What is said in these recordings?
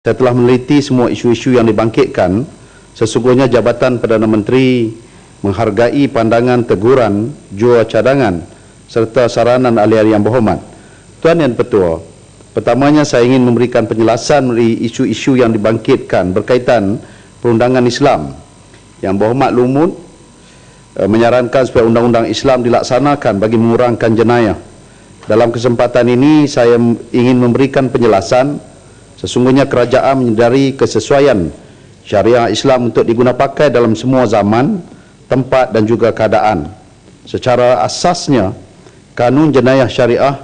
Saya telah meneliti semua isu-isu yang dibangkitkan. Sesungguhnya Jabatan Perdana Menteri menghargai pandangan, teguran, jua cadangan serta saranan ahli-ahli yang berhormat. Tuan Yang Pertua, pertamanya saya ingin memberikan penjelasan dari isu-isu yang dibangkitkan berkaitan perundangan Islam. Yang berhormat Lumut menyarankan supaya undang-undang Islam dilaksanakan bagi mengurangkan jenayah. Dalam kesempatan ini saya ingin memberikan penjelasan. Sesungguhnya kerajaan menyedari kesesuaian syariah Islam untuk digunapakai dalam semua zaman, tempat dan juga keadaan. Secara asasnya, kanun jenayah syariah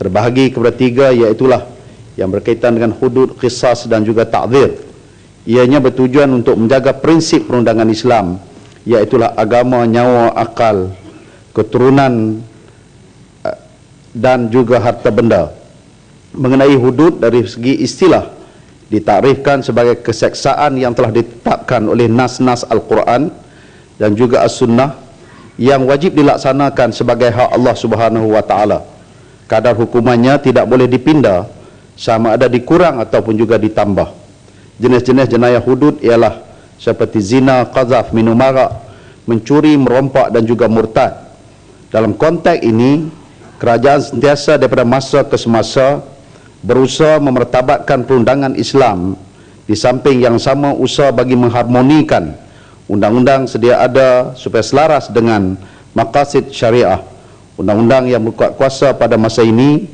terbahagi kepada tiga, iaitulah yang berkaitan dengan hudud, qisas dan juga ta'zir. Ianya bertujuan untuk menjaga prinsip perundangan Islam, iaitulah agama, nyawa, akal, keturunan dan juga harta benda. Mengenai hudud, dari segi istilah ditakrifkan sebagai keseksaan yang telah ditetapkan oleh nas-nas Al-Quran dan juga As-Sunnah yang wajib dilaksanakan sebagai hak Allah Subhanahu wa Ta'ala. Kadar hukumannya tidak boleh dipindah, sama ada dikurang ataupun juga ditambah. Jenis-jenis jenayah hudud ialah seperti zina, qazaf, minum arak, mencuri, merompak dan juga murtad. Dalam konteks ini, kerajaan sentiasa daripada masa ke semasa berusaha memertabatkan perundangan Islam, di samping yang sama usaha bagi mengharmonikan undang-undang sedia ada supaya selaras dengan maqasid syariah. Undang-undang yang berkuat kuasa pada masa ini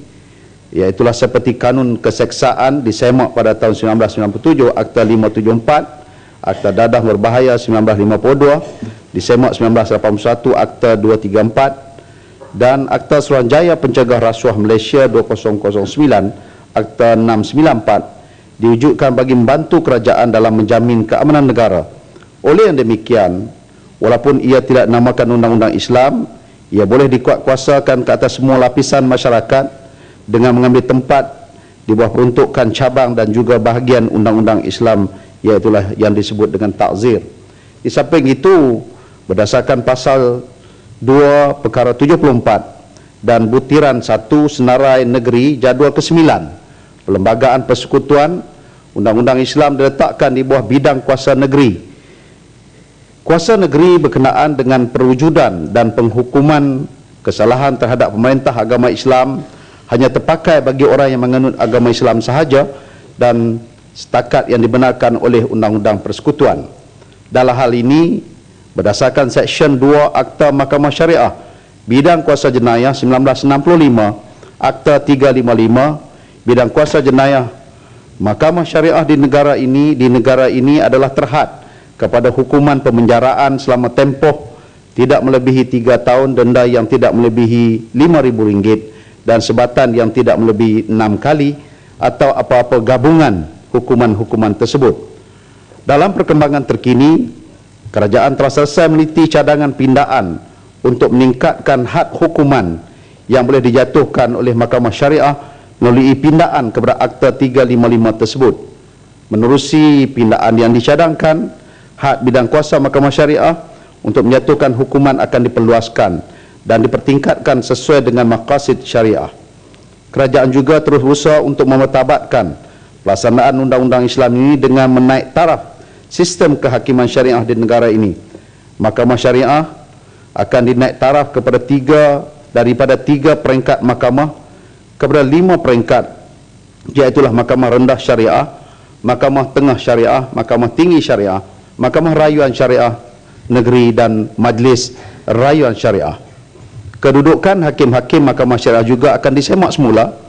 iaitulah seperti kanun keseksaan disemak pada tahun 1997, Akta 574, Akta Dadah Berbahaya 1952, disemak 1981, Akta 234, dan Akta Suruhanjaya Pencegah Rasuah Malaysia 2009, Akta 694, diwujudkan bagi membantu kerajaan dalam menjamin keamanan negara. Oleh yang demikian, walaupun ia tidak namakan undang-undang Islam, ia boleh dikuatkuasakan ke atas semua lapisan masyarakat dengan mengambil tempat di bawah peruntukan cabang dan juga bahagian undang-undang Islam, iaitulah yang disebut dengan takzir. Di samping itu, berdasarkan pasal 2 perkara 74 dan butiran 1 Senarai Negeri Jadual ke-9 Perlembagaan Persekutuan, undang-undang Islam diletakkan di bawah bidang kuasa negeri. Kuasa negeri berkenaan dengan perwujudan dan penghukuman kesalahan terhadap pemerintah agama Islam hanya terpakai bagi orang yang menganut agama Islam sahaja dan setakat yang dibenarkan oleh Undang-Undang Persekutuan. Dalam hal ini, berdasarkan Seksyen 2 Akta Mahkamah Syariah Bidang Kuasa Jenayah 1965, Akta 355, bidang kuasa jenayah Mahkamah Syariah di negara ini adalah terhad kepada hukuman pemenjaraan selama tempoh tidak melebihi 3 tahun, denda yang tidak melebihi RM5,000 dan sebatan yang tidak melebihi 6 kali atau apa-apa gabungan hukuman-hukuman tersebut. Dalam perkembangan terkini, kerajaan telah selesai meneliti cadangan pindaan untuk meningkatkan had hukuman yang boleh dijatuhkan oleh Mahkamah Syariah melalui pindaan kepada Akta 355 tersebut. Menerusi pindaan yang dicadangkan, hak bidang kuasa Mahkamah Syariah untuk menjatuhkan hukuman akan diperluaskan dan dipertingkatkan sesuai dengan maqasid syariah. Kerajaan juga terus berusaha untuk memertabatkan pelaksanaan undang-undang Islam ini dengan menaik taraf sistem kehakiman syariah di negara ini. Mahkamah Syariah akan dinaik taraf kepada daripada 3 peringkat mahkamah kepada 5 peringkat, iaitulah Mahkamah Rendah Syariah, Mahkamah Tengah Syariah, Mahkamah Tinggi Syariah, Mahkamah Rayuan Syariah Negeri dan Majlis Rayuan Syariah. Kedudukan hakim-hakim Mahkamah Syariah juga akan disemak semula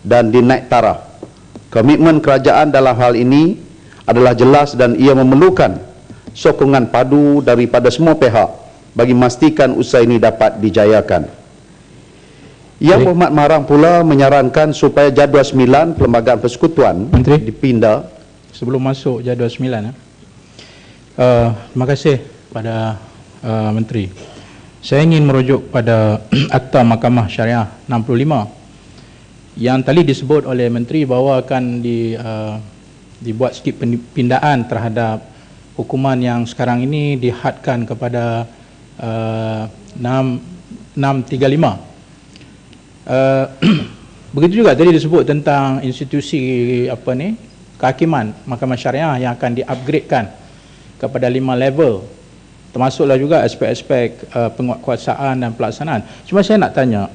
dan dinaik taraf. Komitmen kerajaan dalam hal ini adalah jelas dan ia memerlukan sokongan padu daripada semua pihak bagi memastikan usaha ini dapat dijayakan. Yang Berhormat Marang pula menyarankan supaya jadual 9 Perlembagaan Persekutuan Menteri dipindah. Sebelum masuk jadual 9, terima kasih pada Menteri. Saya ingin merujuk pada Akta Mahkamah Syariah 65 yang tadi disebut oleh Menteri bahawa akan dibuat sikit pindaan terhadap hukuman yang sekarang ini dihadkan kepada 635. Begitu juga tadi disebut tentang institusi kehakiman mahkamah syariah yang akan di-upgradekan kepada 5 level, termasuklah juga aspek-aspek penguatkuasaan dan pelaksanaan. Cuma saya nak tanya,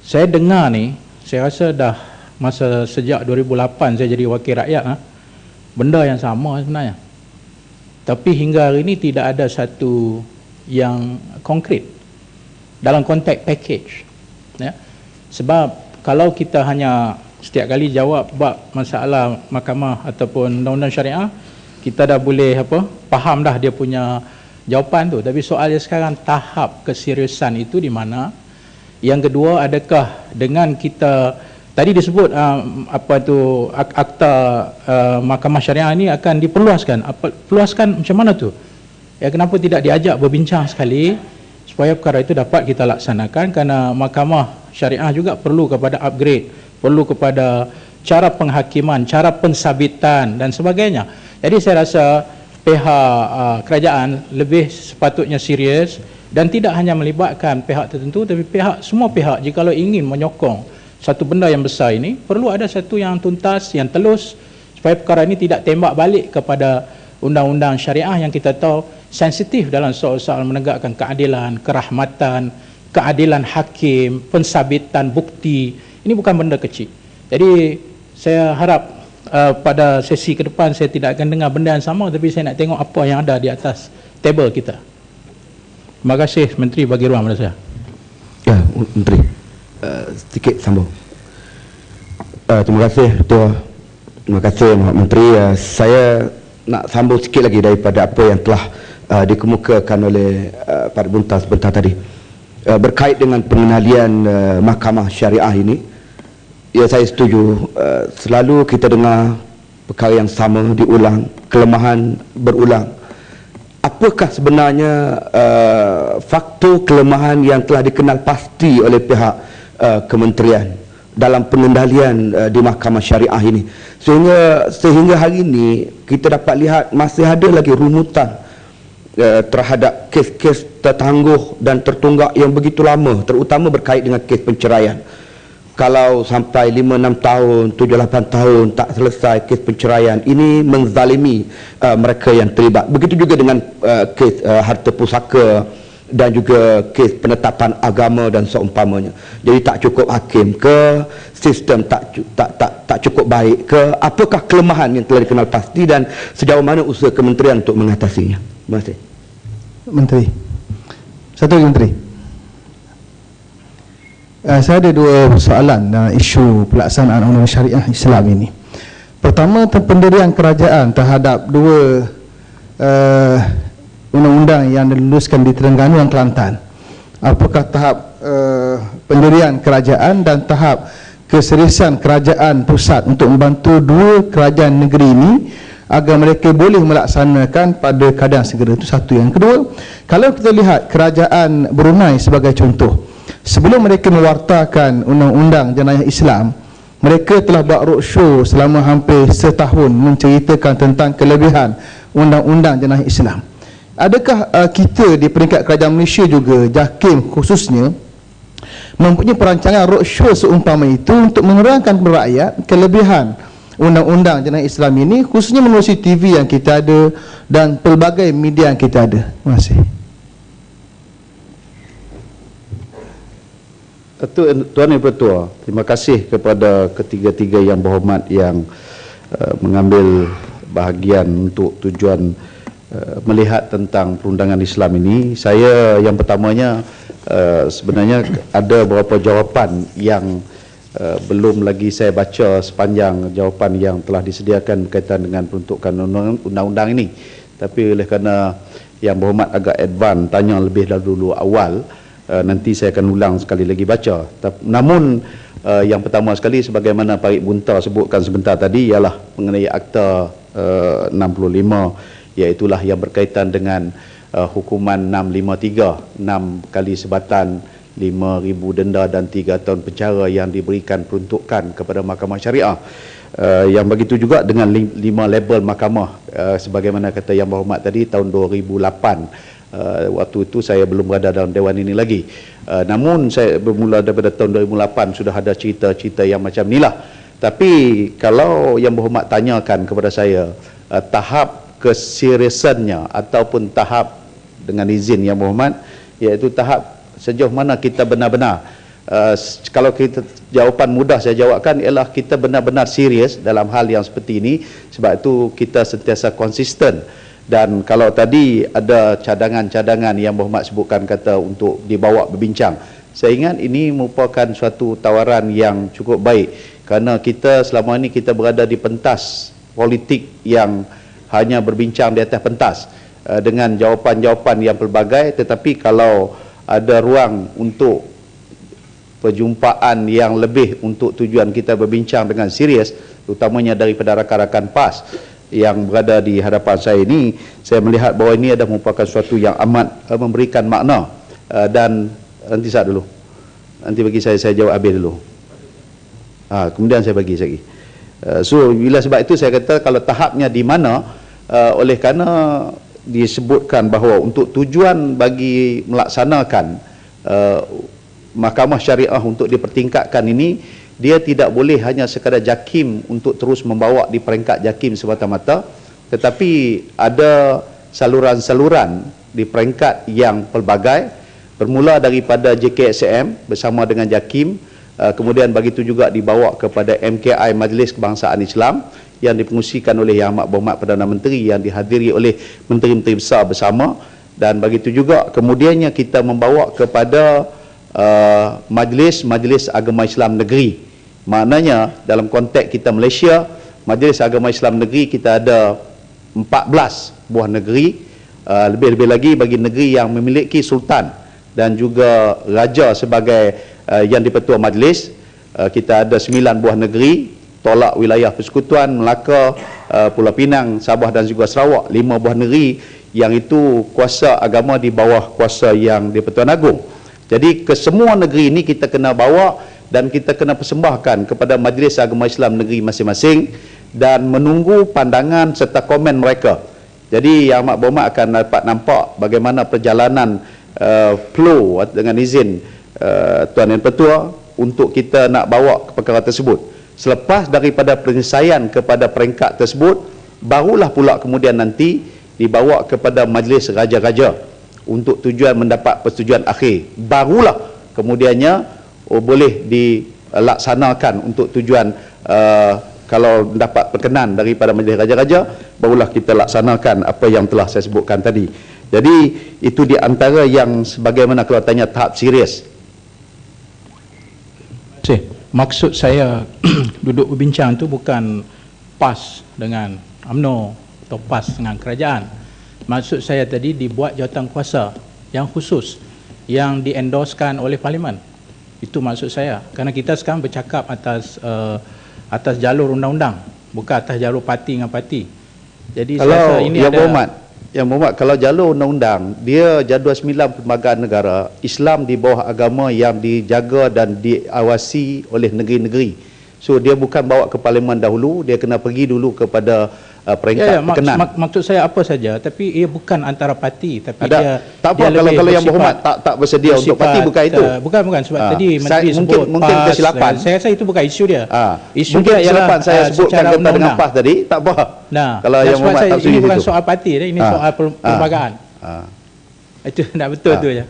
saya dengar ni, saya rasa dah sejak 2008 saya jadi wakil rakyat, benda yang sama sebenarnya. Tapi hingga hari ini tidak ada satu yang konkret dalam konteks package. Ya. Sebab kalau kita hanya setiap kali jawab bab masalah mahkamah ataupun undang-undang syariah, kita dah boleh faham dah dia punya jawapan tu. Tapi soalnya sekarang tahap keseriusan itu di mana? Yang kedua, adakah dengan kita tadi disebut akta mahkamah syariah ini akan diperluaskan? Perluaskan macam mana tu? Ya, kenapa tidak diajak berbincang sekali supaya perkara itu dapat kita laksanakan, kerana mahkamah syariah juga perlu kepada upgrade, perlu kepada cara penghakiman, cara pensabitan dan sebagainya. Jadi saya rasa pihak kerajaan lebih sepatutnya serius dan tidak hanya melibatkan pihak tertentu, tapi semua pihak jikalau ingin menyokong satu benda yang besar ini, perlu ada satu yang tuntas, yang telus, supaya perkara ini tidak tembak balik kepada undang-undang syariah yang kita tahu sensitif dalam soal-soal menegakkan keadilan, kerahmatan, keadilan hakim, pensabitan bukti. Ini bukan benda kecil. Jadi saya harap pada sesi ke depan saya tidak akan dengar benda yang sama, tapi saya nak tengok apa yang ada di atas table kita. Terima kasih Menteri bagi ruang pada saya. Ya, Menteri. Sedikit sambung. Terima kasih Ketua. Terima kasih Menteri. Saya nak sambung sikit lagi daripada apa yang telah dikemukakan oleh Pak Buntas sebentar tadi. Berkait dengan pengendalian mahkamah syariah ini, ya saya setuju. Selalu kita dengar perkara yang sama diulang, kelemahan berulang. Apakah sebenarnya faktor kelemahan yang telah dikenal pasti oleh pihak kementerian dalam pengendalian di mahkamah syariah ini, sehingga hari ini kita dapat lihat masih ada lagi rumutan terhadap kes-kes tertangguh dan tertunggak yang begitu lama, terutama berkait dengan kes penceraian. Kalau sampai 5-6 tahun, 7-8 tahun tak selesai kes penceraian, ini menzalimi mereka yang terlibat. Begitu juga dengan kes harta pusaka dan juga kes penetapan agama dan seumpamanya. Jadi tak cukup hakim ke, sistem tak cukup baik ke, apakah kelemahan yang telah dikenal pasti dan sejauh mana usaha kementerian untuk mengatasinya? Terima kasih. Menteri. Satu lagi Menteri. Saya ada dua soalan dalam isu pelaksanaan undang-undang syariah Islam ini. Pertama, pendirian kerajaan terhadap dua undang-undang yang diluluskan di Terengganu dan Kelantan. Apakah tahap pendirian kerajaan dan tahap keseriusan kerajaan pusat untuk membantu dua kerajaan negeri ini agar mereka boleh melaksanakan pada keadaan segera? Itu satu. Yang kedua, kalau kita lihat kerajaan Brunei sebagai contoh, sebelum mereka mewartakan undang-undang jenayah Islam, mereka telah buat roadshow selama hampir setahun menceritakan tentang kelebihan undang-undang jenayah Islam. Adakah kita di peringkat kerajaan Malaysia juga, JAKIM khususnya, mempunyai perancangan roadshow seumpama itu untuk menerangkan kepada rakyat kelebihan undang-undang jenayah Islam ini, khususnya melalui TV yang kita ada dan pelbagai media yang kita ada? Terima kasih. Tuan Yang Pertua, terima kasih kepada ketiga-tiga yang berhormat yang mengambil bahagian untuk tujuan melihat tentang perundangan Islam ini. Saya yang pertamanya sebenarnya ada beberapa jawapan yang belum lagi saya baca sepanjang jawapan yang telah disediakan berkaitan dengan peruntukan undang-undang ini. Tapi oleh kerana yang berhormat agak advance tanya lebih dahulu awal, nanti saya akan ulang sekali lagi baca. Namun yang pertama sekali, sebagaimana Pak Bunta sebutkan sebentar tadi, ialah mengenai Akta 65, iaitulah yang berkaitan dengan hukuman 653, 6 kali sebatan, 5,000 denda dan 3 tahun penjara yang diberikan peruntukan kepada mahkamah syariah. Yang begitu juga dengan 5 label mahkamah, sebagaimana kata yang berhormat tadi, tahun 2008. Waktu itu saya belum berada dalam dewan ini lagi. Namun saya bermula daripada tahun 2008 sudah ada cerita-cerita yang macam inilah. Tapi kalau Yang Berhormat tanyakan kepada saya tahap keseriusannya ataupun tahap, dengan izin Yang Berhormat, iaitu tahap sejauh mana kita benar-benar, kalau kita jawapan mudah saya jawabkan ialah kita benar-benar serius dalam hal yang seperti ini. Sebab itu kita sentiasa konsisten. Dan kalau tadi ada cadangan-cadangan Yang Berhormat sebutkan kata untuk dibawa berbincang, saya ingat ini merupakan suatu tawaran yang cukup baik, kerana kita selama ini kita berada di pentas politik yang hanya berbincang di atas pentas dengan jawapan-jawapan yang pelbagai. Tetapi kalau ada ruang untuk perjumpaan yang lebih untuk tujuan kita berbincang dengan serius, terutamanya daripada rakan-rakan PAS yang berada di hadapan saya ini, saya melihat bahawa ini adalah merupakan suatu yang amat memberikan makna. Dan nanti saat dulu, nanti bagi saya jawab habis dulu, kemudian saya bagi lagi. So bila sebab itu saya kata kalau tahapnya di mana, oleh kerana disebutkan bahawa untuk tujuan bagi melaksanakan mahkamah syariah untuk dipertingkatkan ini, dia tidak boleh hanya sekadar JAKIM untuk terus membawa di peringkat JAKIM semata-mata, tetapi ada saluran-saluran di peringkat yang pelbagai, bermula daripada JKSM bersama dengan JAKIM, kemudian begitu juga dibawa kepada MKI Majlis Kebangsaan Islam yang dipengusikan oleh Yang Amat Berhormat Perdana Menteri, yang dihadiri oleh menteri-menteri besar bersama, dan begitu juga kemudiannya kita membawa kepada Majlis Agama Islam Negeri. Maknanya dalam konteks kita Malaysia, Majlis Agama Islam Negeri kita ada 14 buah negeri, lebih-lebih lagi bagi negeri yang memiliki sultan dan juga raja sebagai yang di-Pertua Majlis, kita ada 9 buah negeri, tolak wilayah persekutuan, Melaka, Pulau Pinang, Sabah dan juga Sarawak, 5 buah negeri yang itu kuasa agama di bawah kuasa yang di-Pertuan Agong. Jadi ke semua negeri ini kita kena bawa dan kita kena persembahkan kepada Majlis Agama Islam Negeri masing-masing dan menunggu pandangan serta komen mereka. Jadi Yang Amat Berhormat akan dapat nampak bagaimana perjalanan flow dengan izin Tuan Yang Pertua untuk kita nak bawa perkara tersebut. Selepas daripada penyelesaian kepada peringkat tersebut, barulah pula kemudian nanti dibawa kepada Majlis Raja-Raja untuk tujuan mendapat persetujuan akhir. Barulah kemudiannya boleh dilaksanakan untuk tujuan kalau mendapat perkenan daripada Majlis Raja-Raja, barulah kita laksanakan apa yang telah saya sebutkan tadi. Jadi itu di antara yang sebagaimana kalau tanya tahap serius. Maksud saya duduk berbincang tu bukan PAS dengan UMNO atau PAS dengan kerajaan. Maksud saya tadi dibuat jawatan kuasa yang khusus yang diendoskan oleh Parlimen. Itu maksud saya. Kerana kita sekarang bercakap atas jalur undang-undang, bukan atas jalur parti dengan parti. Jadi kalau saya rasa ini Yang Berhormat, kalau jalur undang-undang, dia jadual 9 perlembagaan negara, Islam di bawah agama yang dijaga dan diawasi oleh negeri-negeri. So dia bukan bawa ke Parlimen dahulu, dia kena pergi dulu kepada peringkat perkenan. Maksud saya apa saja, tapi ia bukan antara parti, tapi dia tak apa, dia kalau Yang Berhormat tak bersedia untuk parti, bukan itu. Bukan sebab tadi menteri sebut mungkin PAS, kesilapan. Saya rasa itu bukan isu dia. Isu mungkin dia ialah kesilapan saya sebutkan kepada dengan PAS tadi, tak apa. Kalau Yang Berhormat tak setuju, ini bukan soal parti, ini soal perlembagaan. Itu tak betul tu je.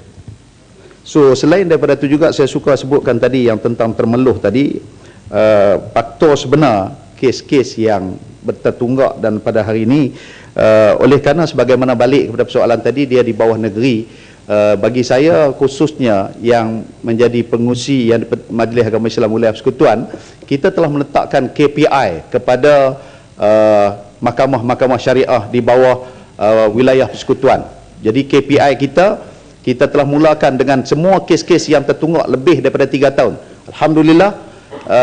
So selain daripada itu juga saya suka sebutkan tadi yang tentang termeluh tadi, faktor sebenar kes-kes yang bertertunggak dan pada hari ini, oleh kerana sebagaimana balik kepada persoalan tadi, dia di bawah negeri, bagi saya khususnya yang menjadi pengurusi yang Majlis Agama Islam Wilayah Persekutuan, kita telah meletakkan KPI kepada mahkamah-mahkamah syariah di bawah wilayah persekutuan. Jadi KPI kita telah mulakan dengan semua kes-kes yang tertunggak lebih daripada 3 tahun. Alhamdulillah,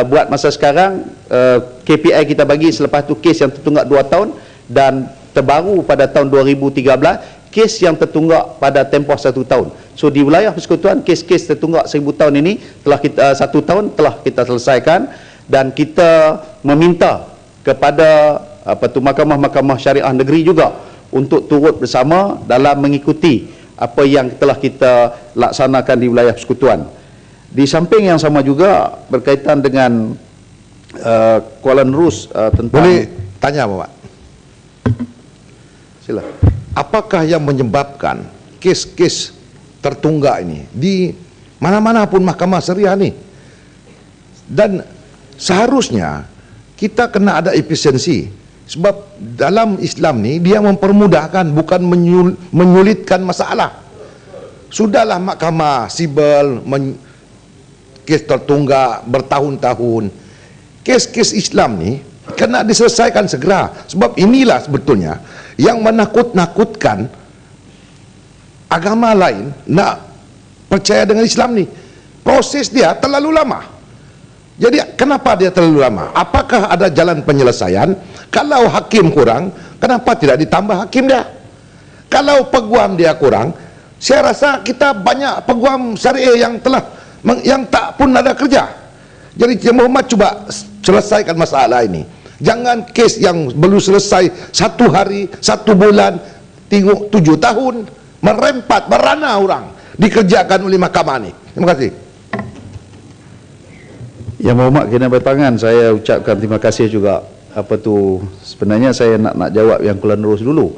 buat masa sekarang KPI kita bagi selepas tu kes yang tertunggak 2 tahun, dan terbaru pada tahun 2013 kes yang tertunggak pada tempoh 1 tahun. So di wilayah persekutuan kes-kes tertunggak 1000 tahun ini telah kita 1 tahun telah kita selesaikan, dan kita meminta kepada mahkamah-mahkamah syariah negeri juga untuk turut bersama dalam mengikuti apa yang telah kita laksanakan di wilayah persekutuan. Di samping yang sama juga berkaitan dengan Kuala Nerus tentang... Boleh tanya Bapak? Sila. Apakah yang menyebabkan kes-kes tertunggak ini di mana-mana pun mahkamah syariah ni? Dan seharusnya kita kena ada efisiensi, sebab dalam Islam ni dia mempermudahkan, bukan menyulitkan masalah. Sudahlah mahkamah sibel kes tertunggak bertahun-tahun. Kes-kes Islam ni kena diselesaikan segera, sebab inilah sebetulnya yang menakut-nakutkan agama lain nak percaya dengan Islam ni. Proses dia terlalu lama. Jadi kenapa dia terlalu lama? Apakah ada jalan penyelesaian? Kalau hakim kurang, kenapa tidak ditambah hakim dia? Kalau peguam dia kurang, saya rasa kita banyak peguam syariah yang tak pun ada kerja. Jadi Yang Berhormat cuba selesaikan masalah ini. Jangan kes yang belum selesai 1 hari, 1 bulan, tengok 7 tahun, merempat, merana orang dikerjakan oleh mahkamah ni. Terima kasih. Yang Berhormat kena bertangan, saya ucapkan terima kasih juga. Sebenarnya saya nak jawab yang Kuala Nerus dulu.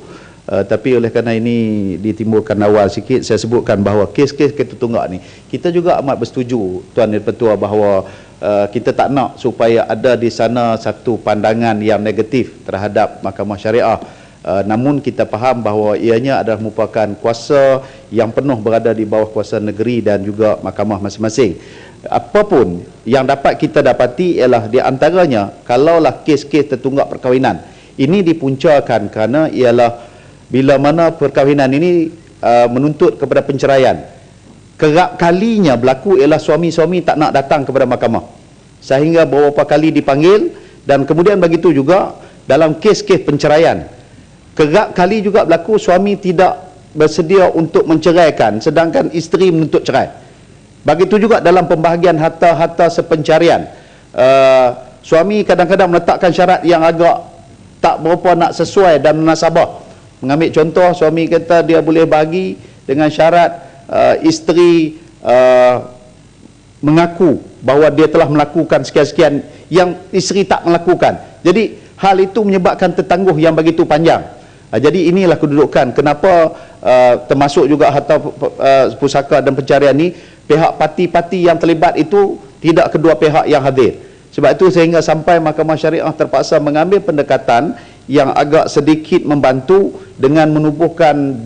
Tapi oleh kerana ini ditimbulkan awal sikit, saya sebutkan bahawa kes-kes ketunggak ni, kita juga amat bersetuju Tuan Yang Dipertua bahawa kita tak nak supaya ada di sana satu pandangan yang negatif terhadap mahkamah syariah. Namun kita faham bahawa ianya adalah merupakan kuasa yang penuh berada di bawah kuasa negeri dan juga mahkamah masing-masing. Apapun yang dapat kita dapati ialah di antaranya, kalaulah kes-kes tertunggak perkahwinan ini dipuncakan kerana ialah bila mana perkahwinan ini menuntut kepada penceraian, kerap kalinya berlaku ialah suami-suami tak nak datang kepada mahkamah, sehingga beberapa kali dipanggil. Dan kemudian begitu juga dalam kes-kes penceraian, kerap kali juga berlaku suami tidak bersedia untuk menceraikan sedangkan isteri menuntut cerai. Begitu juga dalam pembahagian harta-harta sepencarian, suami kadang-kadang meletakkan syarat yang agak tak berapa nak sesuai dan munasabah. Mengambil contoh, suami kata dia boleh bagi dengan syarat isteri mengaku bahawa dia telah melakukan sekian-sekian yang isteri tak melakukan. Jadi hal itu menyebabkan tertangguh yang begitu panjang. Jadi inilah kedudukan kenapa termasuk juga harta pusaka dan pencarian ni, pihak parti-parti yang terlibat itu tidak kedua pihak yang hadir. Sebab itu sehingga sampai mahkamah syariah terpaksa mengambil pendekatan yang agak sedikit membantu dengan menubuhkan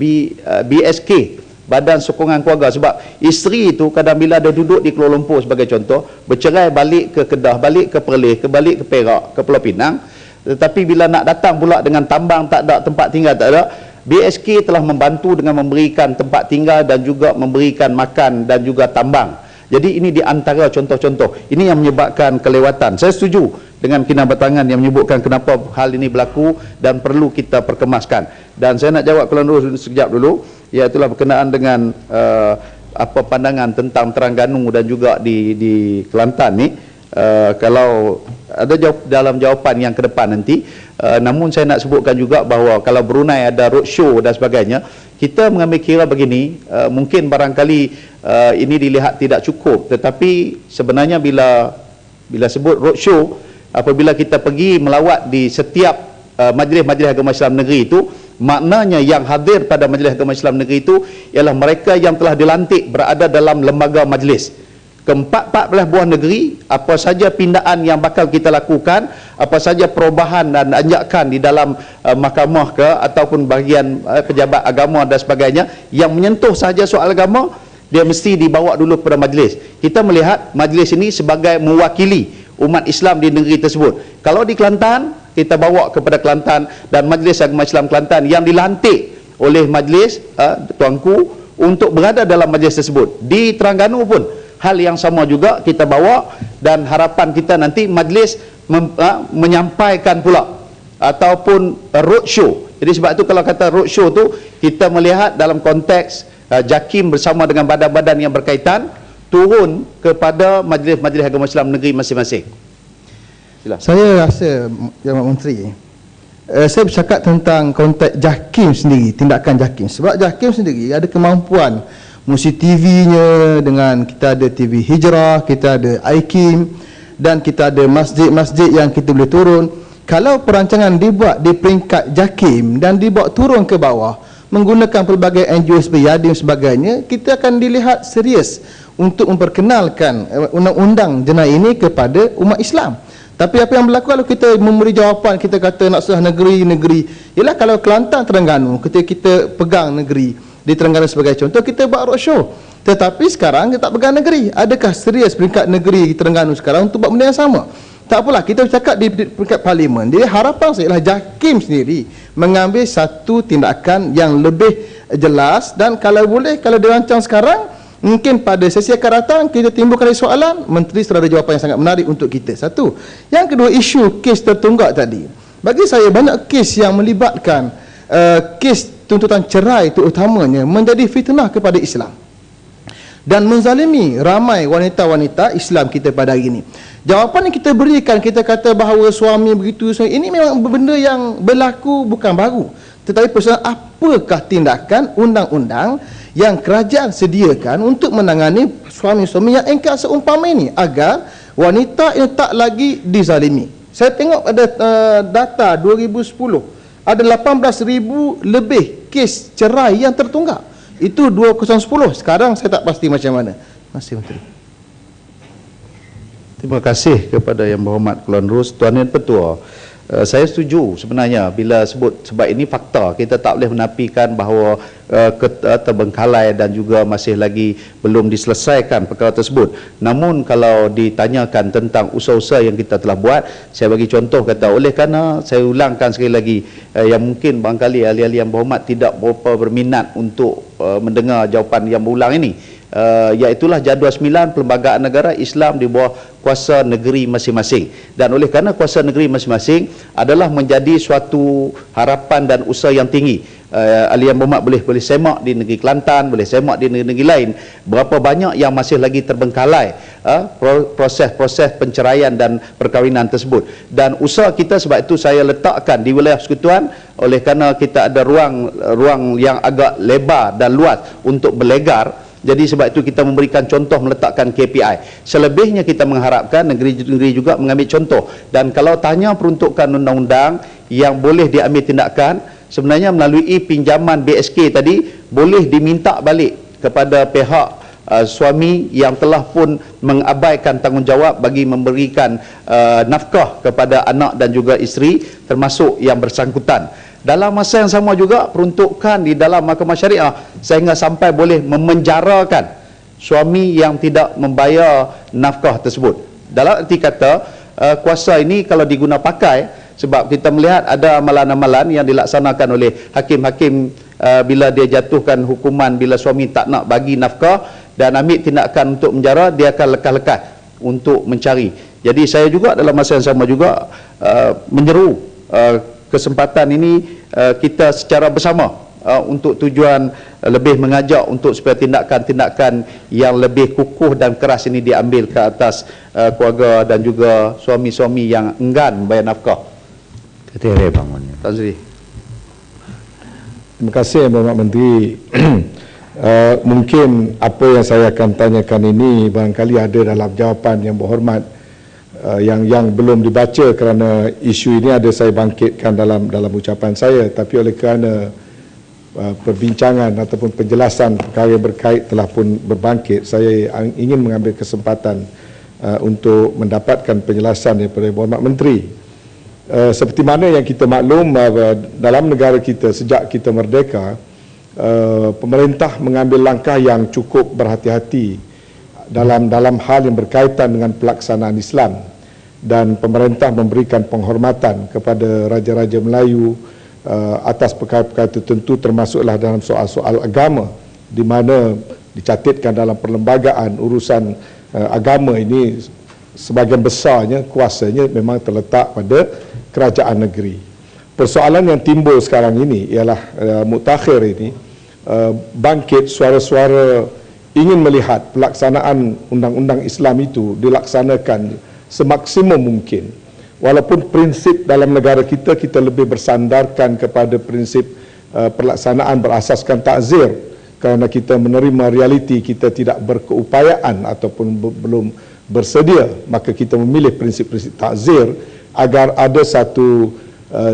BSK, Badan Sokongan Keluarga. Sebab isteri itu kadang bila dia duduk di Kuala Lumpur sebagai contoh, bercerai balik ke Kedah, balik ke Perlis, balik ke Perak, ke Pulau Pinang, tetapi bila nak datang pula dengan tambang tak ada, tempat tinggal tak ada, BSK telah membantu dengan memberikan tempat tinggal dan juga memberikan makan dan juga tambang. Jadi ini di antara contoh-contoh ini yang menyebabkan kelewatan. Saya setuju dengan Kinabatangan yang menyebutkan kenapa hal ini berlaku dan perlu kita perkemaskan. Dan saya nak jawab Kuala Nerus sekejap dulu, iaitulah berkenaan dengan apa pandangan tentang Terengganu dan juga di Kelantan ni. Kalau ada dalam jawapan yang ke depan nanti, namun saya nak sebutkan juga bahawa kalau Brunei ada roadshow dan sebagainya, kita mengambil kira begini, mungkin barangkali ini dilihat tidak cukup, tetapi sebenarnya bila sebut roadshow, apabila kita pergi melawat di setiap majlis-majlis agama Islam negeri itu, maknanya yang hadir pada majlis agama Islam negeri itu ialah mereka yang telah dilantik berada dalam lembaga majlis. Ke-14 buah negeri, apa saja pindaan yang bakal kita lakukan, apa saja perubahan dan anjakan di dalam mahkamah ke ataupun bahagian pejabat agama dan sebagainya yang menyentuh sahaja soal agama, dia mesti dibawa dulu kepada majlis. Kita melihat majlis ini sebagai mewakili umat Islam di negeri tersebut. Kalau di Kelantan, kita bawa kepada Kelantan dan Majlis Agama Islam Kelantan yang dilantik oleh majlis tuanku untuk berada dalam majlis tersebut. Di Terengganu pun hal yang sama juga kita bawa, dan harapan kita nanti majlis menyampaikan pula ataupun roadshow. Jadi sebab itu kalau kata roadshow tu, kita melihat dalam konteks JAKIM bersama dengan badan-badan yang berkaitan turun kepada majlis-majlis agama Islam negeri masing-masing. Saya rasa Yang Menteri, saya bercakap tentang konteks JAKIM sendiri, tindakan JAKIM. Sebab JAKIM sendiri ada kemampuan musik TV-nya, dengan kita ada TV Hijrah, kita ada IKIM, dan kita ada masjid-masjid yang kita boleh turun. Kalau perancangan dibuat di peringkat JAKIM dan dibawa turun ke bawah menggunakan pelbagai NGO seperti Yadim sebagainya, kita akan dilihat serius untuk memperkenalkan undang-undang jenayah ini kepada umat Islam. Tapi apa yang berlaku kalau kita memberi jawapan, kita kata nak susah negeri-negeri, ialah kalau Kelantan, Terengganu, ketika kita pegang negeri di Terengganu sebagai contoh, kita buat roadshow. Tetapi sekarang kita tak pegang negeri. Adakah serius peringkat negeri di Terengganu sekarang untuk buat benda yang sama? Tak apalah, kita bercakap di peringkat parlimen. Jadi harapan saya ialah JAKIM sendiri mengambil satu tindakan yang lebih jelas, dan kalau boleh, kalau dirancang sekarang, mungkin pada sesi akan datang kita timbulkan soalan, Menteri sudah ada jawapan yang sangat menarik untuk kita. Satu. Yang kedua, isu kes tertunggak tadi. Bagi saya banyak kes yang melibatkan kes tuntutan cerai itu utamanya menjadi fitnah kepada Islam dan menzalimi ramai wanita-wanita Islam kita pada hari ini. Jawapan yang kita berikan, kita kata bahawa suami begitu, ini memang benda yang berlaku, bukan baru. Tetapi persoalan, apakah tindakan undang-undang yang kerajaan sediakan untuk menangani suami-suami yang engkar seumpama ini agar wanita ini tak lagi dizalimi. Saya tengok ada data 2010, ada 18,000 lebih kes cerai yang tertunggak. Itu 2010. Sekarang saya tak pasti macam mana. Terima kasih, Menteri. Terima kasih kepada Yang Berhormat Kelon Rus. Tuan Yang Petua, saya setuju sebenarnya bila sebut, sebab ini fakta, kita tak boleh menafikan bahawa terbengkalai dan juga masih lagi belum diselesaikan perkara tersebut. Namun kalau ditanyakan tentang usaha-usaha yang kita telah buat, saya bagi contoh, kata oleh kerana, saya ulangkan sekali lagi, yang mungkin barangkali ahli-ahli yang berhormat tidak berapa berminat untuk mendengar jawapan yang berulang ini, iaitulah jadual 9 Perlembagaan Negara Islam di bawah kuasa negeri masing-masing. Dan oleh kerana kuasa negeri masing-masing adalah menjadi suatu harapan dan usaha yang tinggi. Ahli yang berhormat boleh semak di negeri Kelantan, boleh semak di negeri-negeri lain, berapa banyak yang masih lagi terbengkalai proses-proses penceraian dan perkahwinan tersebut. Dan usaha kita, sebab itu saya letakkan di wilayah persekutuan, oleh kerana kita ada ruang yang agak lebar dan luas untuk berlegar. Jadi sebab itu kita memberikan contoh, meletakkan KPI. Selebihnya kita mengharapkan negeri-negeri juga mengambil contoh. Dan kalau tanya peruntukan undang-undang yang boleh diambil tindakan, sebenarnya melalui pinjaman BSK tadi, boleh diminta balik kepada pihak suami yang telah pun mengabaikan tanggungjawab bagi memberikan nafkah kepada anak dan juga isteri, termasuk yang bersangkutan. Dalam masa yang sama juga, peruntukan di dalam mahkamah syariah sehingga sampai boleh memenjarakan suami yang tidak membayar nafkah tersebut. Dalam arti kata, kuasa ini kalau diguna pakai, sebab kita melihat ada amalan-amalan yang dilaksanakan oleh hakim-hakim bila dia jatuhkan hukuman bila suami tak nak bagi nafkah dan ambil tindakan untuk menjara, dia akan lekas-lekas untuk mencari. Jadi saya juga dalam masa yang sama juga menyeru kesempatan ini kita secara bersama untuk tujuan lebih mengajak untuk supaya tindakan-tindakan yang lebih kukuh dan keras ini diambil ke atas keluarga dan juga suami-suami yang enggan membayar nafkah. Ketua bangunnya. Tan Sri. Terima kasih Bapak Menteri. Mungkin apa yang saya akan tanyakan ini barangkali ada dalam jawapan yang berhormat yang belum dibaca, kerana isu ini ada saya bangkitkan dalam ucapan saya, tapi oleh kerana perbincangan ataupun penjelasan perkara yang berkait telah pun berbangkit, saya ingin mengambil kesempatan untuk mendapatkan penjelasan daripada Berhormat Menteri. Seperti mana yang kita maklum, dalam negara kita sejak kita merdeka, pemerintah mengambil langkah yang cukup berhati-hati dalam hal yang berkaitan dengan pelaksanaan Islam, dan pemerintah memberikan penghormatan kepada raja-raja Melayu atas perkara-perkara tertentu, termasuklah dalam soal-soal agama, di mana dicatatkan dalam perlembagaan urusan agama ini sebahagian besarnya kuasanya memang terletak pada kerajaan negeri. Persoalan yang timbul sekarang ini ialah mutakhir ini bangkit suara-suara ingin melihat pelaksanaan undang-undang Islam itu dilaksanakan semaksimum mungkin. Walaupun prinsip dalam negara kita lebih bersandarkan kepada prinsip pelaksanaan berasaskan takzir, kerana kita menerima realiti kita tidak berkeupayaan ataupun belum bersedia, maka kita memilih prinsip-prinsip takzir agar ada satu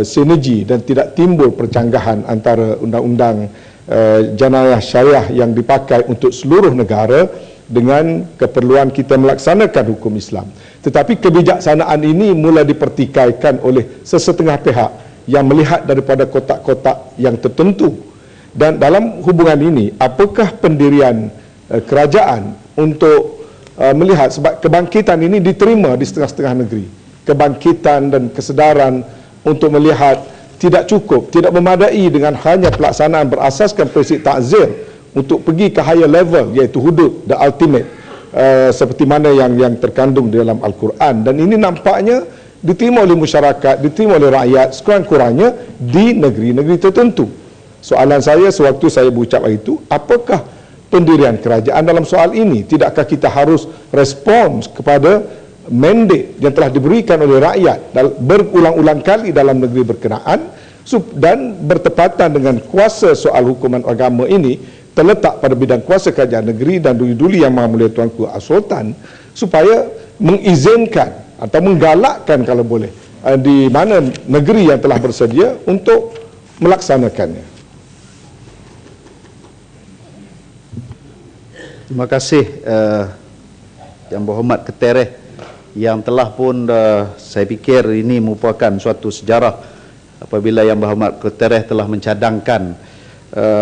sinergi dan tidak timbul percanggahan antara undang-undang jenayah syariah yang dipakai untuk seluruh negara dengan keperluan kita melaksanakan hukum Islam. Tetapi kebijaksanaan ini mula dipertikaikan oleh sesetengah pihak yang melihat daripada kotak-kotak yang tertentu. Dan dalam hubungan ini, apakah pendirian kerajaan untuk melihat, sebab kebangkitan ini diterima di setengah-setengah negeri, kebangkitan dan kesedaran untuk melihat tidak cukup, tidak memadai dengan hanya pelaksanaan berasaskan prinsip takzir untuk pergi ke higher level, iaitu hudud, the ultimate, seperti mana yang terkandung di dalam Al-Quran. Dan ini nampaknya diterima oleh masyarakat, diterima oleh rakyat sekurang-kurangnya di negeri-negeri tertentu. Soalan saya sewaktu saya berucap itu, apakah pendirian kerajaan dalam soal ini? Tidakkah kita harus respons kepada mandate yang telah diberikan oleh rakyat berulang-ulang kali dalam negeri berkenaan, dan bertepatan dengan kuasa soal hukuman agama ini terletak pada bidang kuasa kerajaan negeri dan duli-duli Yang Maha Mulia Tuanku As-Sultan, supaya mengizinkan atau menggalakkan kalau boleh di mana negeri yang telah bersedia untuk melaksanakannya. Terima kasih Yang Berhormat Ketereh, yang telah pun saya fikir ini merupakan suatu sejarah apabila Yang Berhormat Ketereh telah mencadangkan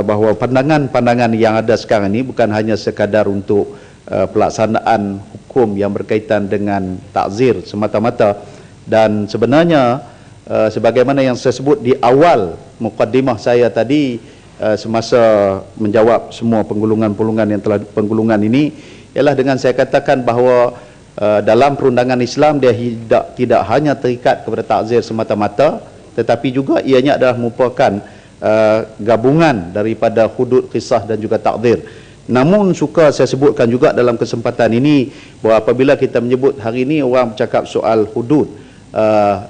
bahawa pandangan-pandangan yang ada sekarang ini bukan hanya sekadar untuk pelaksanaan hukum yang berkaitan dengan takzir semata-mata, dan sebenarnya sebagaimana yang saya sebut di awal mukaddimah saya tadi semasa menjawab semua penggulungan-penggulungan yang telah penggulungan ini, ialah dengan saya katakan bahawa dalam perundangan Islam dia tidak hanya terikat kepada takzir semata-mata, tetapi juga ianya adalah merupakan gabungan daripada hudud, qisas dan juga takzir. Namun suka saya sebutkan juga dalam kesempatan ini bahawa apabila kita menyebut hari ini orang bercakap soal hudud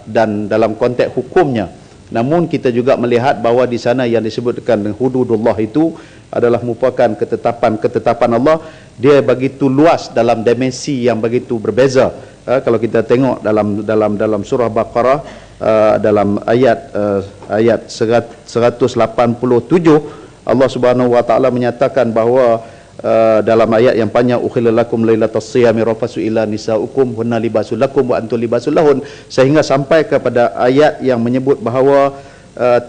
dan dalam konteks hukumnya, namun kita juga melihat bahawa di sana yang disebutkan dengan hududullah itu adalah merupakan ketetapan Allah. Dia begitu luas dalam dimensi yang begitu berbeza. Kalau kita tengok dalam surah Baqarah dalam ayat 187, Allah Subhanahu wa taala menyatakan bahawa dalam ayat yang panjang, ukhilla lakum lailatas siyami rafasu ila nisaukum hunna libasul lakum wa antum libasul lahun, sehingga sampai kepada ayat yang menyebut bahawa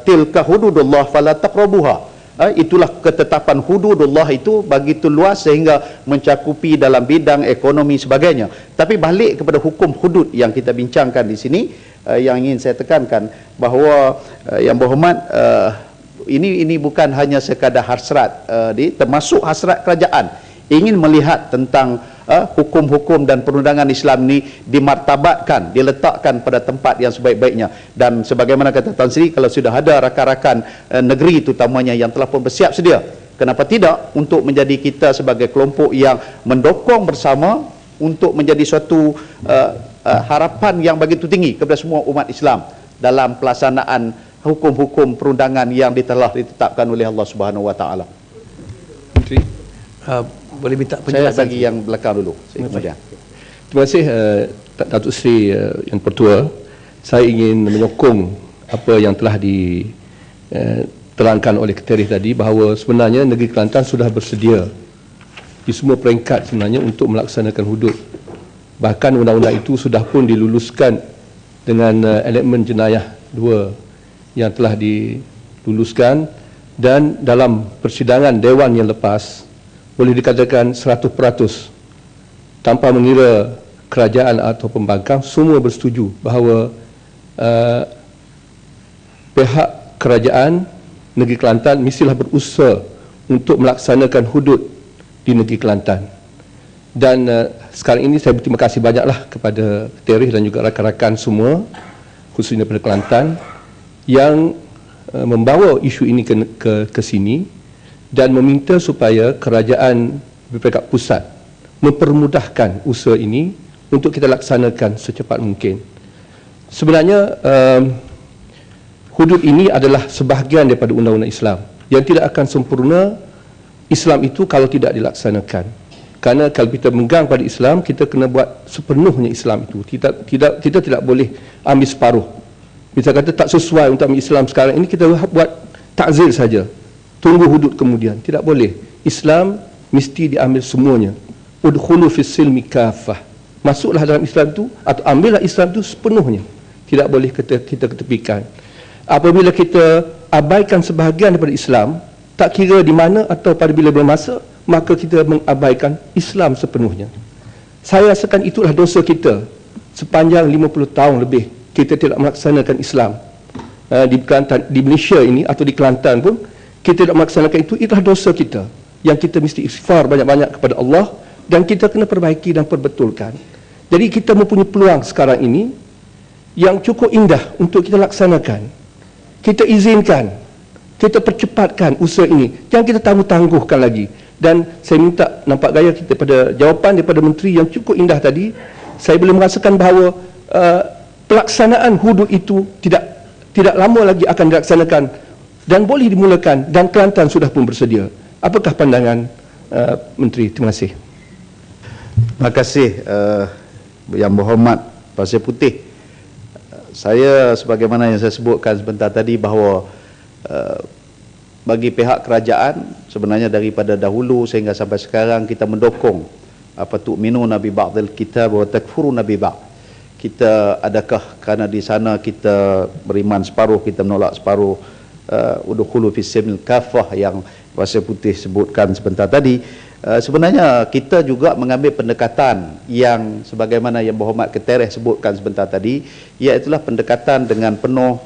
tilka hududullah fala taqrabuha. Itulah ketetapan hududullah itu begitu luas sehingga mencakupi dalam bidang ekonomi sebagainya. Tapi balik kepada hukum hudud yang kita bincangkan di sini, yang ingin saya tekankan bahawa Yang Berhormat, ini bukan hanya sekadar hasrat, termasuk hasrat kerajaan ingin melihat tentang hukum-hukum dan perundangan Islam ini dimartabatkan, diletakkan pada tempat yang sebaik-baiknya. Dan sebagaimana kata Tan Sri, kalau sudah ada rakan-rakan negeri terutamanya yang telah pun bersiap sedia, kenapa tidak untuk menjadi kita sebagai kelompok yang mendokong bersama untuk menjadi suatu harapan yang begitu tinggi kepada semua umat Islam dalam pelaksanaan hukum-hukum perundangan yang telah ditetapkan oleh Allah Subhanahu wa taala. Menteri, boleh minta penjelasan? Saya bagi yang belakang dulu. Terima kasih Datuk Seri Yang Pertua. Saya ingin menyokong apa yang telah diterangkan oleh Ketereh tadi, bahawa sebenarnya negeri Kelantan sudah bersedia di semua peringkat sebenarnya untuk melaksanakan hudud. Bahkan undang-undang itu sudah pun diluluskan dengan elemen jenayah 2 yang telah diluluskan, dan dalam persidangan Dewan yang lepas boleh dikatakan 100% tanpa mengira kerajaan atau pembangkang, semua bersetuju bahawa pihak kerajaan negeri Kelantan mestilah berusaha untuk melaksanakan hudud di negeri Kelantan. Dan sekarang ini saya berterima kasih banyaklah kepada Ketereh dan juga rakan-rakan semua, khususnya daripada Kelantan, yang membawa isu ini ke sini dan meminta supaya kerajaan peringkat pusat mempermudahkan usaha ini untuk kita laksanakan secepat mungkin. Sebenarnya hudud ini adalah sebahagian daripada undang-undang Islam yang tidak akan sempurna Islam itu kalau tidak dilaksanakan. Kerana kalau kita memegang pada Islam, kita kena buat sepenuhnya Islam itu. Kita tidak boleh ambil separuh. Bisa kata tak sesuai untuk ambil Islam sekarang ini, kita buat takzir saja. Tunggu hudud kemudian. Tidak boleh. Islam mesti diambil semuanya. Udkhulu fis silmi kafah. Masuklah dalam Islam itu, atau ambillah Islam itu sepenuhnya. Tidak boleh kita ketepikan. Apabila kita abaikan sebahagian daripada Islam, tak kira di mana atau pada bila bermasa, maka kita mengabaikan Islam sepenuhnya. Saya rasakan itulah dosa kita sepanjang 50 tahun lebih kita tidak melaksanakan Islam. Di Malaysia ini atau di Kelantan pun kita tidak melaksanakan itu. Itulah dosa kita yang kita mesti istighfar banyak-banyak kepada Allah, dan kita kena perbaiki dan perbetulkan. Jadi kita mempunyai peluang sekarang ini yang cukup indah untuk kita laksanakan. Kita izinkan, kita percepatkan usaha ini, jangan kita tangguh-tangguhkan lagi. Dan saya minta nampak gaya kita pada jawapan daripada Menteri yang cukup indah tadi, saya boleh merasakan bahawa pelaksanaan hudud itu tidak lama lagi akan dilaksanakan dan boleh dimulakan, dan Kelantan sudah pun bersedia. Apakah pandangan Menteri? Terima kasih. Terima kasih Yang Berhormat Pasir Putih. Saya sebagaimana yang saya sebutkan sebentar tadi bahawa bagi pihak kerajaan sebenarnya daripada dahulu sehingga sampai sekarang kita mendukung apa tu'minuna bi ba'dil kitab wa takfuruna bi ba'd. Kita adakah kerana di sana kita beriman separuh, kita menolak separuh, udkhulu fis silmil kafah yang Pasir Putih sebutkan sebentar tadi. Sebenarnya kita juga mengambil pendekatan yang sebagaimana Yang Berhormat Ketereh sebutkan sebentar tadi, iaitulah pendekatan dengan penuh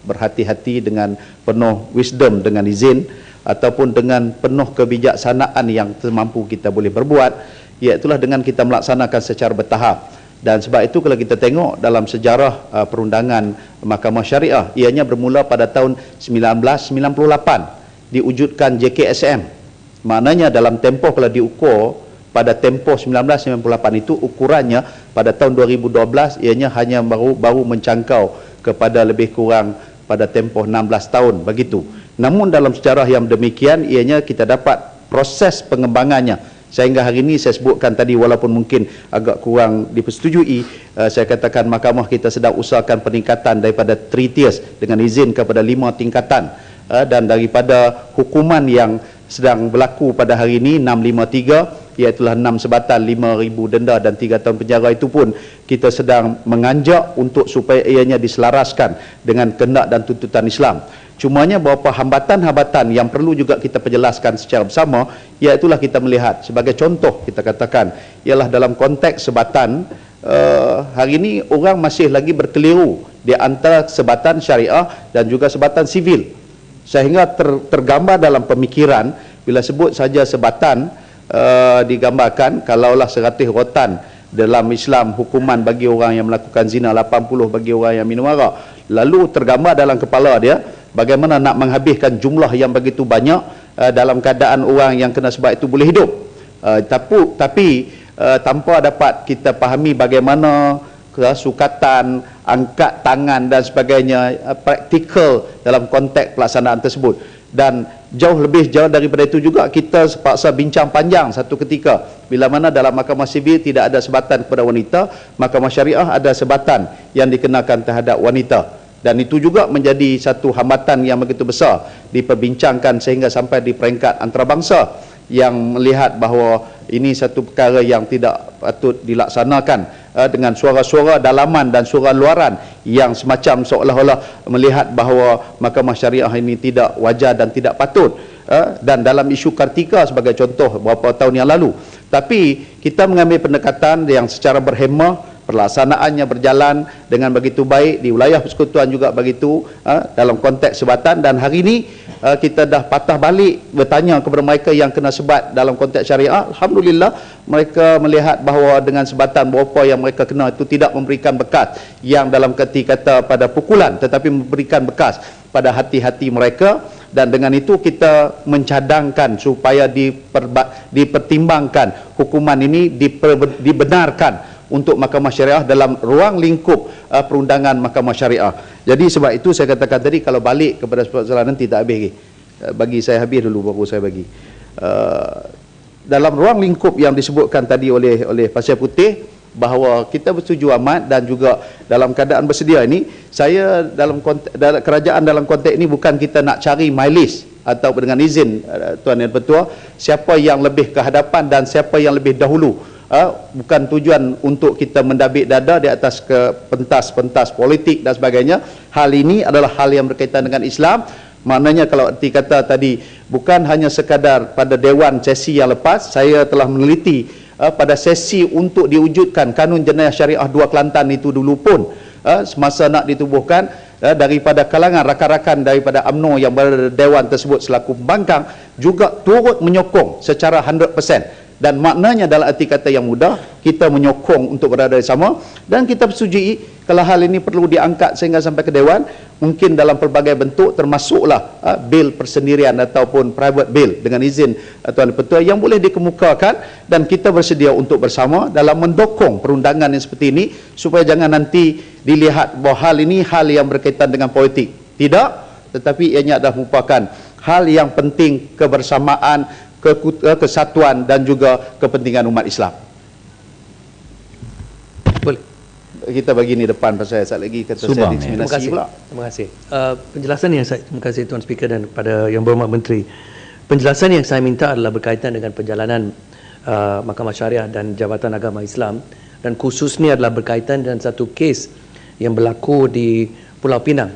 berhati-hati, dengan penuh wisdom, dengan izin, ataupun dengan penuh kebijaksanaan yang semampu kita boleh berbuat, iaitulah dengan kita melaksanakan secara bertahap. Dan sebab itu kalau kita tengok dalam sejarah perundangan Mahkamah Syariah, ianya bermula pada tahun 1998 diwujudkan JKSM. Maknanya dalam tempoh kalau diukur pada tempoh 1998 itu, ukurannya pada tahun 2012 ianya hanya baru mencangkau kepada lebih kurang pada tempoh 16 tahun begitu. Namun dalam sejarah yang demikian, ianya kita dapat proses pengembangannya sehingga hari ini saya sebutkan tadi, walaupun mungkin agak kurang dipersetujui, saya katakan mahkamah kita sedang usahakan peningkatan daripada 3 tiers dengan izin kepada 5 tingkatan, dan daripada hukuman yang sedang berlaku pada hari ini 653, iaitulah 6 sebatan, 5,000 denda dan 3 tahun penjara, itu pun kita sedang menganjak untuk supaya ianya diselaraskan dengan kehendak dan tuntutan Islam. Cumanya beberapa hambatan-hambatan yang perlu juga kita perjelaskan secara bersama, iaitulah kita melihat sebagai contoh, kita katakan ialah dalam konteks sebatan, hari ini orang masih lagi berkeliru di antara sebatan syariah dan juga sebatan sivil, sehingga tergambar dalam pemikiran bila sebut saja sebatan, digambarkan kalaulah 100 rotan dalam Islam hukuman bagi orang yang melakukan zina, 80 bagi orang yang minum arak. Lalu tergambar dalam kepala dia bagaimana nak menghabiskan jumlah yang begitu banyak dalam keadaan orang yang kena sebat itu boleh hidup. Tapi tanpa dapat kita fahami bagaimana kesukatan, angkat tangan dan sebagainya, praktikal dalam konteks pelaksanaan tersebut. Dan jauh daripada itu juga kita sepaksa bincang panjang satu ketika bila mana dalam mahkamah sivil tidak ada sebatan kepada wanita, mahkamah syariah ada sebatan yang dikenakan terhadap wanita. Dan itu juga menjadi satu hambatan yang begitu besar diperbincangkan sehingga sampai di peringkat antarabangsa yang melihat bahawa ini satu perkara yang tidak patut dilaksanakan, dengan suara-suara dalaman dan suara luaran yang semacam seolah-olah melihat bahawa mahkamah syariah ini tidak wajar dan tidak patut, dan dalam isu Kartika sebagai contoh beberapa tahun yang lalu. Tapi kita mengambil pendekatan yang secara berhemah, pelaksanaannya berjalan dengan begitu baik di wilayah persekutuan juga begitu, dalam konteks sebatan. Dan hari ini kita dah patah balik bertanya kepada mereka yang kena sebat dalam konteks syariah. Alhamdulillah mereka melihat bahawa dengan sebatan berapa yang mereka kena itu tidak memberikan bekas yang dalam kata pada pukulan, tetapi memberikan bekas pada hati-hati mereka. Dan dengan itu kita mencadangkan supaya dipertimbangkan hukuman ini dibenarkan untuk mahkamah syariah dalam ruang lingkup perundangan mahkamah syariah. Jadi sebab itu saya katakan tadi, kalau balik kepada soalan nanti tak habis lagi. Bagi saya habis dulu baru saya bagi. dalam ruang lingkup yang disebutkan tadi oleh Pasir Putih, bahawa kita bersetuju amat dan juga dalam keadaan bersedia ini, saya dalam kerajaan dalam konteks ini bukan kita nak cari mileage atau dengan izin Tuan Yang Pertua, siapa yang lebih ke hadapan dan siapa yang lebih dahulu. Bukan tujuan untuk kita mendabik dada di atas ke pentas-pentas politik dan sebagainya. Hal ini adalah hal yang berkaitan dengan Islam. Maknanya kalau erti kata tadi, bukan hanya sekadar pada Dewan sesi yang lepas, saya telah meneliti pada sesi untuk diwujudkan kanun jenayah syariah 2 Kelantan itu dulu pun, semasa nak ditubuhkan, daripada kalangan rakan-rakan daripada UMNO yang berada di Dewan tersebut selaku pembangkang juga turut menyokong secara 100%. Dan maknanya dalam arti kata yang mudah, kita menyokong untuk berada sama, dan kita bersetujui kalau hal ini perlu diangkat sehingga sampai ke Dewan, mungkin dalam pelbagai bentuk, termasuklah bil persendirian ataupun private bill dengan izin Tuan Pertua yang boleh dikemukakan, dan kita bersedia untuk bersama dalam mendukung perundangan yang seperti ini, supaya jangan nanti dilihat bahawa hal ini hal yang berkaitan dengan politik. Tidak, tetapi ianya adalah merupakan hal yang penting, kebersamaan, kesatuan dan juga kepentingan umat Islam. Boleh. Kita bagi ni depan pasal saya lagi kata Subang, saya diskriminasi pula. Terima kasih. Penjelasan yang saya, terima kasih Tuan Speaker dan kepada Yang Berhormat Menteri. Penjelasan yang saya minta adalah berkaitan dengan perjalanan Mahkamah Syariah dan Jabatan Agama Islam, dan khususnya adalah berkaitan dengan satu kes yang berlaku di Pulau Pinang.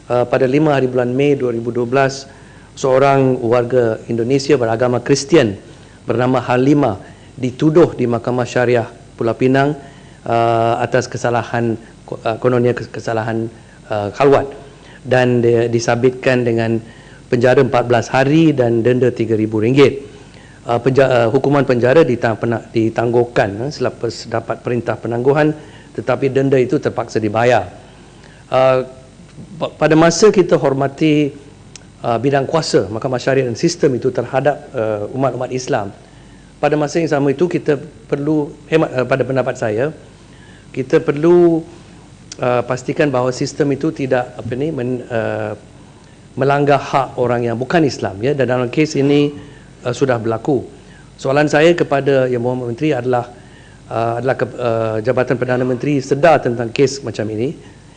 Pada 5 hari bulan Mei 2012, seorang warga Indonesia beragama Kristian bernama Halimah dituduh di Mahkamah Syariah Pulau Pinang atas kesalahan, kononnya kesalahan khalwat, dan disabitkan dengan penjara 14 hari dan denda RM3,000. Hukuman penjara ditangguhkan selepas dapat perintah penangguhan, tetapi denda itu terpaksa dibayar. Pada masa kita hormati bidang kuasa Mahkamah Syariah dan sistem itu terhadap umat-umat Islam, pada masa yang sama itu kita perlu pada pendapat saya, kita perlu pastikan bahawa sistem itu tidak melanggar hak orang yang bukan Islam, ya, dan dalam kes ini sudah berlaku. Soalan saya kepada Yang Berhormat Menteri adalah Jabatan Perdana Menteri sedar tentang kes macam ini,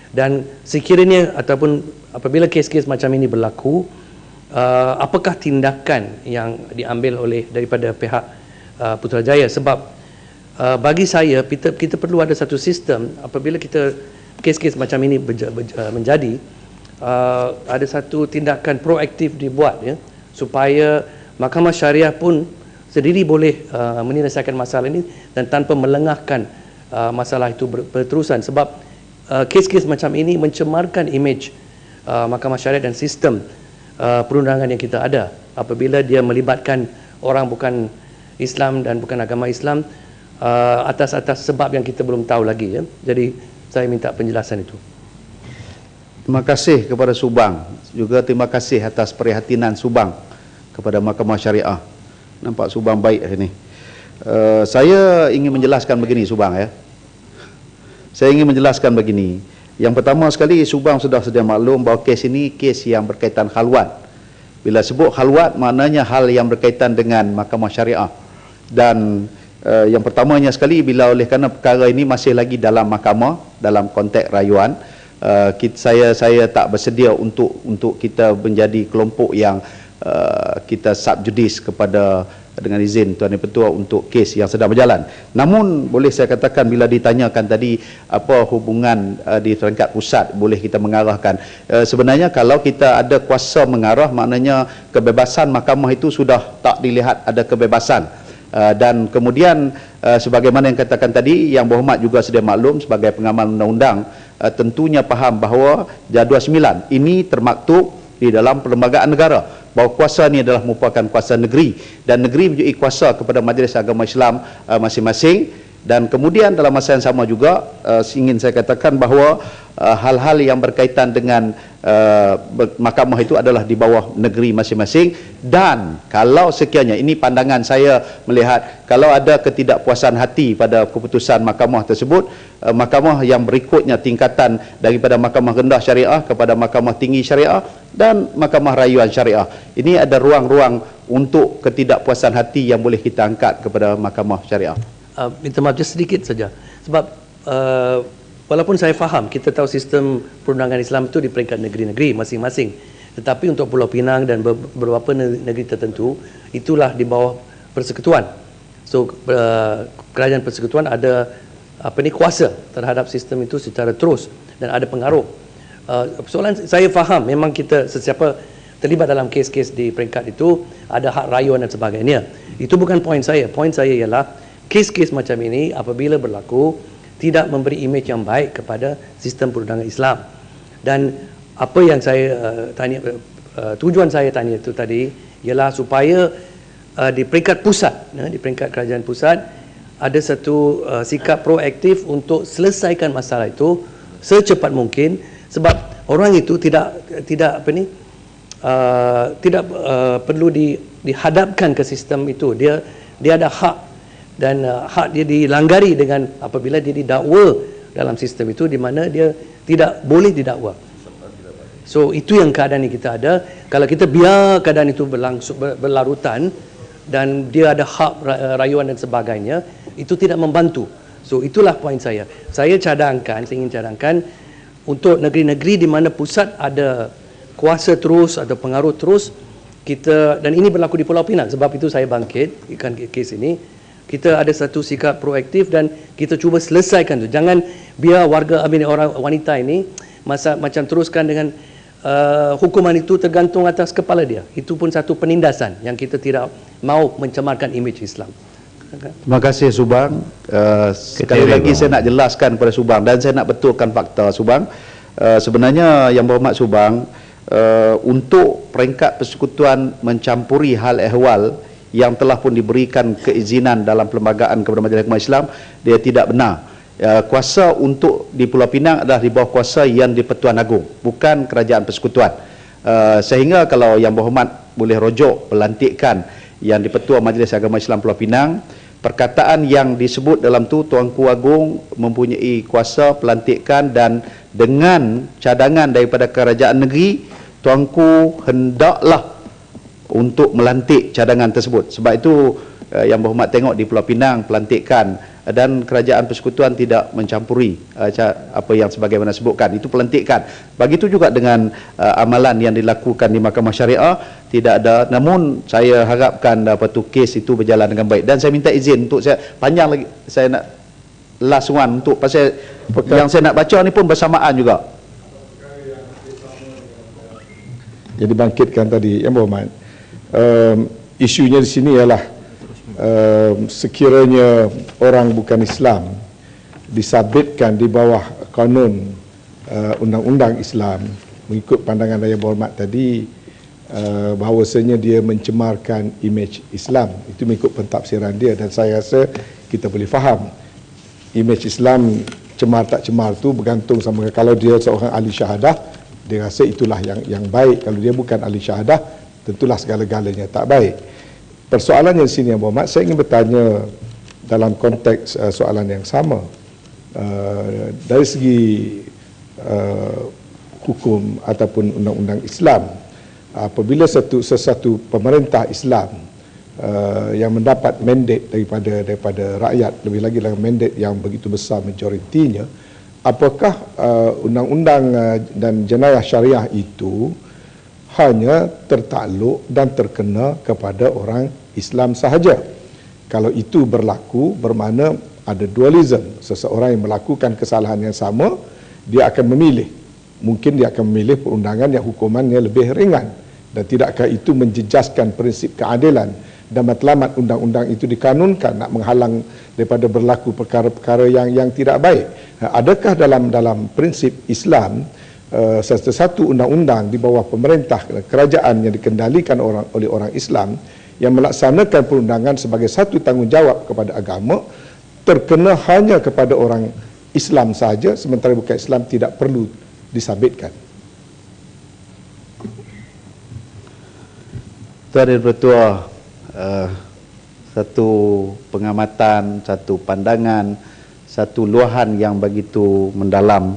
dan sekiranya ataupun apabila kes-kes macam ini berlaku, apakah tindakan yang diambil oleh daripada pihak Putrajaya? Sebab bagi saya kita perlu ada satu sistem apabila kita kes-kes macam ini menjadi, ada satu tindakan proaktif dibuat, ya, supaya Mahkamah Syariah pun sendiri boleh menyelesaikan masalah ini dan tanpa melengahkan masalah itu berterusan. Sebab kes-kes macam ini mencemarkan imej Mahkamah Syariah dan sistem perundangan yang kita ada apabila dia melibatkan orang bukan Islam dan bukan agama Islam atas sebab yang kita belum tahu lagi, ya. Jadi saya minta penjelasan itu. Terima kasih kepada Subang, juga terima kasih atas perhatian Subang kepada Mahkamah Syariah. Nampak Subang baik hari ini. Saya ingin menjelaskan begini Subang, ya. Saya ingin menjelaskan begini. Yang pertama sekali, Subang sudah sedia maklum bahawa kes ini kes yang berkaitan khalwat. Bila sebut khalwat, maknanya hal yang berkaitan dengan Mahkamah Syariah. Dan yang pertamanya sekali, bila oleh kerana perkara ini masih lagi dalam mahkamah, dalam konteks rayuan, saya tak bersedia untuk kita menjadi kelompok yang kita subjudis kepada, dengan izin Tuan Yang Pertua, untuk kes yang sedang berjalan. Namun boleh saya katakan, bila ditanyakan tadi apa hubungan di peringkat pusat, boleh kita mengarahkan, sebenarnya kalau kita ada kuasa mengarah, maknanya kebebasan mahkamah itu sudah tak dilihat ada kebebasan. Dan kemudian sebagaimana yang katakan tadi, Yang Berhormat juga sedia maklum sebagai pengamal undang-undang, tentunya faham bahawa Jadual 9 ini termaktub di dalam perlembagaan negara, bahawa kuasa ini adalah merupakan kuasa negeri, dan negeri mempunyai kuasa kepada Majlis Agama Islam masing-masing. Dan kemudian dalam masa yang sama juga ingin saya katakan bahawa hal-hal yang berkaitan dengan mahkamah itu adalah di bawah negeri masing-masing. Dan kalau sekiranya, ini pandangan saya melihat, kalau ada ketidakpuasan hati pada keputusan mahkamah tersebut, mahkamah yang berikutnya tingkatan daripada mahkamah rendah syariah kepada mahkamah tinggi syariah dan mahkamah rayuan syariah, ini ada ruang-ruang untuk ketidakpuasan hati yang boleh kita angkat kepada mahkamah syariah? Minta maaf just sedikit saja. Sebab walaupun saya faham, kita tahu sistem perundangan Islam itu di peringkat negeri-negeri masing-masing. Tetapi untuk Pulau Pinang dan beberapa negeri tertentu, itulah di bawah persekutuan. So kerajaan persekutuan ada kuasa terhadap sistem itu secara terus dan ada pengaruh. Soalan saya faham, memang kita sesiapa terlibat dalam kes-kes di peringkat itu ada hak rayuan dan sebagainya. Itu bukan poin saya. Poin saya ialah kes-kes macam ini apabila berlaku tidak memberi imej yang baik kepada sistem perundangan Islam. Dan apa yang saya tanya, tujuan saya tanya itu tadi ialah supaya di peringkat pusat, di peringkat kerajaan pusat ada satu sikap proaktif untuk selesaikan masalah itu secepat mungkin, sebab orang itu tidak perlu dihadapkan ke sistem itu. Dia ada hak, dan hak dia dilanggari dengan apabila dia didakwa dalam sistem itu di mana dia tidak boleh didakwa. So itu yang keadaan yang kita ada. Kalau kita biar keadaan itu berlarutan dan dia ada hak rayuan dan sebagainya, itu tidak membantu. So itulah poin saya. Saya ingin cadangkan untuk negeri-negeri di mana pusat ada kuasa terus atau pengaruh terus, kita, dan ini berlaku di Pulau Pinang, sebab itu saya bangkitkan kes ini. Kita ada satu sikap proaktif dan kita cuba selesaikan tu. Jangan biar orang wanita ini macam teruskan dengan hukuman itu tergantung atas kepala dia. Itu pun satu penindasan yang kita tidak mau mencemarkan imej Islam. Terima kasih Subang. Sekali lagi saya nak jelaskan kepada Subang dan saya nak betulkan fakta Subang. Sebenarnya Yang Berhormat Subang, untuk peringkat persekutuan mencampuri hal ehwal yang telah pun diberikan keizinan dalam perlembagaan kepada Majlis Hikmat Islam, dia tidak benar. Kuasa untuk di Pulau Pinang adalah di bawah kuasa yang di Pertuan Agong, bukan kerajaan persekutuan. Sehingga kalau Yang Berhormat boleh rujuk pelantikan yang di Pertua Majlis Agama Islam Pulau Pinang, perkataan yang disebut dalam tu Tuanku Agong mempunyai kuasa pelantikan, dan dengan cadangan daripada kerajaan negeri, Tuanku hendaklah untuk melantik cadangan tersebut. Sebab itu Yang Berhormat tengok di Pulau Pinang pelantikan, dan kerajaan persekutuan tidak mencampuri apa yang sebagaimana sebutkan, itu pelantikan. Begitu juga dengan amalan yang dilakukan di Mahkamah Syariah, tidak ada. Namun saya harapkan kes itu berjalan dengan baik, dan saya minta izin untuk saya panjang lagi, saya nak last one untuk pasal yang saya nak baca ni pun bersamaan juga. Jadi bangkitkan tadi Yang Berhormat, isunya di sini ialah sekiranya orang bukan Islam disabitkan di bawah kanun undang-undang Islam, mengikut pandangan Yang Berhormat tadi, bahawasanya dia mencemarkan imej Islam. Itu mengikut pentafsiran dia, dan saya rasa kita boleh faham imej Islam cemar tak cemar tu bergantung sama. Kalau dia seorang ahli syahadah, dia rasa itulah yang baik. Kalau dia bukan ahli syahadah, tentulah segala-galanya tak baik. Persoalannya di sini Yang Berhormat, saya ingin bertanya dalam konteks soalan yang sama. Dari segi hukum ataupun undang-undang Islam, apabila sesuatu pemerintah Islam yang mendapat mandat daripada rakyat, lebih lagi dalam mandat yang begitu besar majoritinya, apakah undang-undang dan jenayah syariah itu hanya tertakluk dan terkena kepada orang Islam sahaja? Kalau itu berlaku, bermakna ada dualism. Seseorang yang melakukan kesalahan yang sama, dia akan memilih, mungkin dia akan memilih perundangan yang hukumannya lebih ringan. Dan tidakkah itu menjejaskan prinsip keadilan, dan matlamat undang-undang itu dikanunkan nak menghalang daripada berlaku perkara-perkara yang tidak baik? Adakah dalam prinsip Islam satu undang-undang di bawah pemerintah kerajaan yang dikendalikan oleh orang Islam yang melaksanakan perundangan sebagai satu tanggungjawab kepada agama terkena hanya kepada orang Islam saja, sementara bukan Islam tidak perlu disabitkan? Tuan Yang Bertua, satu pengamatan, satu pandangan, satu luahan yang begitu mendalam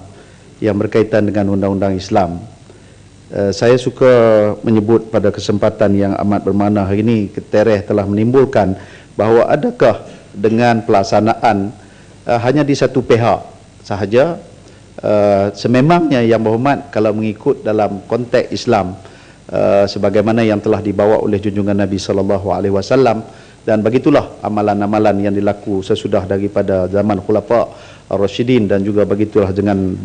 yang berkaitan dengan undang-undang Islam. Saya suka menyebut pada kesempatan yang amat bermakna hari ini, Ketereh telah menimbulkan bahawa adakah dengan pelaksanaan hanya di satu pihak sahaja, sememangnya Yang Berhormat kalau mengikut dalam konteks Islam sebagaimana yang telah dibawa oleh junjungan Nabi SAW, dan begitulah amalan-amalan yang dilaku sesudah daripada zaman Khulafa Ar-Rasyidin, dan juga begitulah dengan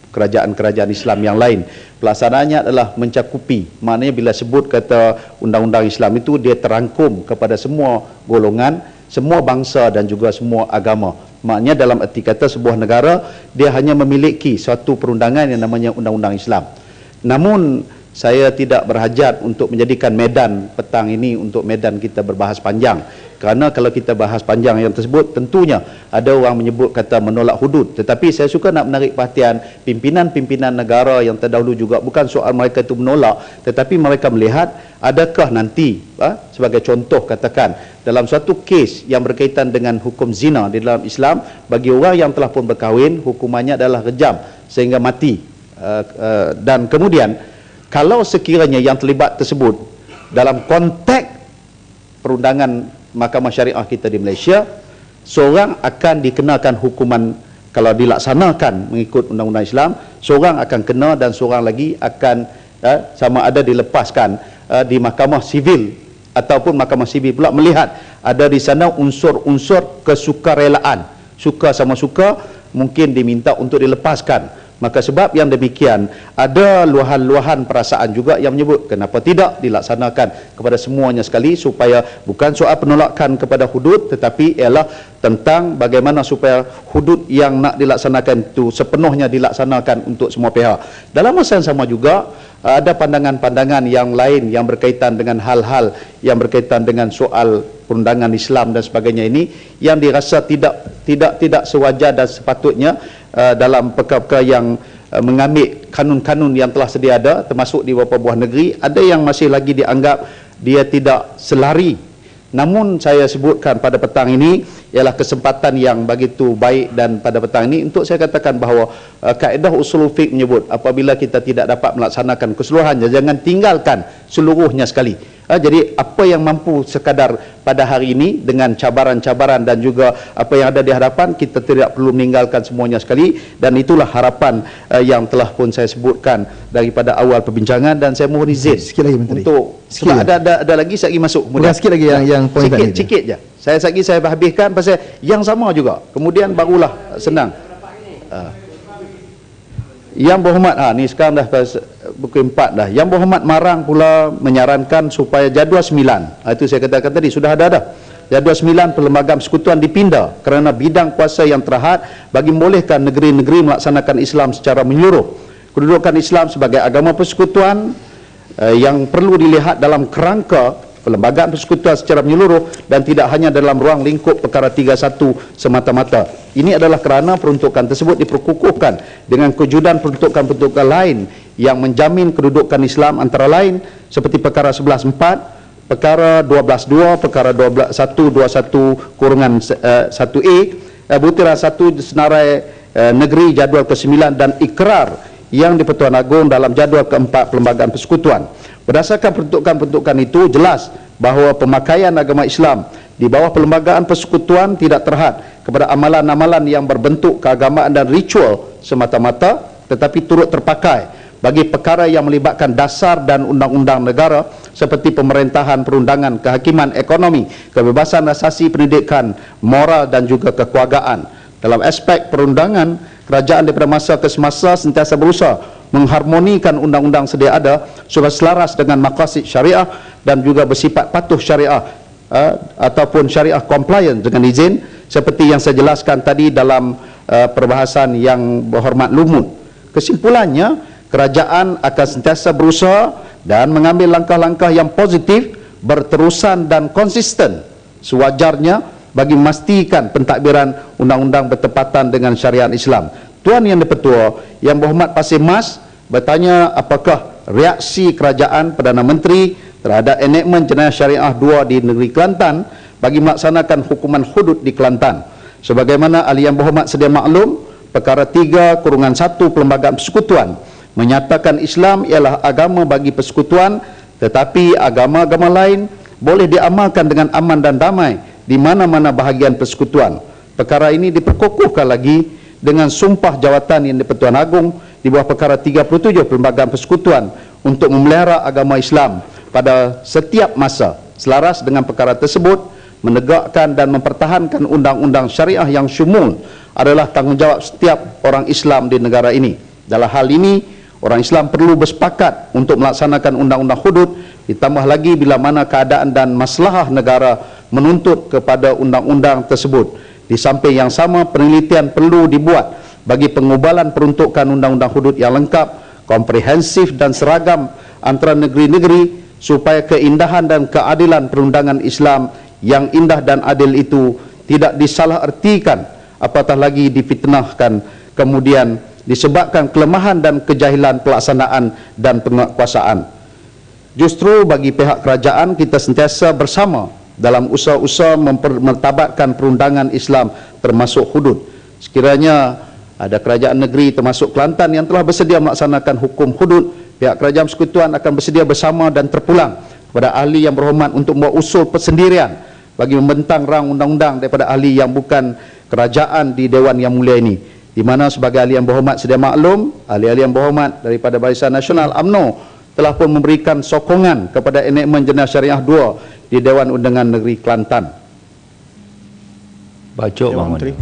kerajaan-kerajaan Islam yang lain. Pelaksanaannya adalah mencakupi, maknanya bila sebut kata undang-undang Islam itu, dia terangkum kepada semua golongan, semua bangsa dan juga semua agama. Maknanya dalam erti kata sebuah negara dia hanya memiliki suatu perundangan yang namanya undang-undang Islam. Namun saya tidak berhajat untuk menjadikan medan petang ini untuk medan kita berbahas panjang, kerana kalau kita bahas panjang yang tersebut, tentunya ada orang menyebut kata menolak hudud. Tetapi saya suka nak menarik perhatian pimpinan-pimpinan negara yang terdahulu juga, bukan soal mereka itu menolak, tetapi mereka melihat adakah nanti sebagai contoh katakan dalam suatu kes yang berkaitan dengan hukum zina di dalam Islam, bagi orang yang telah pun berkahwin hukumannya adalah rejam sehingga mati. Dan kemudian kalau sekiranya yang terlibat tersebut dalam konteks perundangan Mahkamah Syariah kita di Malaysia, seorang akan dikenakan hukuman kalau dilaksanakan mengikut undang-undang Islam, seorang akan kena dan seorang lagi akan sama ada dilepaskan di mahkamah sivil, ataupun mahkamah sivil pula melihat ada di sana unsur-unsur kesukarelaan, suka sama suka, mungkin diminta untuk dilepaskan. Maka sebab yang demikian, ada luahan-luahan perasaan juga yang menyebut kenapa tidak dilaksanakan kepada semuanya sekali, supaya bukan soal penolakan kepada hudud, tetapi ialah tentang bagaimana supaya hudud yang nak dilaksanakan itu sepenuhnya dilaksanakan untuk semua pihak. Dalam masa yang sama juga ada pandangan-pandangan yang lain yang berkaitan dengan hal-hal yang berkaitan dengan soal perundangan Islam dan sebagainya ini, yang dirasa tidak sewajar dan sepatutnya dalam perkara-perkara yang mengambil kanun-kanun yang telah sedia ada, termasuk di beberapa buah negeri, ada yang masih lagi dianggap dia tidak selari. Namun saya sebutkan pada petang ini ialah kesempatan yang begitu baik, dan pada petang ini untuk saya katakan bahawa kaedah usul fiqh menyebut apabila kita tidak dapat melaksanakan keseluruhannya, jangan tinggalkan seluruhnya sekali. Jadi apa yang mampu sekadar pada hari ini dengan cabaran-cabaran dan juga apa yang ada di hadapan, kita tidak perlu meninggalkan semuanya sekali, dan itulah harapan yang telah pun saya sebutkan daripada awal perbincangan. Dan saya mohon izin sikit lagi Menteri, untuk sebab ada lagi saya lagi masuk kemudian sikit lagi yang poin tadi sikit je saya habiskan pasal yang sama juga, kemudian barulah senang. Yang Berhormat ni sekarang dah pukul 4 dah. Yang Berhormat Marang pula menyarankan supaya jadual 9, itu saya katakan tadi sudah ada jadual 9 perlembagaan persekutuan dipindah kerana bidang kuasa yang terhad bagi membolehkan negeri-negeri melaksanakan Islam secara menyeluruh. Kedudukan Islam sebagai agama persekutuan yang perlu dilihat dalam kerangka perlembagaan persekutuan secara menyeluruh dan tidak hanya dalam ruang lingkup perkara 31 semata-mata. Ini adalah kerana peruntukan tersebut diperkukuhkan dengan kewujudan peruntukan-peruntukan lain yang menjamin kedudukan Islam, antara lain seperti perkara 11.4, perkara 12.2, perkara 121/1A, butiran 1 senarai negeri jadual ke-9, dan ikrar yang di-Pertuan Agong dalam jadual ke-4 perlembagaan persekutuan. Berdasarkan peruntukan-peruntukan itu, jelas bahawa pemakaian agama Islam di bawah perlembagaan persekutuan tidak terhad kepada amalan-amalan yang berbentuk keagamaan dan ritual semata-mata, tetapi turut terpakai bagi perkara yang melibatkan dasar dan undang-undang negara seperti pemerintahan, perundangan, kehakiman, ekonomi, kebebasan asasi, pendidikan, moral dan juga kekeluargaan. Dalam aspek perundangan, kerajaan daripada masa ke semasa sentiasa berusaha mengharmonikan undang-undang sedia ada supaya selaras dengan maqasid syariah dan juga bersifat patuh syariah ataupun syariah compliant dengan izin, seperti yang saya jelaskan tadi dalam perbahasan Yang Berhormat Lumut. Kesimpulannya, kerajaan akan sentiasa berusaha dan mengambil langkah-langkah yang positif, berterusan dan konsisten sewajarnya bagi memastikan pentadbiran undang-undang bertepatan dengan syariat Islam. Tuan Yang di-Pertua, Yang Berhormat Pasir Mas bertanya apakah reaksi kerajaan Perdana Menteri terhadap enakmen jenayah syariah 2 di negeri Kelantan bagi melaksanakan hukuman hudud di Kelantan. Sebagaimana ahli Yang Berhormat sedia maklum, perkara 3/1 perlembagaan persekutuan menyatakan Islam ialah agama bagi persekutuan, tetapi agama-agama lain boleh diamalkan dengan aman dan damai di mana-mana bahagian persekutuan. Perkara ini diperkukuhkan lagi dengan sumpah jawatan Yang di-Pertuan Agong di bawah perkara 37 Perlembagaan Persekutuan untuk memelihara agama Islam pada setiap masa. Selaras dengan perkara tersebut, menegakkan dan mempertahankan undang-undang syariah yang syumul adalah tanggungjawab setiap orang Islam di negara ini. Dalam hal ini, orang Islam perlu bersepakat untuk melaksanakan undang-undang hudud, ditambah lagi bila mana keadaan dan maslahah negara menuntut kepada undang-undang tersebut. Di samping yang sama, penelitian perlu dibuat bagi pengubalan peruntukan undang-undang hudud yang lengkap, komprehensif dan seragam antara negeri-negeri supaya keindahan dan keadilan perundangan Islam yang indah dan adil itu tidak disalahartikan, apatah lagi difitnahkan, kemudian disebabkan kelemahan dan kejahilan pelaksanaan dan penguasaan. Justru bagi pihak kerajaan, kita sentiasa bersama dalam usaha-usaha memartabatkan perundangan Islam termasuk hudud. Sekiranya ada kerajaan negeri termasuk Kelantan yang telah bersedia melaksanakan hukum hudud, pihak kerajaan persekutuan akan bersedia bersama dan terpulang kepada ahli yang berhormat untuk membuat usul persendirian bagi membentang rang undang-undang daripada ahli yang bukan kerajaan di Dewan Yang Mulia ini, di mana sebagai ahli yang berhormat sedia maklum, ahli-ahli yang berhormat daripada Barisan Nasional UMNO telah pun memberikan sokongan kepada enakmen Jenayah Syariah 2 di Dewan Undangan Negeri Kelantan. Bajuk Yang Menteri.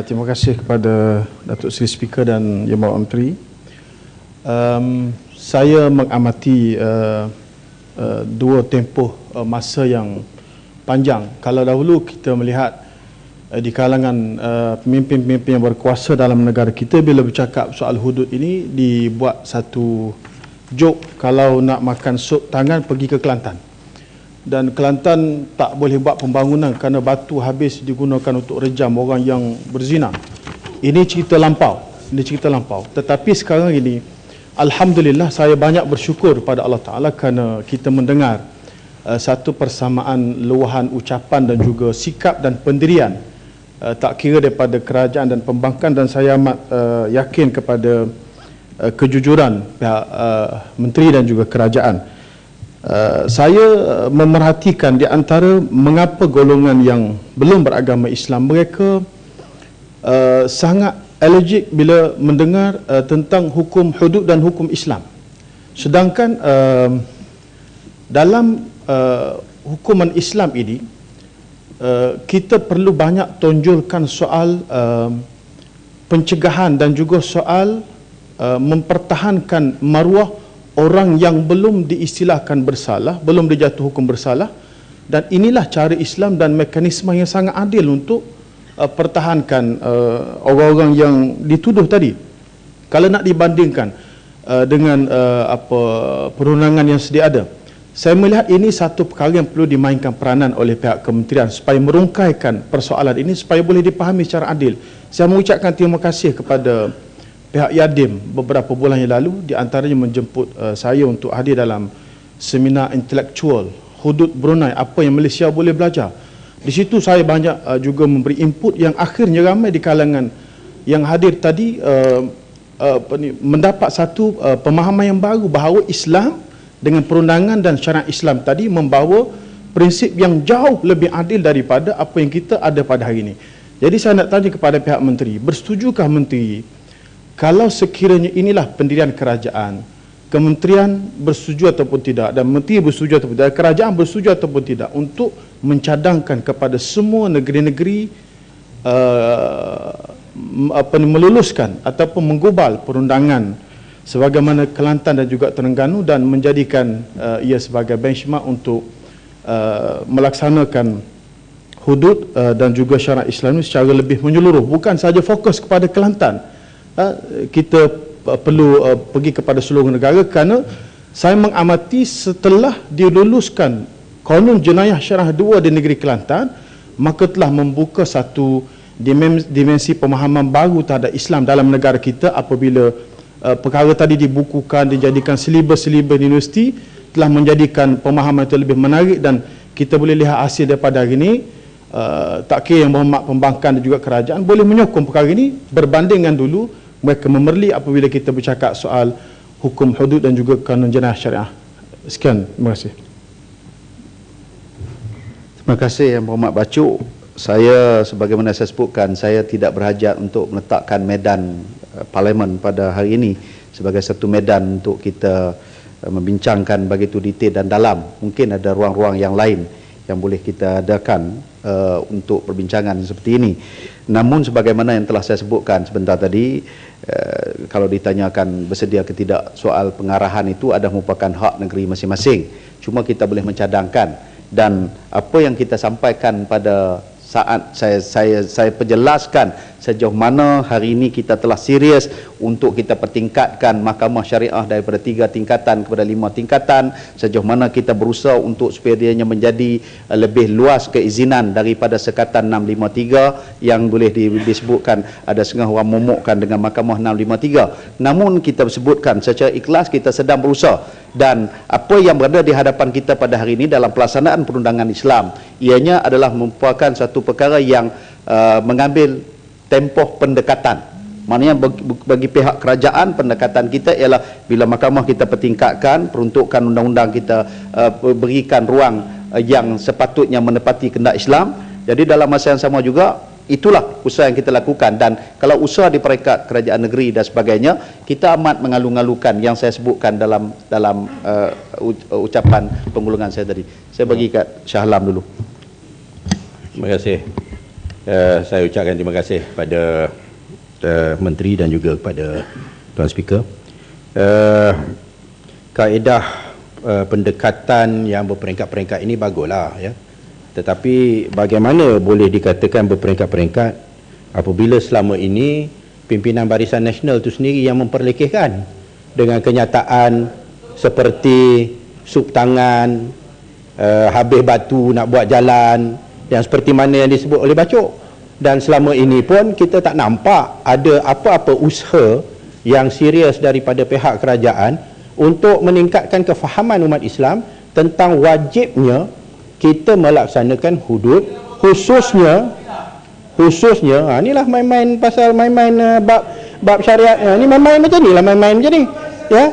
Terima kasih kepada Datuk Seri Speaker dan Yang Berhormat Menteri. Saya mengamati dua tempoh masa yang panjang. Kalau dahulu kita melihat di kalangan pemimpin-pemimpin yang berkuasa dalam negara kita, bila bercakap soal hudud ini dibuat satu joke, kalau nak makan sup tangan pergi ke Kelantan. Dan Kelantan tak boleh buat pembangunan kerana batu habis digunakan untuk rejam orang yang berzina. Ini cerita lampau. Tetapi sekarang ini, alhamdulillah, saya banyak bersyukur pada Allah Ta'ala kerana kita mendengar satu persamaan luahan ucapan dan juga sikap dan pendirian, tak kira daripada kerajaan dan pembangkang, dan saya amat yakin kepada kejujuran pihak menteri dan juga kerajaan. Saya memerhatikan di antara mengapa golongan yang belum beragama Islam, mereka sangat allergic bila mendengar tentang hukum hudud dan hukum Islam. Sedangkan dalam hukuman Islam ini, kita perlu banyak tonjolkan soal pencegahan dan juga soal mempertahankan maruah orang yang belum diistilahkan bersalah, belum dijatuh hukum bersalah. Dan inilah cara Islam dan mekanisme yang sangat adil untuk pertahankan orang-orang yang dituduh tadi. Kalau nak dibandingkan dengan perundangan yang sedia ada, saya melihat ini satu perkara yang perlu dimainkan peranan oleh pihak kementerian supaya merungkaikan persoalan ini supaya boleh dipahami secara adil. Saya mengucapkan terima kasih kepada pihak Yadim beberapa bulan yang lalu, di antaranya menjemput saya untuk hadir dalam seminar intelektual hudud Brunei, apa yang Malaysia boleh belajar. Di situ saya banyak juga memberi input yang akhirnya ramai di kalangan yang hadir tadi mendapat satu pemahaman yang baru bahawa Islam dengan perundangan dan syariat Islam tadi membawa prinsip yang jauh lebih adil daripada apa yang kita ada pada hari ini. Jadi saya nak tanya kepada pihak menteri, bersetujukah menteri kalau sekiranya inilah pendirian kerajaan, kementerian bersetuju ataupun tidak, dan menteri bersetuju ataupun tidak, kerajaan bersetuju ataupun tidak, untuk mencadangkan kepada semua negeri-negeri meluluskan ataupun menggubal perundangan sebagaimana Kelantan dan juga Terengganu, dan menjadikan ia sebagai benchmark untuk melaksanakan hudud dan juga syarat Islam secara lebih menyeluruh, bukan saja fokus kepada Kelantan. Kita perlu pergi kepada seluruh negara, kerana saya mengamati setelah diluluskan Kanun Jenayah Syariah 2 di negeri Kelantan, maka telah membuka satu dimensi pemahaman baru terhadap Islam dalam negara kita. Apabila perkara tadi dibukukan, dijadikan silibus-silibus universiti, telah menjadikan pemahaman itu lebih menarik, dan kita boleh lihat hasil daripada hari ini. Tak kira yang berhormat pembangkang dan juga kerajaan boleh menyokong perkara ini berbanding dengan dulu, mereka memerli apabila kita bercakap soal hukum hudud dan juga kanun jenayah syariah. Sekian, terima kasih. Terima kasih Yang Berhormat Bacuk. Saya sebagaimana saya sebutkan, saya tidak berhajat untuk meletakkan medan parlimen pada hari ini sebagai satu medan untuk kita membincangkan begitu detail dan dalam. Mungkin ada ruang-ruang yang lain yang boleh kita adakan untuk perbincangan seperti ini. Namun sebagaimana yang telah saya sebutkan sebentar tadi, kalau ditanyakan bersedia ke tidak, soal pengarahan itu adalah merupakan hak negeri masing-masing. Cuma kita boleh mencadangkan, dan apa yang kita sampaikan pada saat saya perjelaskan sejauh mana hari ini kita telah serius untuk kita pertingkatkan mahkamah syariah daripada 3 tingkatan kepada 5 tingkatan, sejauh mana kita berusaha untuk supaya dianya menjadi lebih luas keizinan daripada sekatan 653 yang boleh disebutkan ada setengah orang momokkan dengan mahkamah 653. Namun kita sebutkan secara ikhlas kita sedang berusaha, dan apa yang berada di hadapan kita pada hari ini dalam pelaksanaan perundangan Islam, ianya adalah merupakan satu perkara yang mengambil tempoh pendekatan. Maknanya bagi pihak kerajaan, pendekatan kita ialah bila mahkamah kita pertingkatkan, peruntukan undang-undang kita berikan ruang yang sepatutnya menepati kehendak Islam. Jadi dalam masa yang sama juga, itulah usaha yang kita lakukan. Dan kalau usaha di peringkat kerajaan negeri dan sebagainya, kita amat mengalu-ngalukan yang saya sebutkan dalam ucapan penggulungan saya tadi. Saya bagi kat Shah Alam dulu. Terima kasih. Saya ucapkan terima kasih pada Menteri dan juga kepada Tuan Speaker. Kaedah pendekatan yang berperingkat-peringkat ini baguslah, ya. Tetapi bagaimana boleh dikatakan berperingkat-peringkat apabila selama ini pimpinan Barisan Nasional itu sendiri yang memperlekehkan dengan kenyataan seperti sup tangan, habis batu nak buat jalan, yang seperti mana yang disebut oleh Bacuk. Dan selama ini pun kita tak nampak ada apa-apa usaha yang serius daripada pihak kerajaan untuk meningkatkan kefahaman umat Islam tentang wajibnya kita melaksanakan hudud, khususnya inilah main-main pasal main-main bab syariat, ni main-main macam ni lah, main-main macam ni, ya.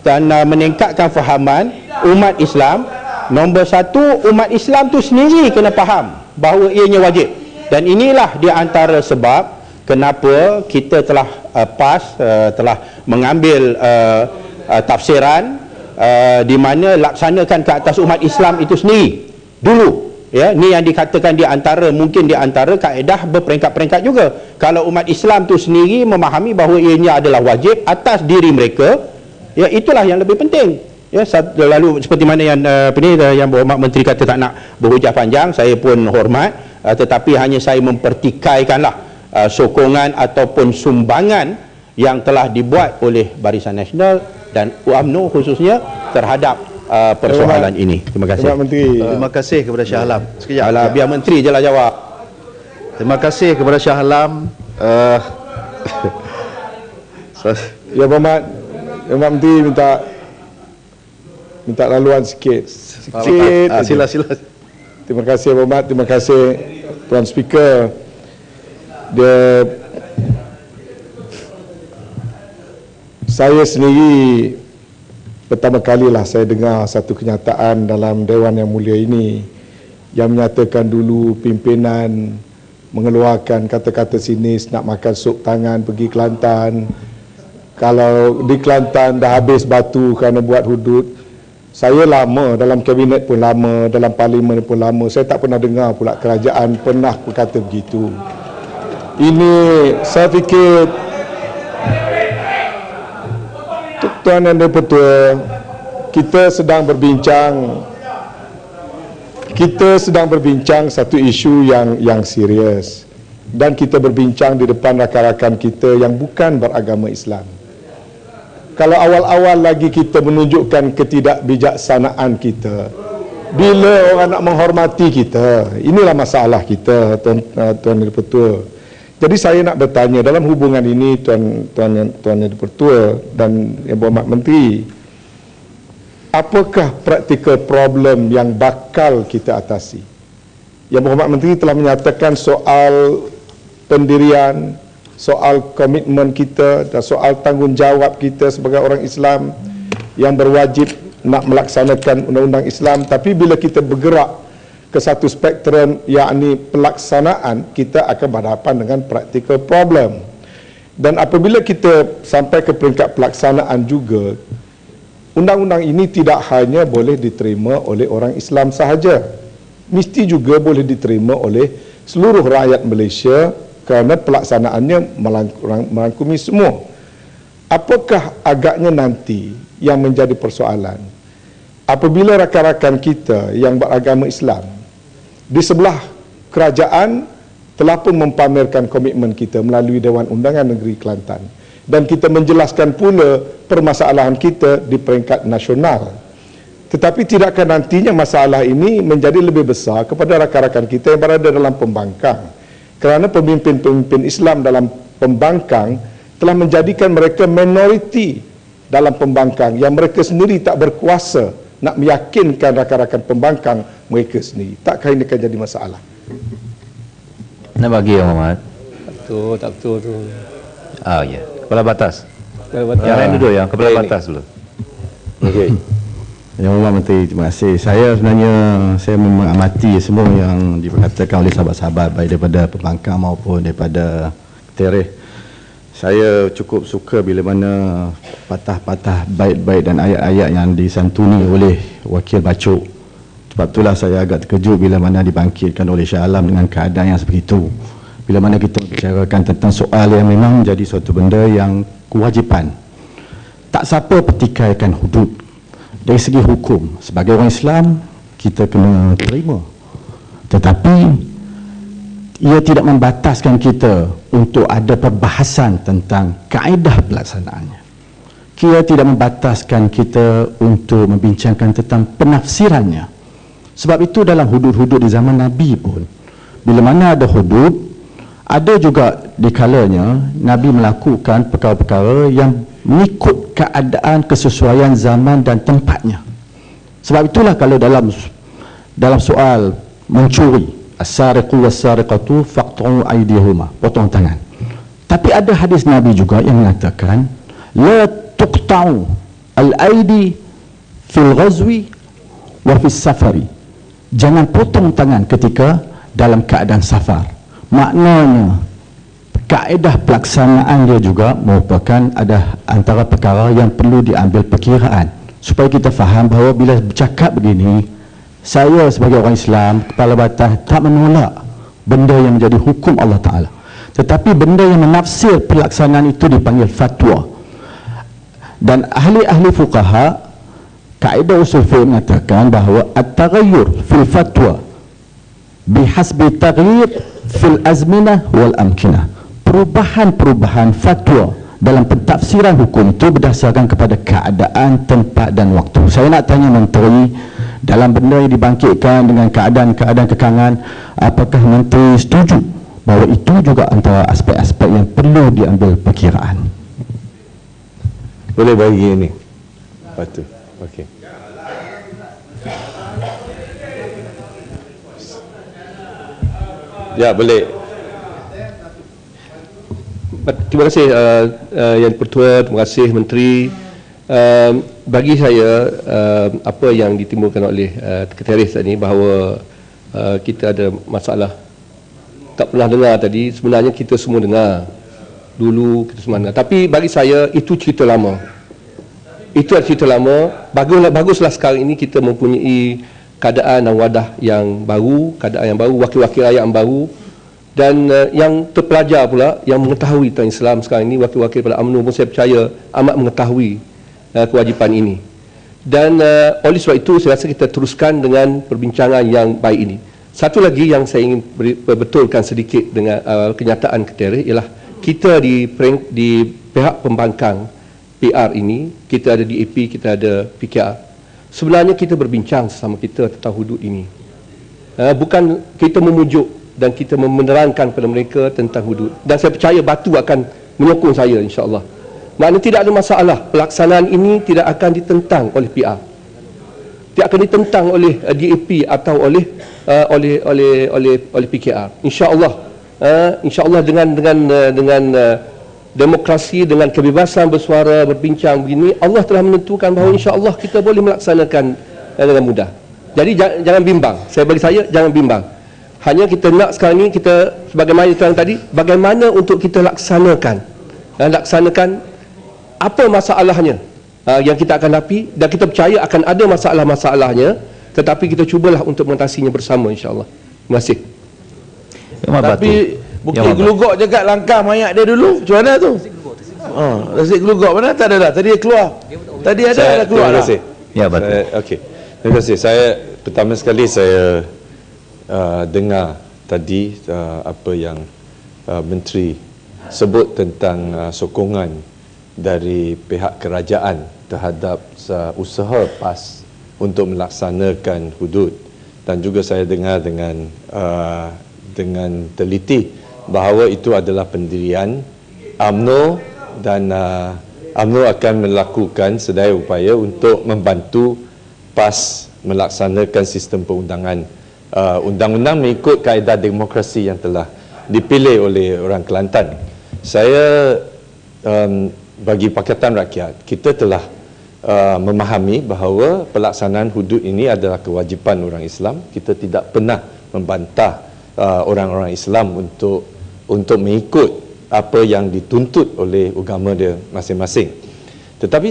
Dan meningkatkan fahaman umat Islam. Nombor 1, umat Islam tu sendiri kena faham bahawa ianya wajib. Dan inilah di antara sebab kenapa kita telah telah mengambil tafsiran di mana laksanakan ke atas umat Islam itu sendiri dulu, ya. Ni yang dikatakan mungkin di antara kaedah berperingkat-peringkat juga. Kalau umat Islam tu sendiri memahami bahawa ianya adalah wajib atas diri mereka, ya, itulah yang lebih penting. Ya, lalu seperti mana yang yang Berhormat Menteri kata tak nak berhujah panjang, saya pun hormat, tetapi hanya saya mempertikaikanlah sokongan ataupun sumbangan yang telah dibuat oleh Barisan Nasional dan UMNO khususnya terhadap persoalan ini. Terima kasih. Terima kasih kepada Shah Alam. Sekejap. Biar Menteri je lah jawab. Terima kasih kepada Shah Alam. Ya, Berhormat Menteri minta laluan sikit. Sila. Terima kasih Berhormat, terima kasih Tuan Speaker. Saya sendiri pertama kalilah saya dengar satu kenyataan dalam Dewan Yang Mulia ini yang menyatakan dulu pimpinan mengeluarkan kata-kata sinis nak makan sup tangan pergi Kelantan. Kalau di Kelantan dah habis batu kerana buat hudud. Saya lama dalam kabinet pun lama, dalam parlimen pun lama, saya tak pernah dengar pula kerajaan pernah berkata begitu. Ini saya fikir Tuan Yang Dipertua, kita sedang berbincang satu isu yang serius, dan kita berbincang di depan rakan-rakan kita yang bukan beragama Islam. Kalau awal-awal lagi kita menunjukkan ketidakbijaksanaan kita, bila orang nak menghormati kita, inilah masalah kita, Tuan Yang Dipertua. Jadi saya nak bertanya dalam hubungan ini, Tuan Yang Dipertua dan Yang Berhormat Menteri, apakah practical problem yang bakal kita atasi? Yang Berhormat Menteri telah menyatakan soal pendirian soal komitmen kita dan soal tanggungjawab kita sebagai orang Islam yang berwajib nak melaksanakan undang-undang Islam. Tapi bila kita bergerak ke satu spektrum, yakni pelaksanaan, kita akan berhadapan dengan practical problem. Dan apabila kita sampai ke peringkat pelaksanaan juga, undang-undang ini tidak hanya boleh diterima oleh orang Islam sahaja, mesti juga boleh diterima oleh seluruh rakyat Malaysia kerana pelaksanaannya merangkumi semua. Apakah agaknya nanti yang menjadi persoalan apabila rakan-rakan kita yang beragama Islam di sebelah kerajaan telah pun mempamerkan komitmen kita melalui Dewan Undangan Negeri Kelantan, dan kita menjelaskan pula permasalahan kita di peringkat nasional, tetapi tidakkah nantinya masalah ini menjadi lebih besar kepada rakan-rakan kita yang berada dalam pembangkang, kerana pemimpin-pemimpin Islam dalam pembangkang telah menjadikan mereka minoriti dalam pembangkang, yang mereka sendiri tak berkuasa nak meyakinkan rakan-rakan pembangkang mereka sendiri. Takkah ini akan jadi masalah? Nak bagi Yang Hormat? Betul, tak betul tu. Ya. Kepala Batas. Kepala Batas. Yang lain duduk, yang Kepala Batas dulu. Okey. Yang Hormat Menteri, terima kasih. Saya sebenarnya saya mengamati semua yang diperkatakan oleh sahabat-sahabat baik daripada pembangkang maupun daripada Tereh. Saya cukup suka bila mana patah-patah bait-bait dan ayat-ayat yang disantuni oleh Wakil Bacok. Sebab itulah saya agak terkejut bila mana dibangkitkan oleh Shah Alam dengan keadaan yang seperti itu. Bila mana kita bicarakan tentang soal yang memang menjadi suatu benda yang kewajipan. Tak siapa pertikaikan hudud. Dari segi hukum, sebagai orang Islam, kita kena terima. Tetapi ia tidak membataskan kita untuk ada perbahasan tentang kaedah pelaksanaannya. Ia tidak membataskan kita untuk membincangkan tentang penafsirannya. Sebab itu dalam hudud-hudud di zaman Nabi pun, bila mana ada hudud, ada juga di kalanya Nabi melakukan perkara-perkara yang mengikut keadaan kesesuaian zaman dan tempatnya. Sebab itulah kalau dalam soal mencuri, as-sariqu was-sariqatu faqta'u aydihuma, potong tangan. Tapi ada hadis Nabi juga yang mengatakan la tuqta'u al-aidi fil ghazwi wa fis safari. Jangan potong tangan ketika dalam keadaan safar. Maknanya kaedah pelaksanaan dia juga merupakan ada antara perkara yang perlu diambil perkiraan supaya kita faham bahawa bila bercakap begini, saya sebagai orang Islam, Kepala Batas, tak menolak benda yang menjadi hukum Allah Ta'ala, tetapi benda yang menafsir pelaksanaan itu dipanggil fatwa. Dan ahli-ahli fuqaha kaedah usul fiqh mengatakan bahawa at-taghayyur fil fatwa bihasbi taghyir fil azminah wal amkinah. Perubahan-perubahan fatwa dalam pentafsiran hukum itu berdasarkan kepada keadaan, tempat dan waktu. Saya nak tanya Menteri, dalam benda yang dibangkitkan dengan keadaan-keadaan kekangan, apakah Menteri setuju bahawa itu juga antara aspek-aspek yang perlu diambil perkiraan? Boleh bagi ini. Lepas tu. Okey. Ya, boleh. Terima kasih Yang Pertua, terima kasih Menteri. Bagi saya apa yang ditimbulkan oleh Tereh tadi bahawa kita ada masalah tak pernah dengar tadi, sebenarnya kita semua dengar dulu, kita semua dengar. Tapi bagi saya itu cerita lama. Itu adalah cerita lama. Baguslah sekarang ini kita mempunyai keadaan dan wadah yang baru, keadaan yang baru, wakil-wakil rakyat yang baru, dan yang terpelajar pula, yang mengetahui tentang Islam sekarang ini, wakil-wakil pada UMNO pun saya percaya amat mengetahui kewajipan ini. Dan oleh sebab itu saya rasa kita teruskan dengan perbincangan yang baik ini. Satu lagi yang saya ingin betulkan sedikit dengan kenyataan Ketereh ialah kita di pihak pembangkang PR ini, kita ada DAP, kita ada PKR. Sebenarnya kita berbincang sesama kita tentang hudud ini. Bukan kita memujuk dan kita menerangkan kepada mereka tentang hudud. Dan saya percaya Batu akan menyokong saya insya-Allah. Maknanya tidak ada masalah, pelaksanaan ini tidak akan ditentang oleh PR. Tidak akan ditentang oleh DAP atau oleh PKR. Insya-Allah insya-Allah dengan demokrasi, dengan kebebasan bersuara, berbincang begini, Allah telah menentukan bahawa insya-Allah kita boleh melaksanakan dengan mudah. Jadi jangan bimbang. Bagi saya jangan bimbang. Hanya kita nak sekarang ni, kita sebagaimana diterang tadi, bagaimana untuk kita laksanakan apa masalahnya yang kita akan hadapi, dan kita percaya akan ada masalah-masalahnya, tetapi kita cubalah untuk mengatasinya bersama, insya-Allah. Terima kasih. Tapi Bukit Gelugok jaga langkah mayat dia dulu. Macam mana tu? Nasi Gelugok mana? Tak ada dah. Tadi dia keluar. Tadi ada keluar dah. Ya, betul. Okey. Terima kasih. Saya pertama sekali saya dengar tadi apa yang Menteri sebut tentang sokongan dari pihak kerajaan terhadap usaha PAS untuk melaksanakan hudud, dan juga saya dengar dengan teliti bahawa itu adalah pendirian UMNO, dan UMNO akan melakukan sedaya upaya untuk membantu PAS melaksanakan sistem perundangan undang-undang mengikut kaedah demokrasi yang telah dipilih oleh orang Kelantan. Saya bagi Pakatan Rakyat, kita telah memahami bahawa pelaksanaan hudud ini adalah kewajipan orang Islam. Kita tidak pernah membantah orang-orang Islam untuk mengikut apa yang dituntut oleh agama dia masing-masing. Tetapi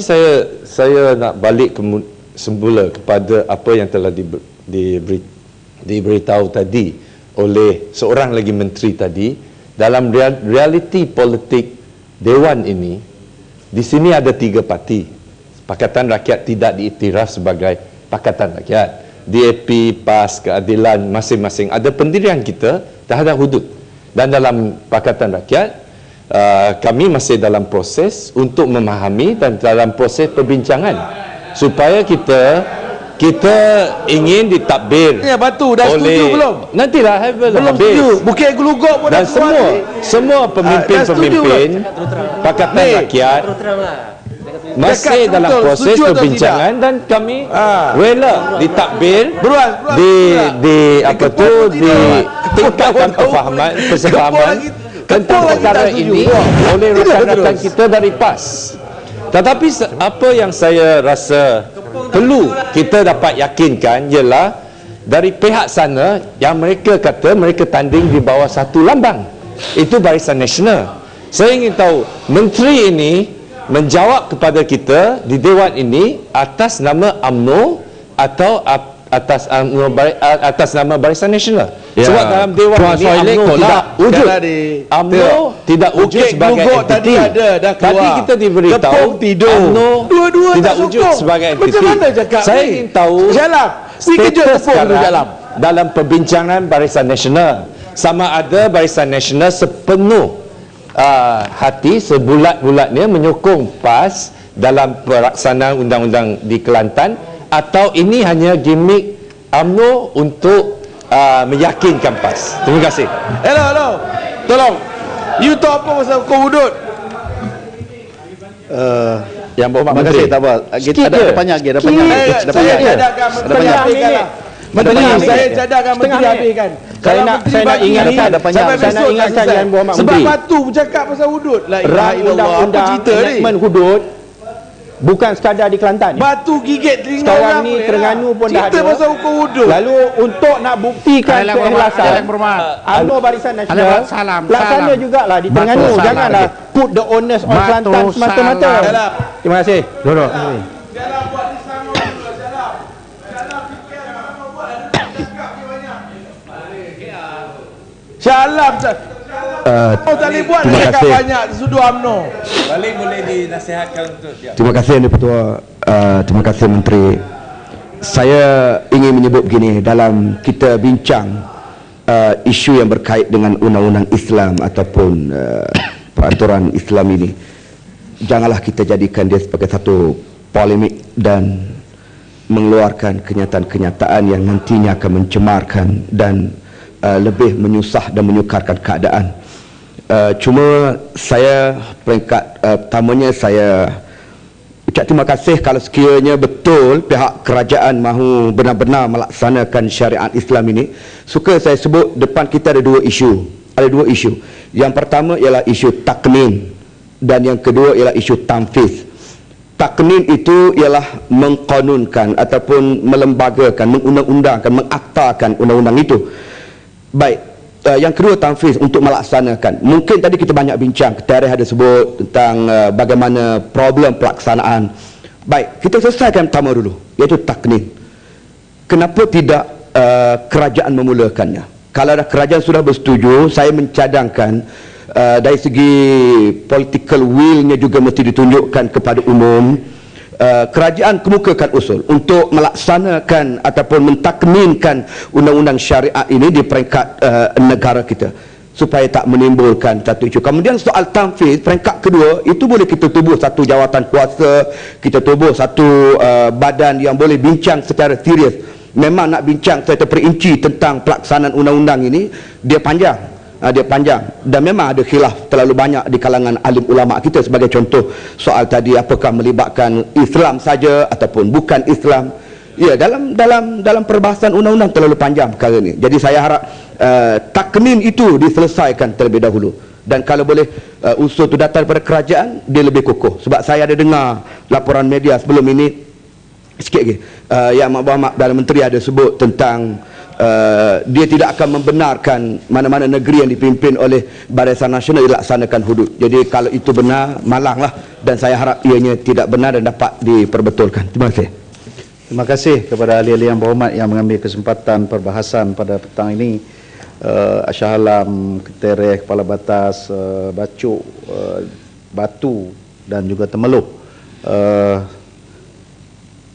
saya nak balik semula kepada apa yang telah diberitahu tadi oleh seorang lagi menteri tadi. Dalam realiti politik Dewan ini, di sini ada 3 parti. Pakatan Rakyat tidak diiktiraf sebagai Pakatan Rakyat. DAP, PAS, Keadilan, masing-masing ada pendirian kita terhadap hudud. Dan dalam Pakatan Rakyat, kami masih dalam proses untuk memahami dan dalam proses perbincangan supaya kita ingin ditadbir. Ya, Batu dah setuju belum? Nantilah, belum setuju. Bukit Gelugok pun dah keluar. Dan semua pemimpin-pemimpin Pakatan Rakyat masih dalam proses perbincangan, dan kami rela ditadbir, ditingkatkan kesefahaman tentang perkara ini oleh rakan-rakan kita dari PAS. Tetapi apa yang saya rasa perlu kita dapat yakinkan ialah dari pihak sana yang mereka kata mereka tanding di bawah satu lambang, itu Barisan Nasional. Saya ingin tahu menteri ini menjawab kepada kita di Dewan ini atas nama UMNO atau atas nama Barisan Nasional. Ya. Sebab dalam Dewan ini UMNO tidak wujud. UMNO tidak wujud sebagai entiti. Tadi kita diberitahu UMNO tidak wujud sebagai entiti. Saya ingin tahu status sekarang dalam perbincangan Barisan Nasional, sama ada Barisan Nasional sepenuh hati, sebulat-bulatnya menyokong PAS dalam pelaksanaan undang-undang di Kelantan, atau ini hanya gimmick UMNO untuk meyakinkan PAS. Terima kasih. Hello. Tolong. You tahu apa pasal hukum hudud? Yang berhormat Menteri, tak apa. Ada panjang lagi, ada panjang. Saya cadangkan Menteri habiskan. Menteri, saya cadangkan Menteri habiskan. Saya nak ingatkan Yang Berhormat Menteri. Sebab Batu bercakap pasal hudud. Undang-undang enactment hudud bukan sekadar di Kelantan. Batu gigit telinga sekarang orang ni Terengganu pun dah ada. Cerita pasal hukum hudud. Lalu untuk nak buktikan keikhlasan UMNO Barisan Nasional, laksana jugalah di Terengganu. Janganlah put the onus on Kelantan semata-mata. Terima kasih. Duduk. Syalam tak boleh buat cakap banyak sudu UMNO. Balik boleh dinasihatkan untuk dia. Terima kasih Yang Ketua. Terima kasih Menteri. Saya ingin menyebut begini, dalam kita bincang isu yang berkait dengan undang-undang Islam ataupun peraturan Islam ini, janganlah kita jadikan dia sebagai satu polemik dan mengeluarkan kenyataan-kenyataan yang nantinya akan mencemarkan dan lebih menyusah dan menyukarkan keadaan. Cuma saya peringkat pertamanya saya ucap terima kasih kalau sekiranya betul pihak kerajaan mahu benar-benar melaksanakan syariat Islam ini. Suka saya sebut depan kita ada 2 isu. ada dua isu. Yang pertama ialah isu taknin dan yang kedua ialah isu tanfiz. Taknin itu ialah mengqanunkan ataupun melembagakan, mengundang-undangkan, mengaktakan undang-undang itu. Baik, yang kedua tanfiz, untuk melaksanakan. Mungkin tadi kita banyak bincang, Tarikh ada sebut tentang bagaimana problem pelaksanaan. Baik, kita selesaikan pertama dulu, iaitu taknin. Kenapa tidak kerajaan memulakannya? Kalau ada kerajaan sudah bersetuju, saya mencadangkan dari segi political will-nya juga mesti ditunjukkan kepada umum. Kerajaan kemukakan usul untuk melaksanakan ataupun mentakminkan undang-undang syariat ini di peringkat negara kita supaya tak menimbulkan satu isu. Kemudian soal tanfiz, peringkat kedua, itu boleh kita tubuh satu jawatan kuasa, kita tubuh satu badan yang boleh bincang secara serius. Memang nak bincang secara perinci tentang pelaksanaan undang-undang ini, dia panjang. Dia panjang dan memang ada khilaf terlalu banyak di kalangan alim ulama kita. Sebagai contoh soal tadi, apakah melibatkan Islam saja ataupun bukan Islam. Ya, dalam perbahasan undang-undang terlalu panjang perkara ini. Jadi saya harap taknin itu diselesaikan terlebih dahulu, dan kalau boleh usul itu datang daripada kerajaan, dia lebih kukuh. Sebab saya ada dengar laporan media sebelum ini sikit lagi, yang Mak Dalam Menteri ada sebut tentang dia tidak akan membenarkan mana-mana negeri yang dipimpin oleh Barisan Nasional dilaksanakan hudud. Jadi kalau itu benar, malanglah, dan saya harap ianya tidak benar dan dapat diperbetulkan. Terima kasih. Terima kasih kepada ahli-ahli yang berhormat yang mengambil kesempatan perbahasan pada petang ini. Shah Alam, Ketereh, Kepala Batas, Bacuk, Batu dan juga Temeloh.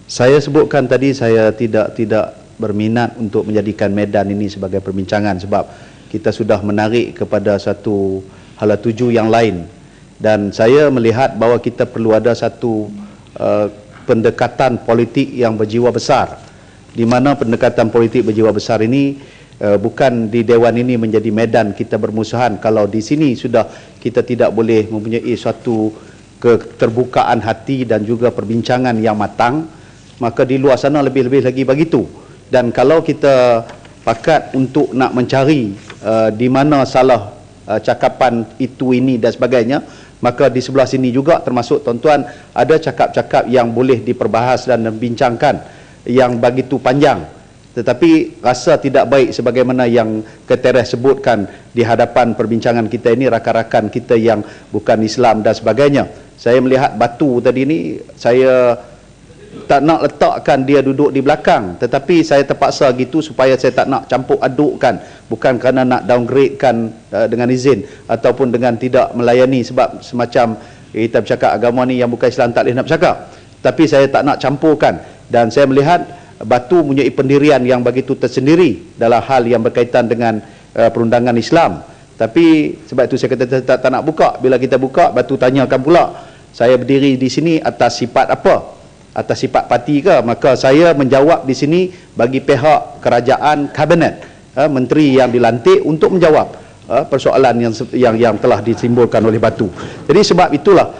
Saya sebutkan tadi, saya tidak berminat untuk menjadikan Medan ini sebagai perbincangan, sebab kita sudah menarik kepada satu hala tuju yang lain, dan saya melihat bahawa kita perlu ada satu pendekatan politik yang berjiwa besar, di mana pendekatan politik berjiwa besar ini bukan di Dewan ini menjadi medan kita bermusuhan. Kalau di sini sudah kita tidak boleh mempunyai suatu keterbukaan hati dan juga perbincangan yang matang, maka di luar sana lebih-lebih lagi begitu. Dan kalau kita pakat untuk nak mencari di mana salah cakapan itu, ini dan sebagainya, maka di sebelah sini juga termasuk tuan-tuan ada cakap-cakap yang boleh diperbahas dan dibincangkan yang begitu panjang, tetapi rasa tidak baik sebagaimana yang Ketereh sebutkan di hadapan perbincangan kita ini, rakan-rakan kita yang bukan Islam dan sebagainya. Saya melihat Batu tadi ini, saya tak nak letakkan dia duduk di belakang, tetapi saya terpaksa gitu supaya saya tak nak campur adukkan, bukan kerana nak downgradekan dengan izin ataupun dengan tidak melayani, sebab semacam kita bercakap agama ni yang bukan Islam tak boleh nak bercakap, tapi saya tak nak campurkan. Dan saya melihat Batu mempunyai pendirian yang begitu tersendiri dalam hal yang berkaitan dengan perundangan Islam. Tapi sebab itu saya kata tak nak buka. Bila kita buka, Batu tanyakan pula, saya berdiri di sini atas sifat apa? Atas sifat parti ke? Maka saya menjawab di sini bagi pihak kerajaan kabinet, menteri yang dilantik untuk menjawab persoalan yang telah disimpulkan oleh Batu. Jadi sebab itulah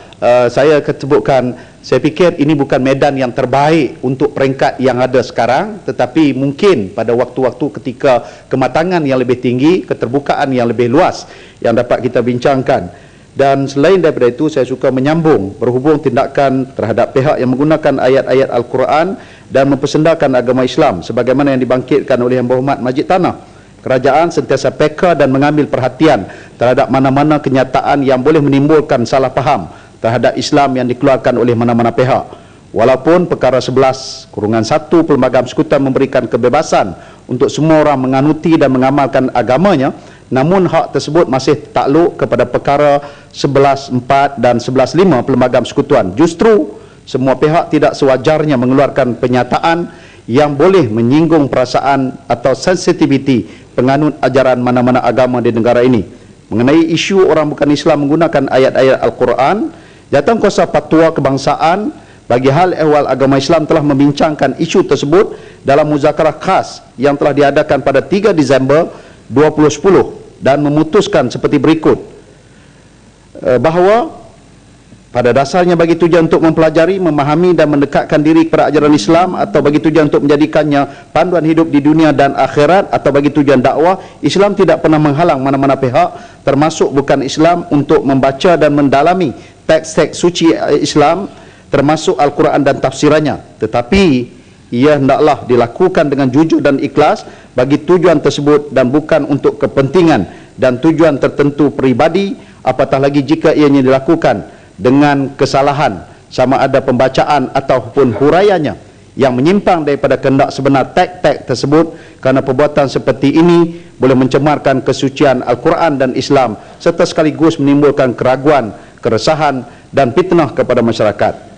saya sebutkan, saya fikir ini bukan medan yang terbaik untuk peringkat yang ada sekarang, tetapi mungkin pada waktu-waktu ketika kematangan yang lebih tinggi, keterbukaan yang lebih luas yang dapat kita bincangkan. Dan selain daripada itu, saya suka menyambung berhubung tindakan terhadap pihak yang menggunakan ayat-ayat Al-Quran dan mempersendakan agama Islam sebagaimana yang dibangkitkan oleh Yang Berhormat Majid Tanah. Kerajaan sentiasa peka dan mengambil perhatian terhadap mana-mana kenyataan yang boleh menimbulkan salah faham terhadap Islam yang dikeluarkan oleh mana-mana pihak. Walaupun perkara 11/1 Perlembagaan Persekutuan memberikan kebebasan untuk semua orang menganuti dan mengamalkan agamanya, namun hak tersebut masih takluk kepada perkara 11/4 dan 11/5 Perlembagaan Persekutuan. Justru semua pihak tidak sewajarnya mengeluarkan pernyataan yang boleh menyinggung perasaan atau sensitiviti penganut ajaran mana-mana agama di negara ini. Mengenai isu orang bukan Islam menggunakan ayat-ayat Al-Quran, Jawatankuasa Fatwa Kebangsaan bagi hal ehwal agama Islam telah membincangkan isu tersebut dalam muzakarah khas yang telah diadakan pada 3 Disember 2010 dan memutuskan seperti berikut, bahawa pada dasarnya bagi tujuan untuk mempelajari, memahami dan mendekatkan diri kepada ajaran Islam, atau bagi tujuan untuk menjadikannya panduan hidup di dunia dan akhirat, atau bagi tujuan dakwah, Islam tidak pernah menghalang mana-mana pihak, termasuk bukan Islam, untuk membaca dan mendalami teks-teks suci Islam, termasuk Al-Quran dan tafsirannya. Tetapi ia hendaklah dilakukan dengan jujur dan ikhlas bagi tujuan tersebut dan bukan untuk kepentingan dan tujuan tertentu peribadi, apatah lagi jika ianya dilakukan dengan kesalahan, sama ada pembacaan ataupun huraiannya yang menyimpang daripada kehendak sebenar teks-teks tersebut, kerana perbuatan seperti ini boleh mencemarkan kesucian Al-Quran dan Islam serta sekaligus menimbulkan keraguan, keresahan dan fitnah kepada masyarakat.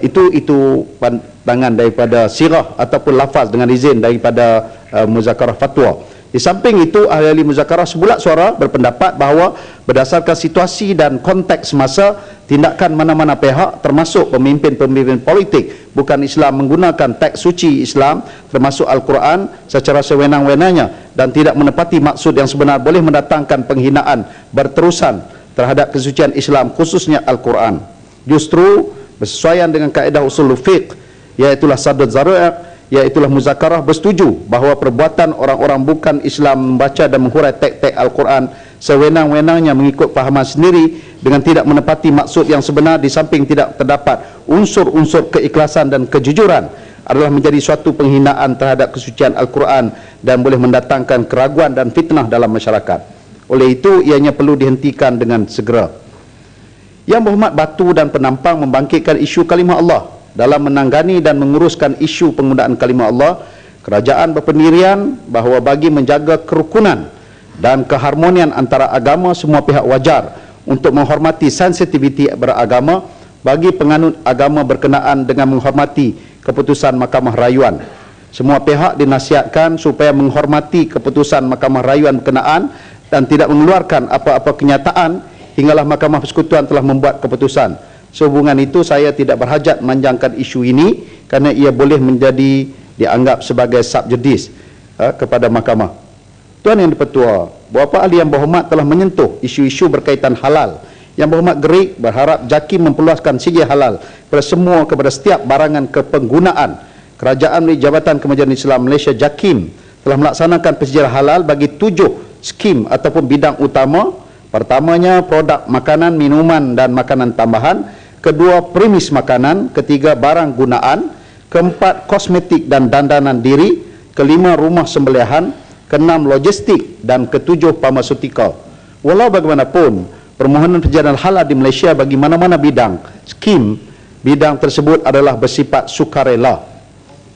Itu pandangan daripada sirah ataupun lafaz dengan izin daripada muzakarah fatwa. Di samping itu, ahli-ahli muzakarah sebulat suara berpendapat bahawa berdasarkan situasi dan konteks semasa, tindakan mana-mana pihak termasuk pemimpin-pemimpin politik bukan Islam menggunakan teks suci Islam termasuk Al-Quran secara sewenang-wenangnya dan tidak menepati maksud yang sebenar boleh mendatangkan penghinaan berterusan terhadap kesucian Islam, khususnya Al-Quran. Justru bersesuaian dengan kaedah usul fiqh, iaitulah sadad zara'i', iaitulah muzakarah bersetuju bahawa perbuatan orang-orang bukan Islam membaca dan menghurai teks-teks Al-Quran sewenang-wenangnya mengikut fahaman sendiri dengan tidak menepati maksud yang sebenar, di samping tidak terdapat unsur-unsur keikhlasan dan kejujuran, adalah menjadi suatu penghinaan terhadap kesucian Al-Quran dan boleh mendatangkan keraguan dan fitnah dalam masyarakat. Oleh itu, ianya perlu dihentikan dengan segera. Yang Berhormat Batu dan Penampang membangkitkan isu kalimah Allah. Dalam menanggani dan menguruskan isu penggunaan kalimah Allah, kerajaan berpendirian bahawa bagi menjaga kerukunan dan keharmonian antara agama, semua pihak wajar untuk menghormati sensitiviti beragama bagi penganut agama berkenaan dengan menghormati keputusan Mahkamah Rayuan. Semua pihak dinasihatkan supaya menghormati keputusan Mahkamah Rayuan berkenaan dan tidak mengeluarkan apa-apa kenyataan hinggalah Mahkamah Persekutuan telah membuat keputusan. Sehubungan itu, saya tidak berhajat memanjangkan isu ini kerana ia boleh menjadi dianggap sebagai subjudis kepada mahkamah. Tuan Yang Dipertua, beberapa ahli yang berhormat telah menyentuh isu-isu berkaitan halal. Yang Berhormat Gerik berharap JAKIM memperluaskan sijil halal kepada setiap barangan kepenggunaan. Kerajaan melalui Jabatan Kemajuan Islam Malaysia JAKIM telah melaksanakan persijil halal bagi 7 skim ataupun bidang utama. Pertamanya, produk makanan, minuman dan makanan tambahan. Kedua, premis makanan. Ketiga, barang gunaan. Keempat, kosmetik dan dandanan diri. Kelima, rumah sembelihan. Keenam, logistik. Dan ketujuh, farmaseutical. Walau bagaimanapun, permohonan perjalanan halal di Malaysia bagi mana-mana bidang skim bidang tersebut adalah bersifat sukarela.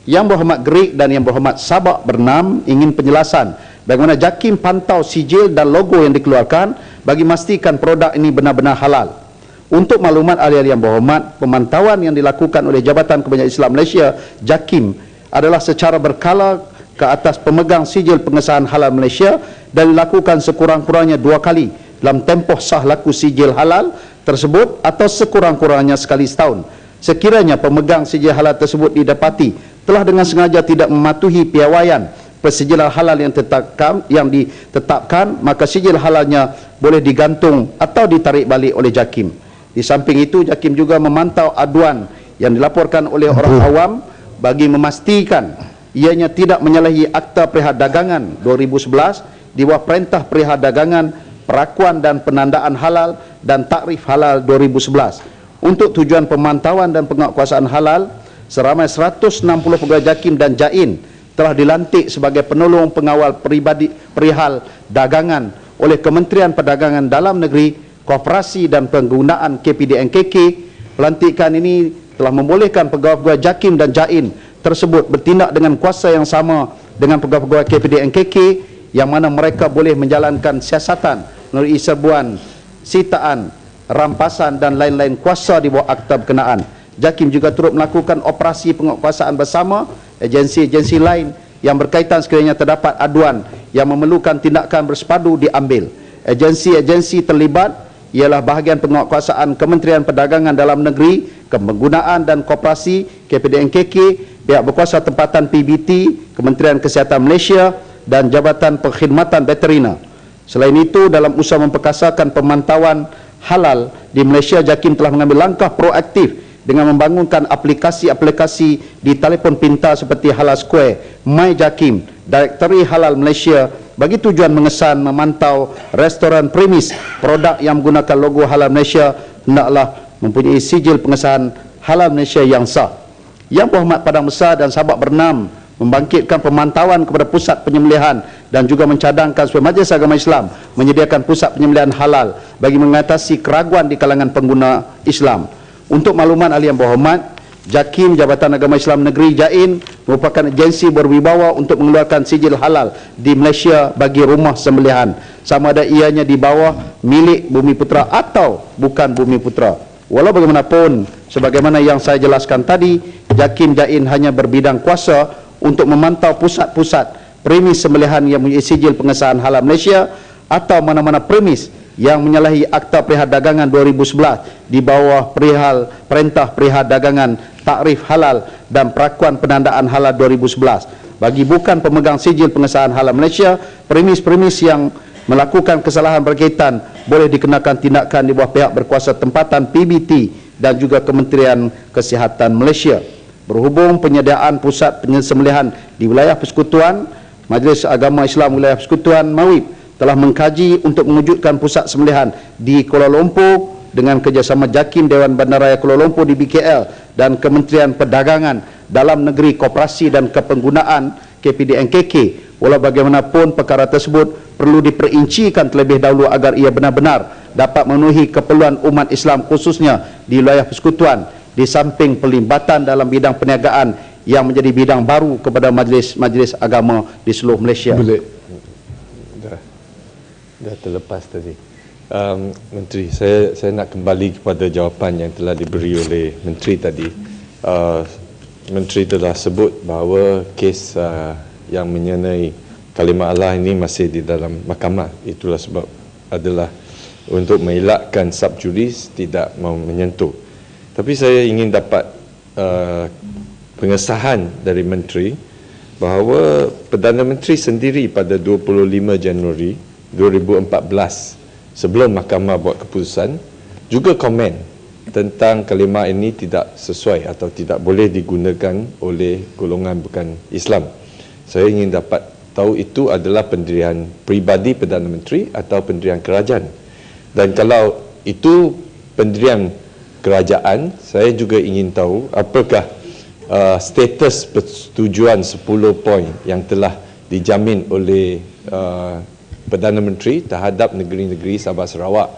Yang Berhormat Gerik dan Yang Berhormat Sabak Bernam ingin penjelasan bagaimana JAKIM pantau sijil dan logo yang dikeluarkan bagi memastikan produk ini benar-benar halal. Untuk maklumat ahli-ahli yang berhormat, pemantauan yang dilakukan oleh Jabatan Kemajuan Islam Malaysia JAKIM adalah secara berkala ke atas pemegang sijil pengesahan halal Malaysia dan dilakukan sekurang-kurangnya 2 kali dalam tempoh sah laku sijil halal tersebut atau sekurang-kurangnya sekali setahun. Sekiranya pemegang sijil halal tersebut didapati telah dengan sengaja tidak mematuhi piawaian persijilan halal yang ditetapkan, maka sijil halalnya boleh digantung atau ditarik balik oleh JAKIM. Di samping itu, JAKIM juga memantau aduan yang dilaporkan oleh orang awam bagi memastikan ianya tidak menyalahi Akta Perihal Dagangan 2011 di bawah Perintah Perihal Dagangan, Perakuan dan Penandaan Halal dan Takrif Halal 2011. Untuk tujuan pemantauan dan penguatkuasaan halal, seramai 160 pegawai JAKIM dan JAIN telah dilantik sebagai penolong pengawal perihal dagangan oleh Kementerian Perdagangan Dalam Negeri, Koperasi dan Penggunaan KPDNKK. Pelantikan ini telah membolehkan pegawai-pegawai JAKIM dan JAIN tersebut bertindak dengan kuasa yang sama dengan pegawai-pegawai KPDNKK, yang mana mereka boleh menjalankan siasatan melalui serbuan, sitaan, rampasan dan lain-lain kuasa di bawah akta berkenaan. JAKIM juga turut melakukan operasi penguatkuasaan bersama agensi-agensi lain yang berkaitan sekiranya terdapat aduan yang memerlukan tindakan bersepadu diambil. Agensi-agensi terlibat ialah bahagian penguatkuasaan Kementerian Perdagangan Dalam Negeri, Penggunaan dan Koperasi KPDNKK, pihak berkuasa tempatan PBT, Kementerian Kesihatan Malaysia dan Jabatan Perkhidmatan Veterina. Selain itu, dalam usaha memperkasakan pemantauan halal Di Malaysia, JAKIM telah mengambil langkah proaktif dengan membangunkan aplikasi-aplikasi di telefon pintar seperti Halal Square, My JAKIM, Directory Halal Malaysia bagi tujuan mengesan, memantau restoran premis produk yang menggunakan logo Halal Malaysia hendaklah mempunyai sijil pengesahan Halal Malaysia yang sah. Yang Berhormat Padang Besar dan sahabat bernam membangkitkan pemantauan kepada pusat penyembelihan dan juga mencadangkan supaya Majlis Agama Islam menyediakan pusat penyembelihan halal bagi mengatasi keraguan di kalangan pengguna Islam. Untuk makluman ahli yang berhormat, JAKIM, Jabatan Agama Islam Negeri JAIN, merupakan agensi berwibawa untuk mengeluarkan sijil halal di Malaysia bagi rumah sembelihan, sama ada ianya di bawah milik Bumi Putra atau bukan Bumi Putra. Walau bagaimanapun, sebagaimana yang saya jelaskan tadi, JAKIM JAIN hanya berbidang kuasa untuk memantau pusat-pusat premis sembelihan yang mempunyai sijil pengesahan halal Malaysia atau mana-mana premis yang menyalahi Akta Perihal Dagangan 2011 di bawah Perintah Perihal Dagangan, Takrif Halal dan Perakuan Penandaan Halal 2011. Bagi bukan pemegang sijil pengesahan halal Malaysia, premis-premis yang melakukan kesalahan berkaitan boleh dikenakan tindakan di bawah pihak berkuasa tempatan PBT dan juga Kementerian Kesihatan Malaysia. Berhubung penyediaan pusat penyembelihan di wilayah persekutuan, Majlis Agama Islam Wilayah Persekutuan MAWIP telah mengkaji untuk mewujudkan pusat sembelihan di Kuala Lumpur dengan kerjasama JAKIM Dewan Bandaraya Kuala Lumpur di BKL dan Kementerian Perdagangan Dalam Negeri, Koperasi dan Kepenggunaan KPDNKK. Walau bagaimanapun, perkara tersebut perlu diperincikan terlebih dahulu agar ia benar-benar dapat memenuhi keperluan umat Islam khususnya di wilayah persekutuan, di samping pelibatan dalam bidang perniagaan yang menjadi bidang baru kepada majlis-majlis agama di seluruh Malaysia. Dah terlepas tadi. Menteri, saya nak kembali kepada jawapan yang telah diberi oleh Menteri tadi. Menteri telah sebut bahawa kes yang mengenai kalimah Allah ini masih di dalam mahkamah. Itulah sebab adalah untuk mengelakkan subjuris tidak mau menyentuh. Tapi saya ingin dapat pengesahan dari Menteri bahawa Perdana Menteri sendiri pada 25 Januari 2014 sebelum mahkamah buat keputusan juga komen tentang kalimah ini tidak sesuai atau tidak boleh digunakan oleh golongan bukan Islam. Saya ingin dapat tahu itu adalah pendirian peribadi Perdana Menteri atau pendirian kerajaan. Dan kalau itu pendirian kerajaan, saya juga ingin tahu apakah status persetujuan 10 poin yang telah dijamin oleh Perdana Menteri terhadap negeri-negeri Sabah Sarawak.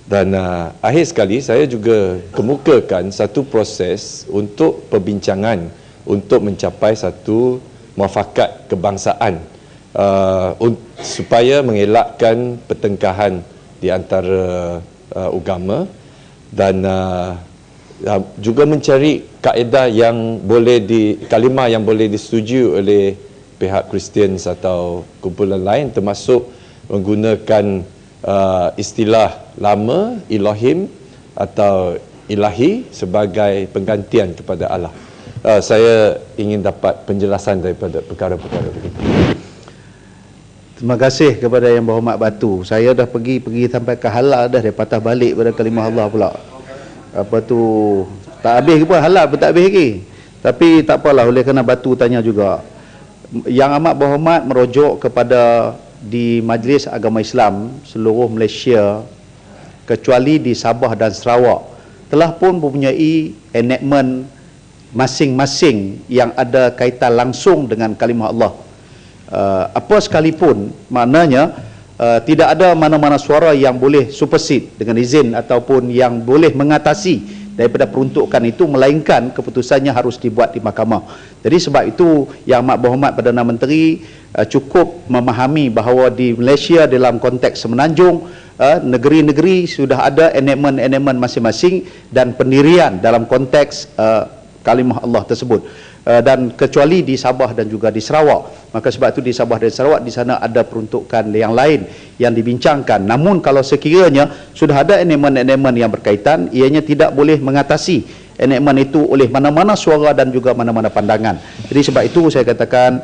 Dan akhir sekali saya juga kemukakan satu proses untuk perbincangan untuk mencapai satu muafakat kebangsaan supaya mengelakkan pertengkahan di antara agama dan juga mencari kaedah yang boleh kalimah yang boleh disetujui oleh pihak Kristian atau kumpulan lain, termasuk menggunakan istilah lama Elohim atau ilahi sebagai penggantian kepada Allah. Saya ingin dapat penjelasan daripada perkara-perkara begitu. Terima kasih kepada Yang Berhormat Batu. Saya dah pergi sampai ke halal dah, dia patah balik pada kalimah Allah pula. Apa tu, tak habis ke pun, halal pun tak habis lagi. Tapi tak apalah, oleh kerana Batu tanya juga. Yang Amat Berhormat merujuk kepada di Majlis Agama Islam seluruh Malaysia kecuali di Sabah dan Sarawak telah pun mempunyai enactment masing-masing yang ada kaitan langsung dengan kalimah Allah. Apa sekalipun, maknanya tidak ada mana-mana suara yang boleh supersede dengan izin ataupun yang boleh mengatasi daripada peruntukan itu, melainkan keputusannya harus dibuat di mahkamah. Jadi sebab itu Yang Amat Berhormat Perdana Menteri cukup memahami bahawa di Malaysia dalam konteks semenanjung, negeri-negeri sudah ada enactment masing-masing dan pendirian dalam konteks kalimah Allah tersebut. Dan kecuali di Sabah dan juga di Sarawak, maka sebab itu di Sabah dan Sarawak di sana ada peruntukan yang lain yang dibincangkan. Namun kalau sekiranya sudah ada enactment yang berkaitan, ianya tidak boleh mengatasi enactment itu oleh mana-mana suara dan juga mana-mana pandangan. Jadi sebab itu saya katakan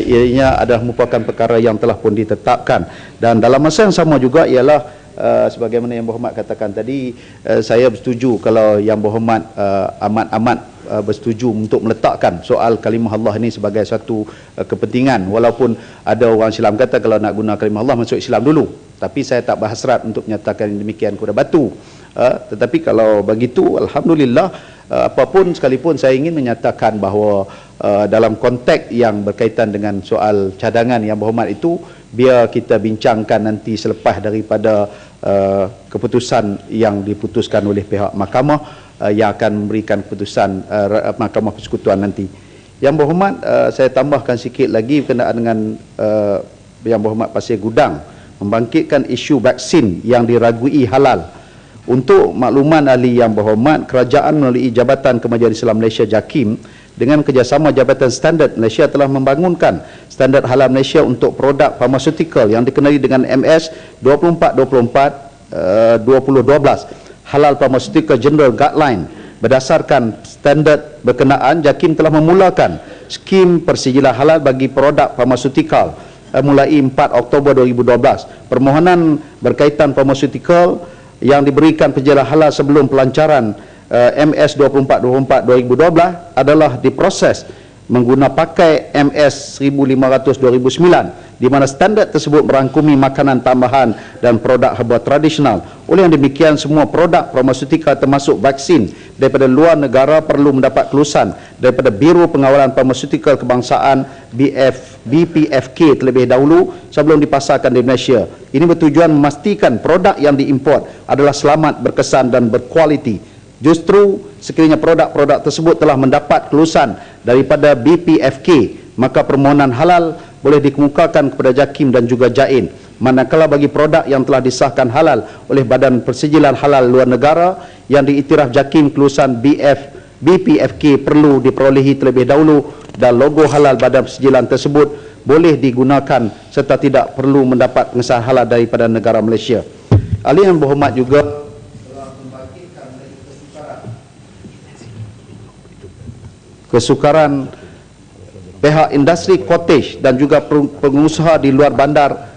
ianya adalah merupakan perkara yang telah pun ditetapkan. Dan dalam masa yang sama juga ialah sebagaimana Yang Berhormat katakan tadi, saya bersetuju kalau Yang Berhormat amat-amat bersetuju untuk meletakkan soal kalimah Allah ini sebagai satu kepentingan, walaupun ada orang Islam kata kalau nak guna kalimah Allah masuk Islam dulu, tapi saya tak berhasrat untuk menyatakan demikian kepada batu. Tetapi kalau begitu, alhamdulillah, apapun sekalipun saya ingin menyatakan bahawa dalam konteks yang berkaitan dengan soal cadangan Yang Berhormat itu, biar kita bincangkan nanti selepas daripada keputusan yang diputuskan oleh pihak mahkamah yang akan memberikan keputusan Mahkamah Persekutuan nanti. Yang Berhormat, saya tambahkan sikit lagi berkenaan dengan Yang Berhormat Pasir Gudang membangkitkan isu vaksin yang diragui halal. Untuk makluman ahli Yang Berhormat, kerajaan melalui Jabatan Kemajuan Islam Malaysia JAKIM dengan kerjasama Jabatan Standard Malaysia telah membangunkan Standard Halal Malaysia untuk produk farmaceutical yang dikenali dengan MS 2424 2012 Halal Pharmaceutical General Guideline. Berdasarkan standard berkenaan, JAKIM telah memulakan skim persijilan halal bagi produk farmaceutical mulai 4 Oktober 2012. Permohonan berkaitan farmaceutical yang diberikan persijilan halal sebelum pelancaran MS 2424 2012 adalah diproses menggunakan pakai MS 1500 2009, di mana standard tersebut merangkumi makanan tambahan dan produk herba tradisional. Oleh yang demikian, semua produk farmasetika termasuk vaksin daripada luar negara perlu mendapat kelulusan daripada Biro Pengawalan Farmasetika Kebangsaan BPFK terlebih dahulu sebelum dipasarkan di Malaysia. Ini bertujuan memastikan produk yang diimport adalah selamat, berkesan dan berkualiti. Justru sekiranya produk-produk tersebut telah mendapat kelulusan daripada BPFK, maka permohonan halal boleh dikemukakan kepada JAKIM dan juga JAIN. Manakala bagi produk yang telah disahkan halal oleh Badan Persijilan Halal Luar Negara yang diiktiraf JAKIM, kelulusan BPFK perlu diperolehi terlebih dahulu dan logo halal badan persijilan tersebut boleh digunakan serta tidak perlu mendapat pengesahan halal daripada negara Malaysia. Ahli yang berhormat juga kesukaran pihak industri cottage dan juga pengusaha di luar bandar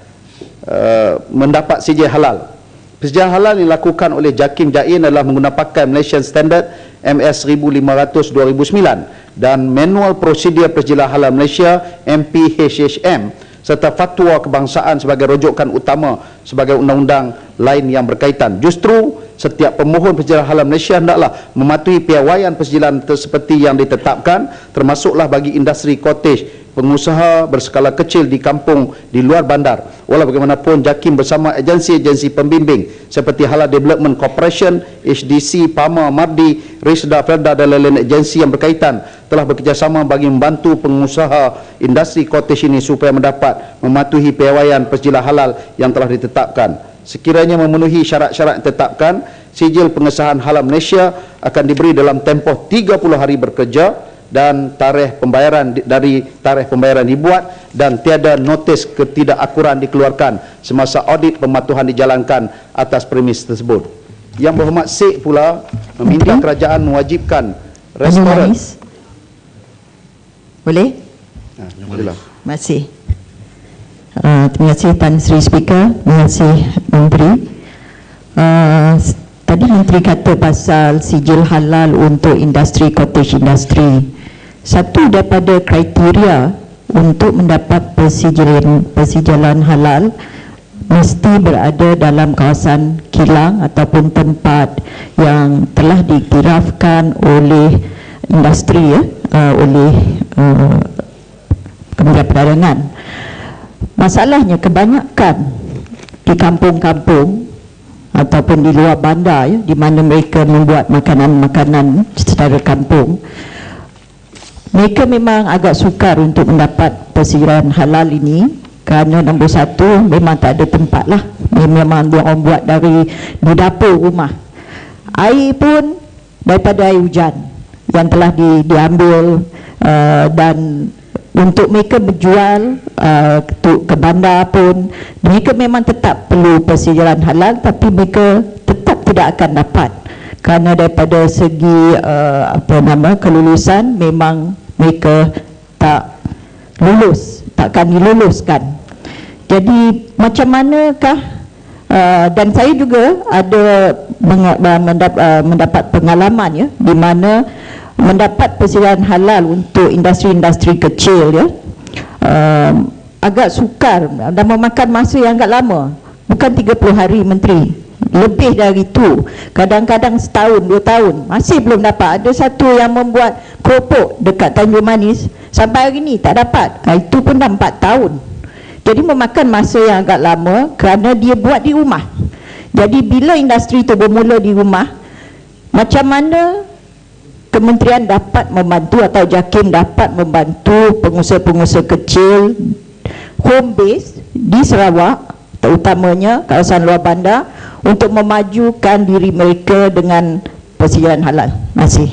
mendapat sijil halal. Persijil halal yang dilakukan oleh JAKIM JAIN adalah menggunakan pakai Malaysian Standard MS 1500 2009 dan Manual Prosedur Persijil Halal Malaysia MPHHM serta fatwa kebangsaan sebagai rujukan utama sebagai undang-undang lain yang berkaitan. Justru setiap pemohon persijilan halal Malaysia hendaklah mematuhi piawaian persijilan seperti yang ditetapkan, termasuklah bagi industri cottage, pengusaha berskala kecil di kampung di luar bandar. Walau bagaimanapun, JAKIM bersama agensi-agensi pembimbing seperti Halal Development Corporation, HDC, PAMA, MARDI, RISDA, FERDA dan lain-lain agensi yang berkaitan telah bekerjasama bagi membantu pengusaha industri cottage ini supaya mendapat mematuhi piawaian persijilan halal yang telah ditetapkan. Sekiranya memenuhi syarat-syarat yang ditetapkan, sijil pengesahan halal Malaysia akan diberi dalam tempoh 30 hari bekerja dan tarikh pembayaran dibuat dan tiada notis ketidakakuran dikeluarkan semasa audit pematuhan dijalankan atas premis tersebut. Yang Berhormat Sheikh pula meminta kerajaan mewajibkan restoran. Boleh? Bolehlah. Terima kasih. Terima kasih Tan Sri Speaker, terima kasih Menteri. Tadi Menteri kata pasal sijil halal untuk industri cottage industry. Satu daripada kriteria untuk mendapat persijilan halal mesti berada dalam kawasan kilang ataupun tempat yang telah diiktirafkan oleh industri, oleh Kementerian Perdagangan. Masalahnya kebanyakan di kampung-kampung ataupun di luar bandar, di mana mereka membuat makanan-makanan secara kampung, mereka memang agak sukar untuk mendapat persijilan halal ini kerana nombor satu, memang tak ada tempat lah. Memang orang buat dari di dapur rumah. Air pun daripada air hujan yang telah diambil, dan untuk mereka berjual ke bandar pun mereka memang tetap perlu persijilan halal, tapi mereka tetap tidak akan dapat kerana daripada segi kelulusan memang mereka tak lulus, takkan diluluskan. Jadi macam manakah Dan saya juga ada mendapat pengalaman ya, di mana mendapat persediaan halal untuk industri-industri kecil ya, agak sukar dan memakan masa yang agak lama. Bukan 30 hari Menteri, lebih dari itu, kadang-kadang setahun, 2 tahun masih belum dapat. Ada satu yang membuat keropok dekat Tanjung Manis sampai hari ni tak dapat. Itu pun dah 4 tahun. Jadi memakan masa yang agak lama kerana dia buat di rumah. Jadi bila industri itu bermula di rumah, macam mana kementerian dapat membantu atau JAKIM dapat membantu pengusaha-pengusaha kecil home base di Sarawak, terutamanya kawasan luar bandar, untuk memajukan diri mereka dengan persediaan halal? Terima kasih.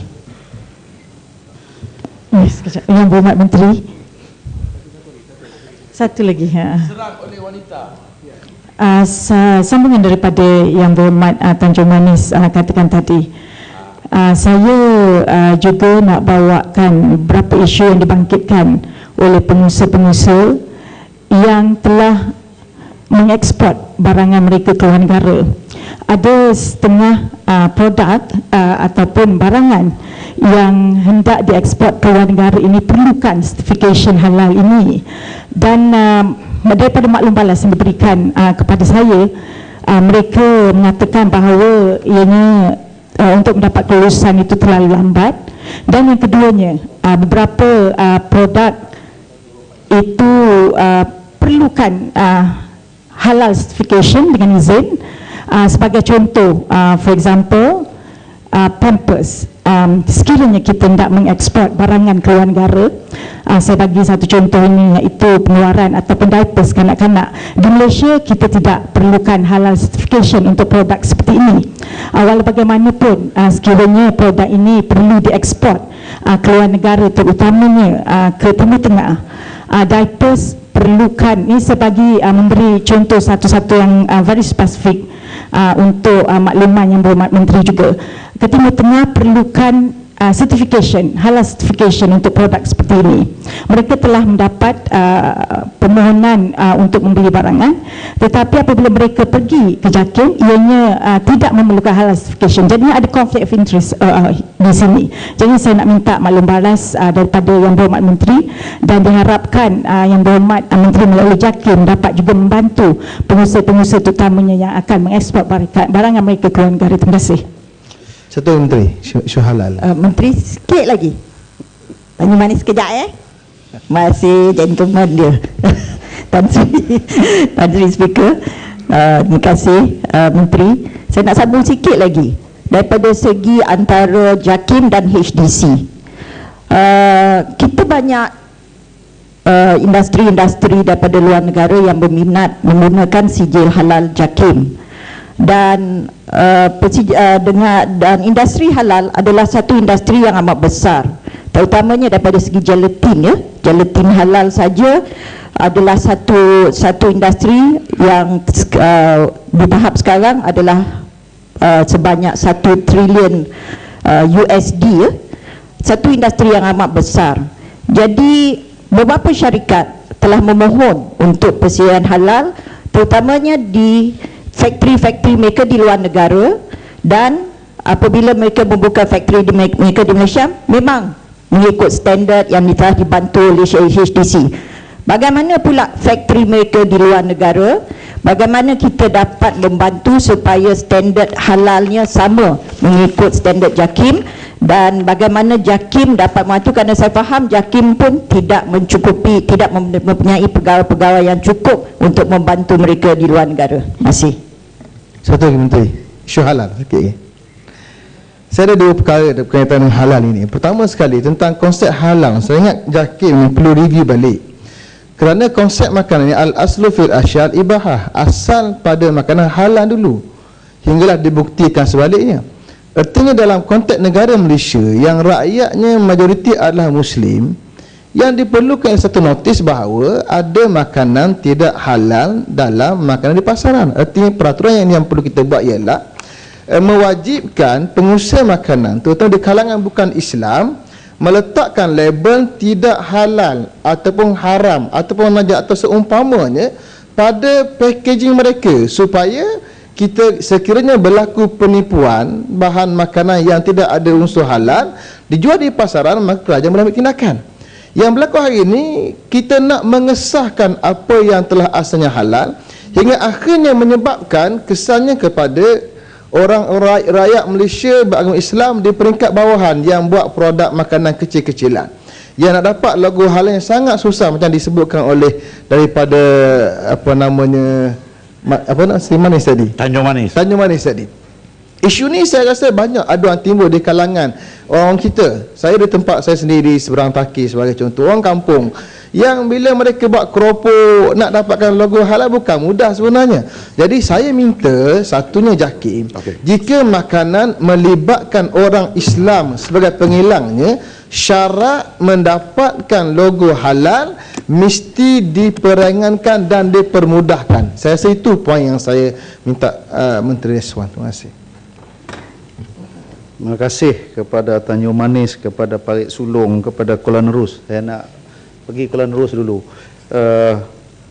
Yang Berhormat Menteri, satu lagi. Serang oleh wanita. Sambungan daripada Yang Berhormat Tanjung Manis katakan tadi, saya juga nak bawakan beberapa isu yang dibangkitkan oleh pengusaha-pengusaha yang telah mengeksport barangan mereka ke luar negara. Ada setengah produk ataupun barangan yang hendak dieksport ke luar negara ini perlukan certification halal ini, dan daripada maklum balas yang diberikan kepada saya, mereka mengatakan bahawa ianya untuk mendapat kelulusan itu terlalu lambat, dan yang keduanya beberapa produk itu perlukan halal certification dengan izin. Sebagai contoh, for example, Pampers, sekiranya kita hendak mengeksport barangan ke luar negara, saya bagi satu contoh ini, iaitu pengeluaran ataupun diapers kanak-kanak. Di Malaysia kita tidak perlukan halal certification untuk produk seperti ini. Walau bagaimanapun, sekiranya produk ini perlu dieksport ke luar negara, terutamanya ke Timur Tengah, diapers perlukan, ini saya bagi memberi contoh satu-satu yang very spesifik untuk makluman Yang Berhormat Menteri juga. Ke Timur Tengah perlukan certification, halal certification untuk produk seperti ini. Mereka telah mendapat permohonan untuk membeli barangan, tetapi apabila mereka pergi ke JAKIM, ianya tidak memerlukan halal certification. Jadi ada conflict of interest di sini. Jadi saya nak minta maklum balas daripada Yang Berhormat Menteri, dan diharapkan Yang Berhormat Menteri melalui JAKIM dapat juga membantu pengusaha-pengusaha terutamanya yang akan mengekspor barangan mereka ke luar negara. Terima kasih. Satu Menteri, isu halal. Menteri sikit lagi. Tanya manis sekejap masih gentleman dia. Tan Sri Speaker, terima kasih Menteri. Saya nak sambung sikit lagi daripada segi antara JAKIM dan HDC. Kita banyak industri-industri daripada luar negara yang berminat menggunakan sijil halal JAKIM, dan dan industri halal adalah satu industri yang amat besar, terutamanya daripada segi gelatin ya. Gelatin halal saja adalah satu industri yang di tahap sekarang adalah sebanyak 1 trilion USD ya. Satu industri yang amat besar. Jadi beberapa syarikat telah memohon untuk persediaan halal, terutamanya di factory-factory mereka di luar negara, dan apabila mereka membuka factory mereka di Malaysia, memang mengikut standard yang telah dibantu oleh HDC. Bagaimana pula factory mereka di luar negara, bagaimana kita dapat membantu supaya standard halalnya sama mengikut standard JAKIM, dan bagaimana JAKIM dapat membantu, kerana saya faham JAKIM pun tidak mencukupi, tidak mempunyai pegawai-pegawai yang cukup untuk membantu mereka di luar negara. Terima kasih. Satu lagi Menteri, isu halal. Okay. Saya ada dua perkara berkaitan dengan halal ini. Pertama sekali tentang konsep halal, saya ingat JAKIM ini perlu review balik, kerana konsep makanan ini al-aslu fil asyal ibahah, asal pada makanan halal dulu hinggalah dibuktikan sebaliknya. Artinya dalam konteks negara Malaysia yang rakyatnya majoriti adalah Muslim, yang diperlukan satu notis bahawa ada makanan tidak halal dalam makanan di pasaran. Artinya peraturan yang perlu kita buat ialah mewajibkan pengusaha makanan, terutama di kalangan bukan Islam, meletakkan label tidak halal ataupun haram ataupun najis atau seumpamanya pada packaging mereka, supaya kita sekiranya berlaku penipuan bahan makanan yang tidak ada unsur halal dijual di pasaran, maka kerajaan mengambil tindakan. Yang berlaku hari ini, kita nak mengesahkan apa yang telah asalnya halal hingga akhirnya menyebabkan kesannya kepada orang rakyat Malaysia beragama Islam di peringkat bawahan yang buat produk makanan kecil-kecilan. Yang nak dapat logo halal yang sangat susah, macam disebutkan oleh daripada apa namanya, apa nak Manis tadi, Tanjung Manis tadi. Isu ni saya rasa banyak aduan timbul di kalangan orang kita. Saya di tempat saya sendiri, Seberang Taki sebagai contoh, orang kampung yang bila mereka buat keropok nak dapatkan logo halal bukan mudah sebenarnya. Jadi saya minta satunya JAKIM, jika makanan melibatkan orang Islam sebagai pengilangnya, syarat mendapatkan logo halal mesti diperenggankan dan dipermudahkan. Saya rasa itu poin yang saya minta Menteri Reswan. Terima kasih. Terima kasih kepada Tanjung Manis, kepada Parit Sulong, kepada Kuala Nerus. Saya nak pergi Kuala Nerus dulu.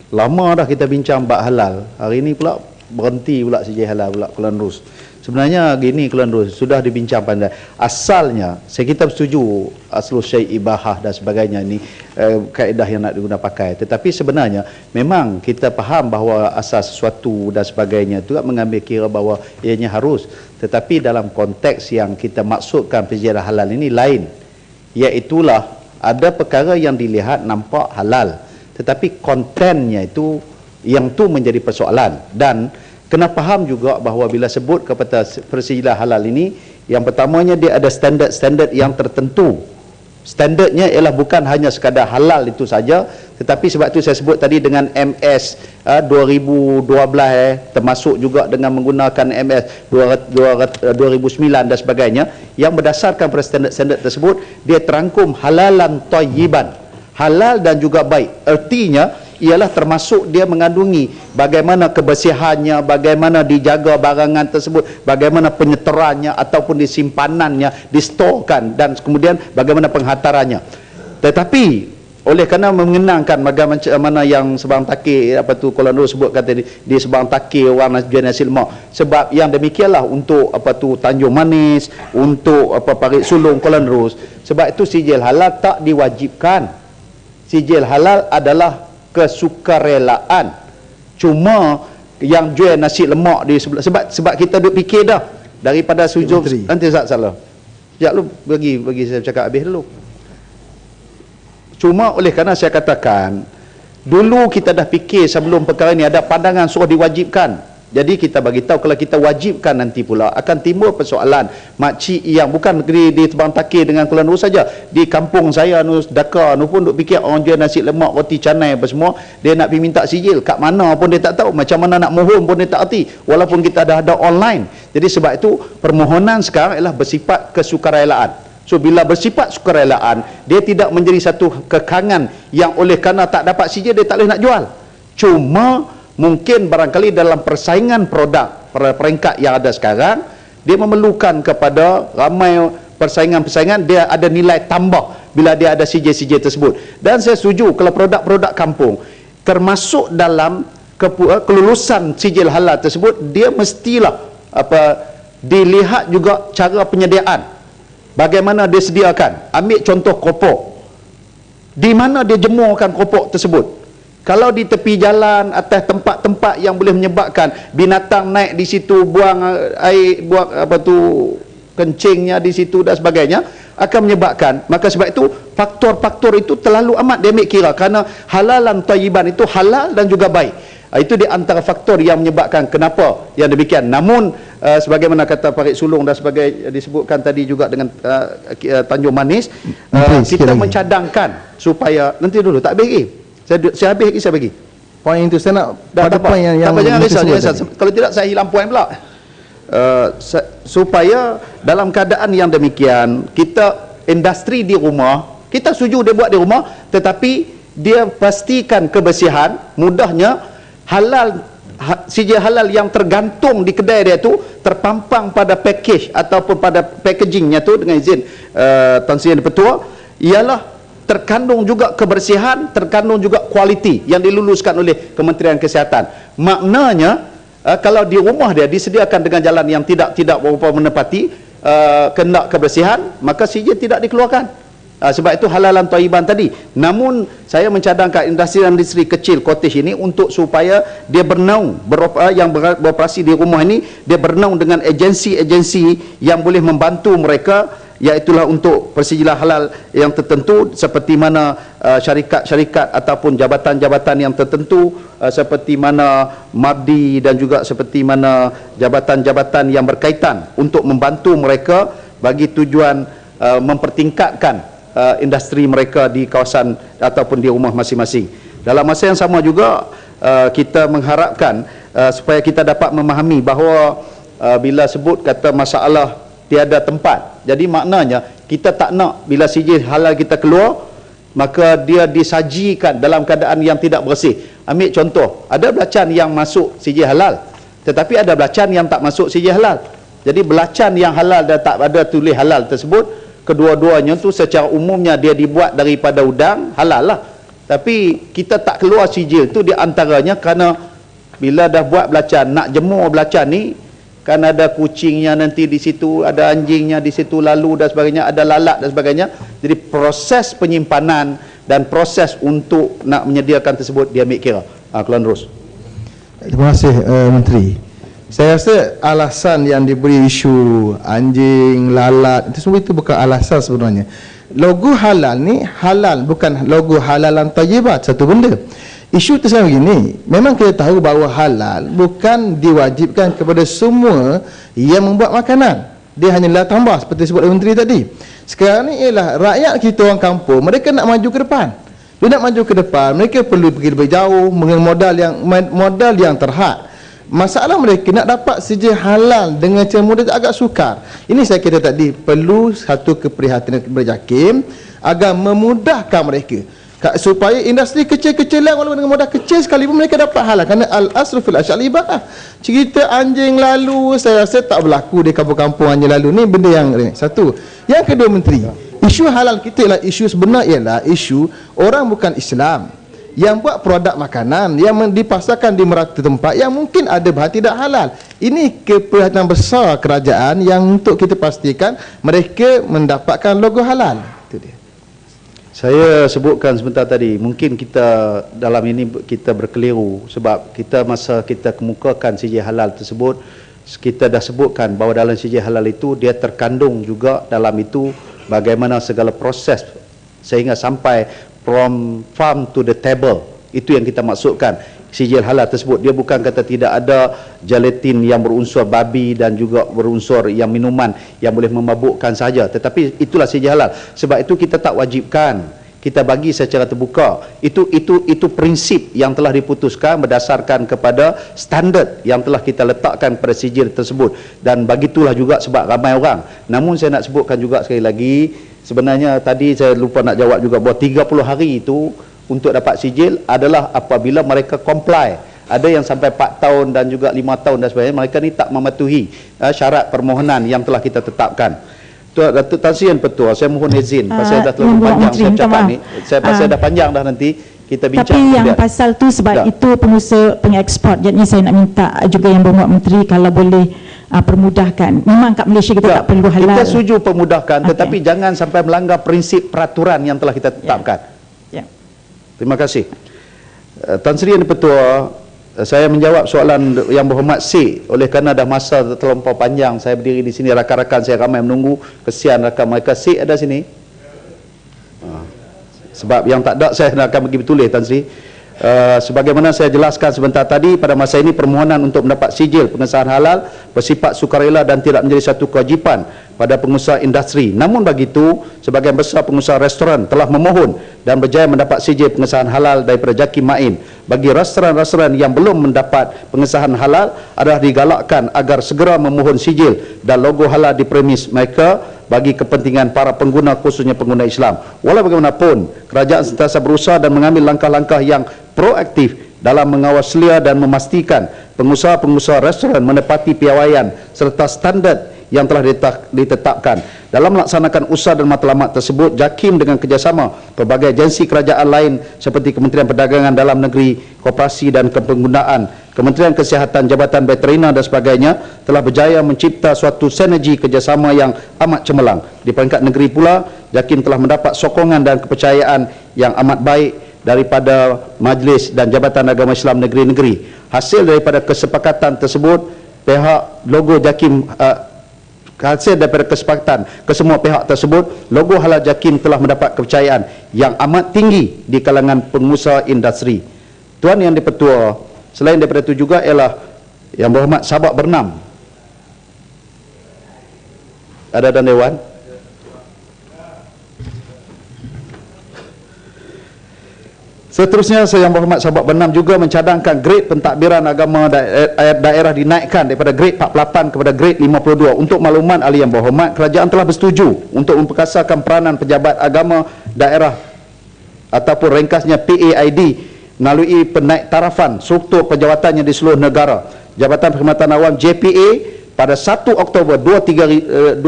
Lama dah kita bincang bab halal. Hari ini pula berhenti pula sijil halal pula Kuala Nerus. Sebenarnya gini, Kuala Nerus sudah dibincang pandai. Asalnya kita setuju aslu syai' ibahah dan sebagainya ini kaedah yang nak diguna pakai. Tetapi sebenarnya memang kita faham bahawa asal sesuatu dan sebagainya itu mengambil kira bahawa ianya harus. Tetapi dalam konteks yang kita maksudkan perziarah halal ini lain. Iaitulah ada perkara yang dilihat nampak halal, tetapi kontennya itu yang tu menjadi persoalan. Dan kena faham juga bahawa bila sebut kepada persijilan halal ini, yang pertamanya dia ada standard-standard yang tertentu. Standardnya ialah bukan hanya sekadar halal itu saja, tetapi sebab itu saya sebut tadi dengan MS 2012 termasuk juga dengan menggunakan MS 2009 dan sebagainya, yang berdasarkan pada standard-standard tersebut dia terangkum halalan thayyiban, halal dan juga baik. Artinya ialah termasuk dia mengandungi bagaimana kebersihannya, bagaimana dijaga barangan tersebut, bagaimana penyeterannya ataupun disimpanannya, distorkan, dan kemudian bagaimana penghantarannya. Tetapi oleh kerana mengenangkan bagaimana yang Seberang Taki Kuala Nerus sebut kata di Seberang Taki orang jual nasi lemak, sebab yang demikianlah untuk Tanjung Manis, untuk Parit Sulong Kuala Nerus. Sebab itu sijil halal tak diwajibkan. Sijil halal adalah kesukarelaan. Cuma yang jual nasi lemak di sebelah, sebab kita duk fikir dah daripada sujud nanti salah. Sekejap lu bagi saya cakap habis dulu. Cuma oleh kerana saya katakan dulu kita dah fikir sebelum perkara ni ada pandangan suruh diwajibkan. Jadi kita bagi tahu kalau kita wajibkan nanti pula akan timbul persoalan makcik yang bukan negeri di Seberang Taki dengan Kuala Nerus saja. Di kampung saya Dakar pun duk fikir orang jual nasi lemak, roti canai apa semua, dia nak pergi minta sijil kat mana pun dia tak tahu, macam mana nak mohon pun dia tak erti, walaupun kita dah ada online. Jadi sebab itu permohonan sekarang ialah bersifat kesukarelaan. So bila bersifat sukarelaan, dia tidak menjadi satu kekangan yang oleh kerana tak dapat sijil dia tak boleh nak jual. Cuma mungkin barangkali dalam persaingan produk pada peringkat yang ada sekarang, dia memerlukan kepada ramai persaingan-persaingan, dia ada nilai tambah bila dia ada sijil-sijil tersebut. Dan saya setuju kalau produk-produk kampung termasuk dalam kelulusan sijil halal tersebut, dia mestilah dilihat juga cara penyediaan, bagaimana dia sediakan. Ambil contoh keropok, di mana dia jemurkan keropok tersebut. Kalau di tepi jalan, atas tempat-tempat yang boleh menyebabkan binatang naik di situ, buang air, buang kencingnya di situ dan sebagainya, akan menyebabkan. Maka sebab itu faktor-faktor itu terlalu amat dia ambil kira, kerana halalan thayyiban itu halal dan juga baik. Itu di antara faktor yang menyebabkan kenapa yang demikian. Namun sebagaimana kata Parit Sulong dan sebagainya disebutkan tadi juga dengan Tanjung Manis, kita mencadangkan supaya nanti dulu tak bagi. Saya habis lagi, saya bagi poin itu. Saya nak pada poin yang jangan risau, kalau tidak saya hilang poin pula. Supaya dalam keadaan yang demikian, kita industri di rumah, kita setuju dia buat di rumah, tetapi dia pastikan kebersihan. Mudahnya halal, sijil halal yang tergantung di kedai dia tu terpampang pada package ataupun pada packagingnya tu dengan izin Tan Sri Petua, ialah terkandung juga kebersihan, terkandung juga kualiti yang diluluskan oleh Kementerian Kesihatan. Maknanya kalau di rumah dia disediakan dengan jalan yang tidak berapa menepati kehendak kebersihan, maka sijil tidak dikeluarkan. Sebab itu halalan thayyiban tadi. Namun saya mencadangkan industri kecil cottage ini untuk supaya dia bernaung yang beroperasi di rumah ini, dia bernaung dengan agensi-agensi yang boleh membantu mereka, iaitulah untuk persijilan halal yang tertentu, seperti mana syarikat-syarikat ataupun jabatan-jabatan yang tertentu, seperti mana MABDI dan juga seperti mana jabatan-jabatan yang berkaitan, untuk membantu mereka bagi tujuan mempertingkatkan industri mereka di kawasan ataupun di rumah masing-masing. Dalam masa yang sama juga kita mengharapkan supaya kita dapat memahami bahawa bila sebut kata masalah tiada tempat, jadi maknanya kita tak nak bila sijil halal kita keluar maka dia disajikan dalam keadaan yang tidak bersih. Ambil contoh, ada belacan yang masuk sijil halal tetapi ada belacan yang tak masuk sijil halal. Jadi belacan yang halal dan tak ada tulis halal tersebut, kedua-duanya tu secara umumnya dia dibuat daripada udang, halal lah. Tapi kita tak keluar sijil tu di antaranya kerana bila dah buat belacan, nak jemur belacan ni, kan ada kucingnya nanti di situ, ada anjingnya di situ lalu dan sebagainya, ada lalat dan sebagainya. Jadi proses penyimpanan dan proses untuk nak menyediakan tersebut dia ambil kira. Kelan terus. Terima kasih Menteri. Saya rasa alasan yang diberi isu anjing, lalat, itu semua itu bukan alasan sebenarnya. Logo halal ni halal, bukan logo halalan thayyibat, satu benda. Isu tu sekarang begini, memang kita tahu bahawa halal bukan diwajibkan kepada semua yang membuat makanan. Dia hanyalah tambah seperti disebut oleh Menteri tadi. Sekarang ni ialah rakyat kita orang kampung, mereka nak maju ke depan. Dia nak maju ke depan, mereka perlu pergi lebih jauh dengan modal yang terhad. Masalah mereka nak dapat sijil halal dengan cara mudah agak sukar. Ini saya kira tadi perlu satu keprihatinan kepada JAKIM agar memudahkan mereka supaya industri kecil-kecilan walaupun dengan modal kecil sekalipun mereka dapat halal. Kerana al-asru fil asyal ibadah. Cerita anjing lalu saya rasa tak berlaku di kampung-kampung anjing lalu ni, benda yang satu. Yang kedua Menteri, isu halal kita ialah isu sebenar ialah isu orang bukan Islam yang buat produk makanan yang dipasarkan di merata tempat yang mungkin ada bahan tidak halal. Ini keperhatian besar kerajaan yang untuk kita pastikan mereka mendapatkan logo halal. Itu dia. Saya sebutkan sebentar tadi, mungkin kita dalam ini kita berkeliru sebab kita masa kita kemukakan sijil halal tersebut, kita dah sebutkan bahawa dalam sijil halal itu dia terkandung juga dalam itu bagaimana segala proses sehingga sampai from farm to the table. Itu yang kita maksudkan. Sijil halal tersebut dia bukan kata tidak ada gelatin yang berunsur babi dan juga berunsur yang minuman yang boleh memabukkan saja, tetapi itulah sijil halal. Sebab itu kita tak wajibkan, kita bagi secara terbuka. Itu prinsip yang telah diputuskan berdasarkan kepada standard yang telah kita letakkan pada sijil tersebut, dan bagitulah juga sebab ramai orang. Namun saya nak sebutkan juga sekali lagi, sebenarnya tadi saya lupa nak jawab juga bahawa 30 hari itu untuk dapat sijil adalah apabila mereka comply. Ada yang sampai 4 tahun dan juga 5 tahun dan sebagainya, mereka ni tak mematuhi syarat permohonan yang telah kita tetapkan. Datuk Tan Sri yang Petua, saya mohon izin pasal dah terlalu panjang saya cakap ni. Saya pasal dah panjang dah, nanti kita bincang. Tapi yang pasal tu sebab itu pengusaha pengeksport, jadi saya nak minta juga yang berhormat Menteri kalau boleh permudahkan. Memang kat Malaysia kita tak perlu halal. Kita setuju permudahkan, tetapi jangan sampai melanggar prinsip peraturan yang telah kita tetapkan. Terima kasih. Tan Sri yang Petua, saya menjawab soalan yang berhormat Sik oleh kerana dah masa terlampau panjang saya berdiri di sini, rakan-rakan saya ramai menunggu, kesian rakan mereka. Sik ada sini? Sebab yang tak ada saya akan bagi bertulis Tan Sri. Sebagaimana saya jelaskan sebentar tadi, pada masa ini permohonan untuk mendapat sijil pengesahan halal bersifat sukarela dan tidak menjadi satu kewajipan pada pengusaha industri. Namun begitu, sebagian besar pengusaha restoran telah memohon dan berjaya mendapat sijil pengesahan halal daripada JAKIM MAIN. Bagi restoran-restoran yang belum mendapat pengesahan halal adalah digalakkan agar segera memohon sijil dan logo halal di premis mereka bagi kepentingan para pengguna, khususnya pengguna Islam. Walau bagaimanapun, kerajaan sentiasa berusaha dan mengambil langkah-langkah yang proaktif dalam mengawal selia dan memastikan pengusaha-pengusaha restoran menepati piawaian serta standard yang telah ditetapkan. Dalam melaksanakan usaha dan matlamat tersebut, JAKIM dengan kerjasama pelbagai agensi kerajaan lain seperti Kementerian Perdagangan Dalam Negeri, Koperasi dan Kepenggunaan Kementerian Kesihatan, Jabatan Veterina dan sebagainya telah berjaya mencipta suatu sinergi kerjasama yang amat cemerlang. Di peringkat negeri pula, JAKIM telah mendapat sokongan dan kepercayaan yang amat baik daripada Majlis dan Jabatan Agama Islam negeri-negeri. Hasil daripada kesepakatan tersebut, pihak logo JAKIM hasil daripada kesepakatan kesemua pihak tersebut, logo halal JAKIM telah mendapat kepercayaan yang amat tinggi di kalangan pengusaha industri. Tuan Yang di-Pertua, selain daripada itu juga ialah Yang Berhormat Sahabat Bernam. Ada dan Dewan. Seterusnya, Yang Berhormat Sahabat Bernam juga mencadangkan grade pentadbiran agama daerah dinaikkan daripada grade 48 kepada grade 52. Untuk makluman ahli Yang Berhormat, kerajaan telah bersetuju untuk memperkasakan peranan pejabat agama daerah ataupun ringkasnya PAID melalui penaiktarafan struktur pejabatannya di seluruh negara. Jabatan Perkhidmatan Awam JPA pada 1 Oktober 2013,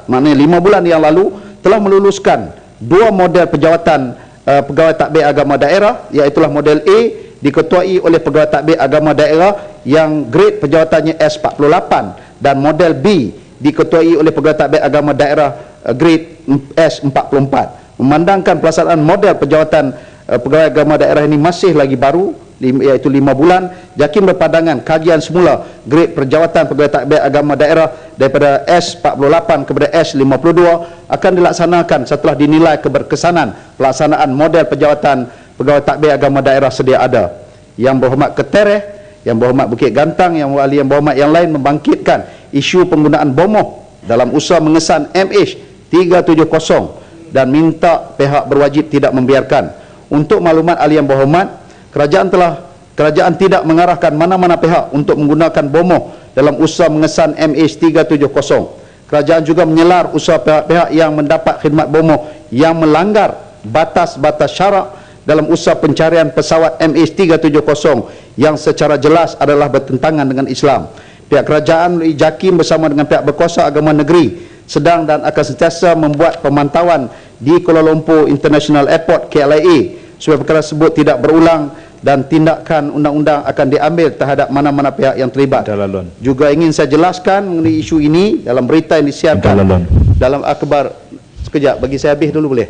maknanya 5 bulan yang lalu, telah meluluskan 2 model pejawatan pegawai takbir agama daerah, iaitu model A diketuai oleh pegawai takbir agama daerah yang grade pejawatannya S48, dan model B diketuai oleh pegawai takbir agama daerah grade S44. Memandangkan pelaksanaan model pejawatan pegawai agama daerah ini masih lagi baru, iaitu 5 bulan, JAKIM berpandangan kajian semula grade perjawatan pegawai takbir agama daerah daripada S48 kepada S52 akan dilaksanakan setelah dinilai keberkesanan pelaksanaan model pejawatan pegawai takbir agama daerah sedia ada. Yang Berhormat Ketereh, Yang Berhormat Bukit Gantang, Yang Berhormat yang lain membangkitkan isu penggunaan bomoh dalam usaha mengesan MH370 dan minta pihak berwajib tidak membiarkan. Untuk maklumat ahli Yang Berhormat, kerajaan tidak mengarahkan mana-mana pihak untuk menggunakan bomoh dalam usaha mengesan MH370. Kerajaan juga menyelar usaha pihak-pihak yang mendapat khidmat bomoh yang melanggar batas-batas syarak dalam usaha pencarian pesawat MH370 yang secara jelas adalah bertentangan dengan Islam. Pihak kerajaan melalui JAKIM bersama dengan pihak berkuasa agama negeri sedang dan akan sentiasa membuat pemantauan di Kuala Lumpur International Airport KLIA supaya perkara tersebut tidak berulang dan tindakan undang-undang akan diambil terhadap mana-mana pihak yang terlibat. Juga ingin saya jelaskan mengenai isu ini dalam berita yang disiarkan dalam akhbar. Sekejap, bagi saya habis dulu boleh?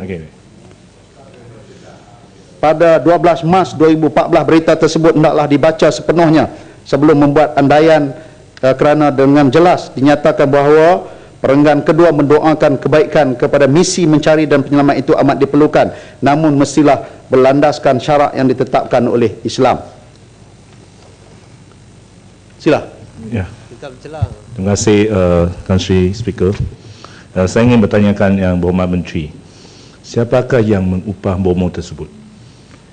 Pada 12 Mac 2014 berita tersebut hendaklah dibaca sepenuhnya sebelum membuat andaian, kerana dengan jelas dinyatakan bahawa perenggan kedua mendoakan kebaikan kepada misi mencari dan penyelamat itu amat diperlukan, namun mestilah berlandaskan syarak yang ditetapkan oleh Islam. Sila. Ya. Terima kasih Tan Sri Speaker. Saya ingin bertanyakan Yang Berhormat Menteri, siapakah yang mengupah bomoh tersebut?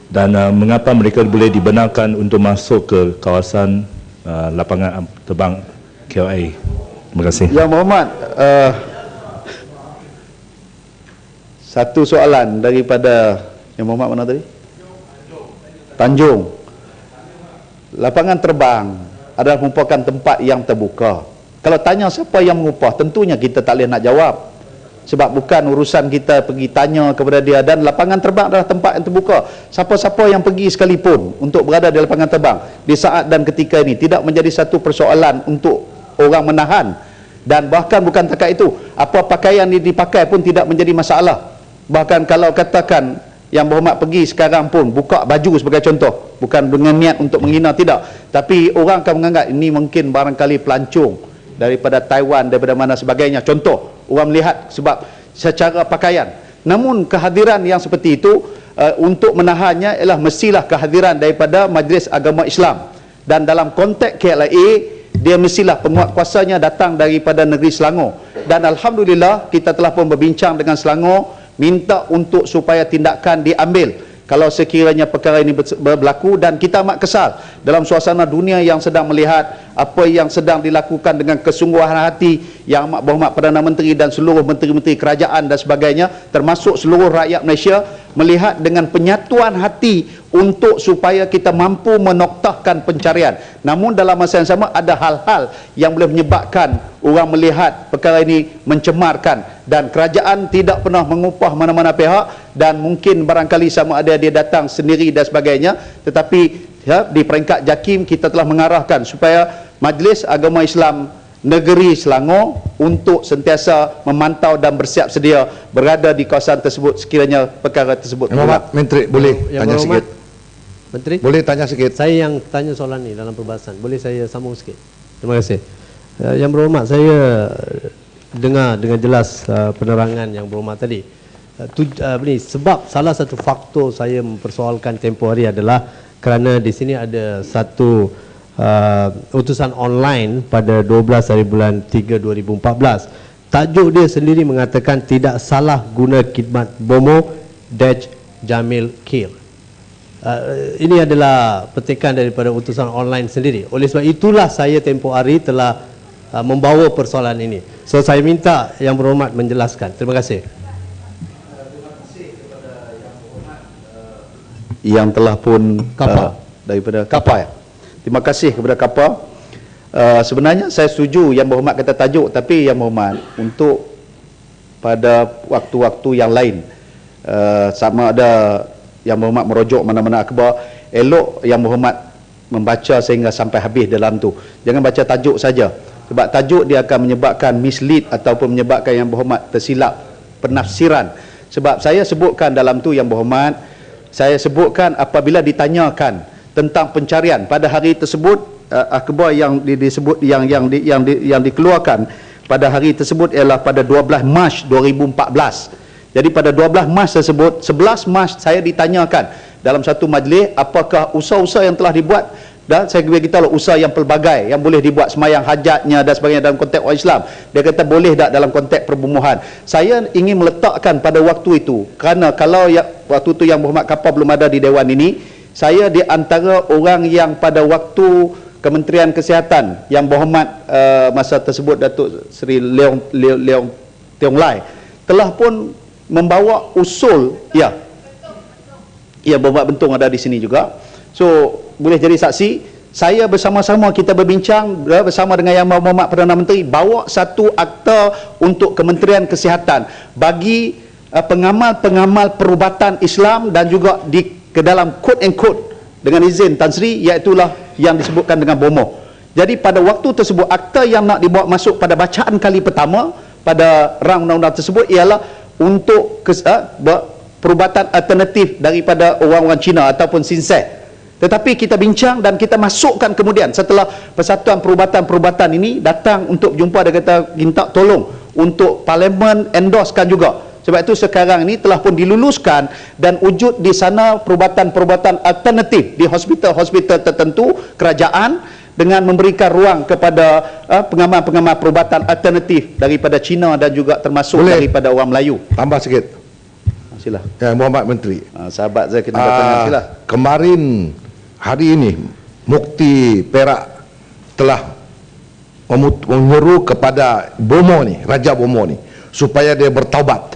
Dan mengapa mereka boleh dibenarkan untuk masuk ke kawasan lapangan terbang KLIA? Terima kasih. Yang Berhormat, satu soalan daripada Yang Berhormat mana tadi? Tanjung. Lapangan terbang adalah merupakan tempat yang terbuka. Kalau tanya siapa yang mengupah, tentunya kita tak boleh nak jawab. Sebab bukan urusan kita pergi tanya kepada dia, dan lapangan terbang adalah tempat yang terbuka. Siapa-siapa yang pergi sekalipun untuk berada di lapangan terbang di saat dan ketika ini tidak menjadi satu persoalan untuk orang menahan. Dan bahkan bukan takat itu, apa pakaian yang dipakai pun tidak menjadi masalah. Bahkan kalau katakan Yang Berhormat pergi sekarang pun buka baju sebagai contoh, bukan dengan niat untuk menghina, tidak, tapi orang akan menganggap ini mungkin barangkali pelancong daripada Taiwan, daripada mana sebagainya, contoh orang melihat sebab secara pakaian. Namun kehadiran yang seperti itu untuk menahannya ialah mestilah kehadiran daripada Majlis Agama Islam, dan dalam konteks KLIA dia mestilah penguatkuasanya datang daripada negeri Selangor. Dan Alhamdulillah kita telah pun berbincang dengan Selangor, minta untuk supaya tindakan diambil kalau sekiranya perkara ini berlaku, dan kita amat kesal dalam suasana dunia yang sedang melihat apa yang sedang dilakukan dengan kesungguhan hati Yang Amat Berhormat Perdana Menteri dan seluruh menteri-menteri kerajaan dan sebagainya, termasuk seluruh rakyat Malaysia, melihat dengan penyatuan hati untuk supaya kita mampu menoktahkan pencarian. Namun dalam masa yang sama ada hal-hal yang boleh menyebabkan orang melihat perkara ini mencemarkan, dan kerajaan tidak pernah mengupah mana-mana pihak, dan mungkin barangkali sama ada dia datang sendiri dan sebagainya, tetapi ya, di peringkat JAKIM kita telah mengarahkan supaya Majlis Agama Islam Negeri Selangor untuk sentiasa memantau dan bersiap sedia berada di kawasan tersebut sekiranya perkara tersebut. Muhammad Menteri, boleh Yang tanya Berhormat, sikit? Menteri? Boleh tanya sikit? Saya yang tanya soalan ni dalam perbahasan. Boleh saya sambung sikit? Terima kasih. Yang Berhormat, saya dengar dengan jelas penerangan Yang Berhormat tadi. Sebab salah satu faktor saya mempersoalkan tempoh hari adalah kerana di sini ada satu utusan online pada 12 hari bulan 3 2014. Tajuk dia sendiri mengatakan tidak salah guna khidmat Bomo Jamil Kir. Ini adalah petikan daripada utusan online sendiri. Oleh sebab itulah saya tempoh hari telah membawa persoalan ini. So saya minta Yang Berhormat menjelaskan. Terima kasih. Yang telah pun daripada KAPA, ya. Terima kasih kepada KAPA. Sebenarnya saya setuju Yang Berhormat kata tajuk, tapi Yang Berhormat untuk pada waktu-waktu yang lain, sama ada Yang Berhormat merujuk mana-mana akhbar, elok Yang Berhormat membaca sehingga sampai habis dalam tu. Jangan baca tajuk saja. Sebab tajuk dia akan menyebabkan mislead ataupun menyebabkan Yang Berhormat tersilap penafsiran. Sebab saya sebutkan dalam tu Yang Berhormat, saya sebutkan apabila ditanyakan tentang pencarian pada hari tersebut, akhbar yang disebut yang dikeluarkan pada hari tersebut ialah pada 12 Mac 2014. Jadi pada 12 Mac tersebut, 11 Mac saya ditanyakan dalam satu majlis apakah usaha-usaha yang telah dibuat, dan saya beritahu usaha yang pelbagai yang boleh dibuat semayang hajatnya dan sebagainya dalam konteks orang Islam. Dia kata boleh tak dalam konteks perbunuhan. Saya ingin meletakkan pada waktu itu, kerana kalau waktu itu Yang Berhormat KAPA belum ada di Dewan ini, saya di antara orang yang pada waktu Kementerian Kesihatan Yang Berhormat masa tersebut Datuk Seri Leong Tiong Lai telah pun membawa usul, ya Berhormat Bentong ada di sini juga. So boleh jadi saksi, saya bersama-sama kita berbincang bersama dengan Yang Berhormat Perdana Menteri bawa satu akta untuk Kementerian Kesihatan bagi pengamal-pengamal perubatan Islam dan juga ke dalam quote and quote dengan izin Tan Sri, iaitulah yang disebutkan dengan BOMO. Jadi pada waktu tersebut akta yang nak dibawa masuk pada bacaan kali pertama pada rang undang-undang tersebut ialah untuk perubatan alternatif daripada orang-orang Cina ataupun Sinseh. Tetapi kita bincang dan kita masukkan kemudian setelah Persatuan Perubatan-Perubatan ini datang untuk jumpa, dia kata minta tolong untuk Parlimen endorsekan juga. Sebab itu sekarang ini telah pun diluluskan dan wujud di sana perubatan-perubatan alternatif di hospital-hospital tertentu kerajaan dengan memberikan ruang kepada pengamal-pengamal perubatan alternatif daripada Cina dan juga termasuk daripada orang Melayu. Tambah sikit. Sila. Ya, Muhammad Menteri. Sahabat saya kena bertanya, sila. Kemarin hari ini Mukti Perak telah menyeru kepada Bomo ni, Raja Bomo ni, supaya dia bertaubat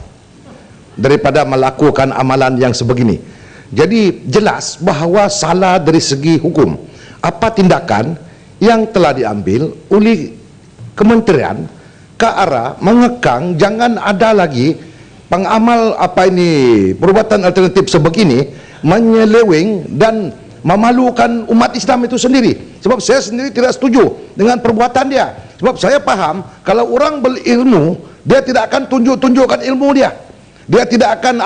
daripada melakukan amalan yang sebegini. Jadi jelas bahawa salah dari segi hukum. Apa tindakan yang telah diambil oleh kementerian ke arah mengekang jangan ada lagi pengamal perubatan alternatif sebegini menyeleweng dan memalukan umat Islam itu sendiri. Sebab saya sendiri tidak setuju dengan perbuatan dia. Sebab saya faham kalau orang berilmu, dia tidak akan tunjukkan ilmu dia. Dia tidak akan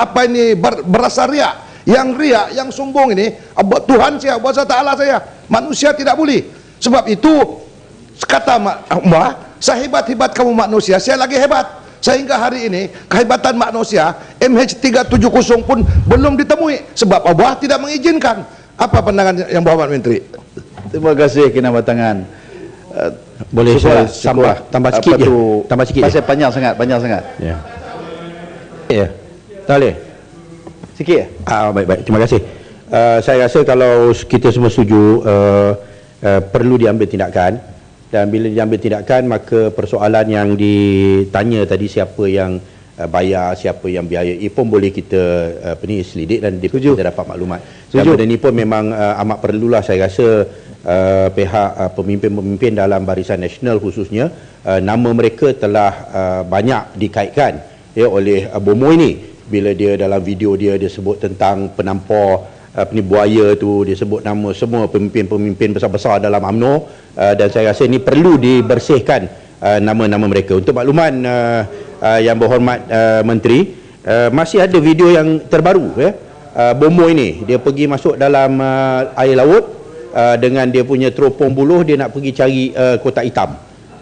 berasa riak. Yang riak, yang sombong ini, Tuhan saya, Allah Ta'ala saya, manusia tidak boleh. Sebab itu kata Mbah, sehebat-hebat kamu manusia, saya lagi hebat. Sehingga hari ini kehebatan manusia MH370 pun belum ditemui sebab Allah tidak mengizinkan. Apa pandangan Yang Berhormat Menteri? Terima kasih Kinabatangan. Boleh saya tambah sikit je. Tambah sikit. Pasal panjang sangat. Ya. Ya. Tak boleh. Sikit ya? Baik. Terima kasih. Saya rasa kalau kita semua setuju perlu diambil tindakan. Dan bila diambil tindakan, maka persoalan yang ditanya tadi siapa yang bayar, siapa yang biaya, ia pun boleh kita selidik dan kita dapat maklumat. Dan benda ini pun memang amat perlulah saya rasa pihak pemimpin-pemimpin dalam Barisan Nasional khususnya, nama mereka telah banyak dikaitkan oleh Bomo ini. Bila dia dalam video dia sebut tentang penampar buaya tu, dia sebut nama semua pemimpin-pemimpin besar-besar dalam UMNO, dan saya rasa ini perlu dibersihkan nama-nama mereka. Untuk makluman yang berhormat Menteri, masih ada video yang terbaru Bomo ini, dia pergi masuk dalam air laut dengan dia punya teropong buluh, dia nak pergi cari kotak hitam.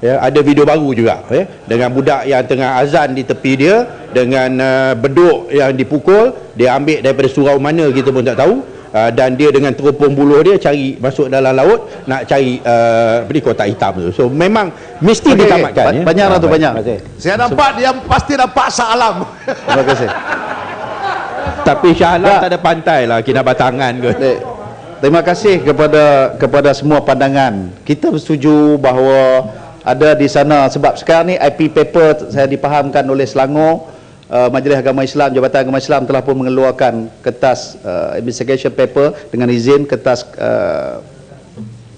Ada video baru juga dengan budak yang tengah azan di tepi dia, dengan beduk yang dipukul, dia ambil daripada surau mana kita pun tak tahu, dan dia dengan teropong buluh dia cari masuk dalam laut nak cari kotak hitam tu. So memang mesti ditamatkan. Banyaklah tu, banyak. Saya nampak dia pasti nampak Shah Alam. Terima kasih. Tapi Shah Alam tak ada pantai lah, Kinabatangan ke. Terima kasih kepada semua pandangan. Kita bersetuju bahawa ada di sana, sebab sekarang ni IP paper saya dipahamkan oleh Selangor, Majlis Agama Islam, Jabatan Agama Islam telah pun mengeluarkan kertas investigation paper dengan izin, kertas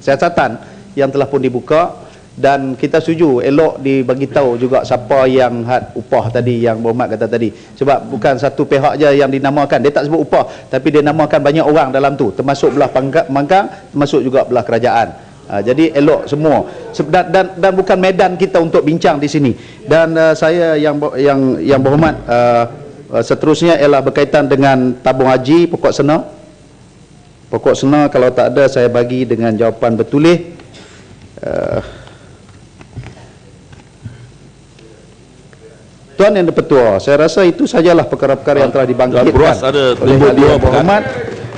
siasatan yang telah pun dibuka, dan kita setuju elok dibagi tahu juga siapa yang had upah tadi yang berhormat kata tadi, sebab bukan satu pihak je yang dinamakan. Dia tak sebut upah, tapi dia namakan banyak orang dalam tu, termasuk belah pangkang, termasuk juga belah kerajaan. Jadi elok semua, dan bukan medan kita untuk bincang di sini. Dan saya yang berhormat, seterusnya ialah berkaitan dengan tabung haji pokok sena. Pokok sena kalau tak ada saya bagi dengan jawapan bertulis. Tuan Yang di-Pertua, saya rasa itu sajalah perkara-perkara yang telah dibangkitkan oleh ahli yang berhormat,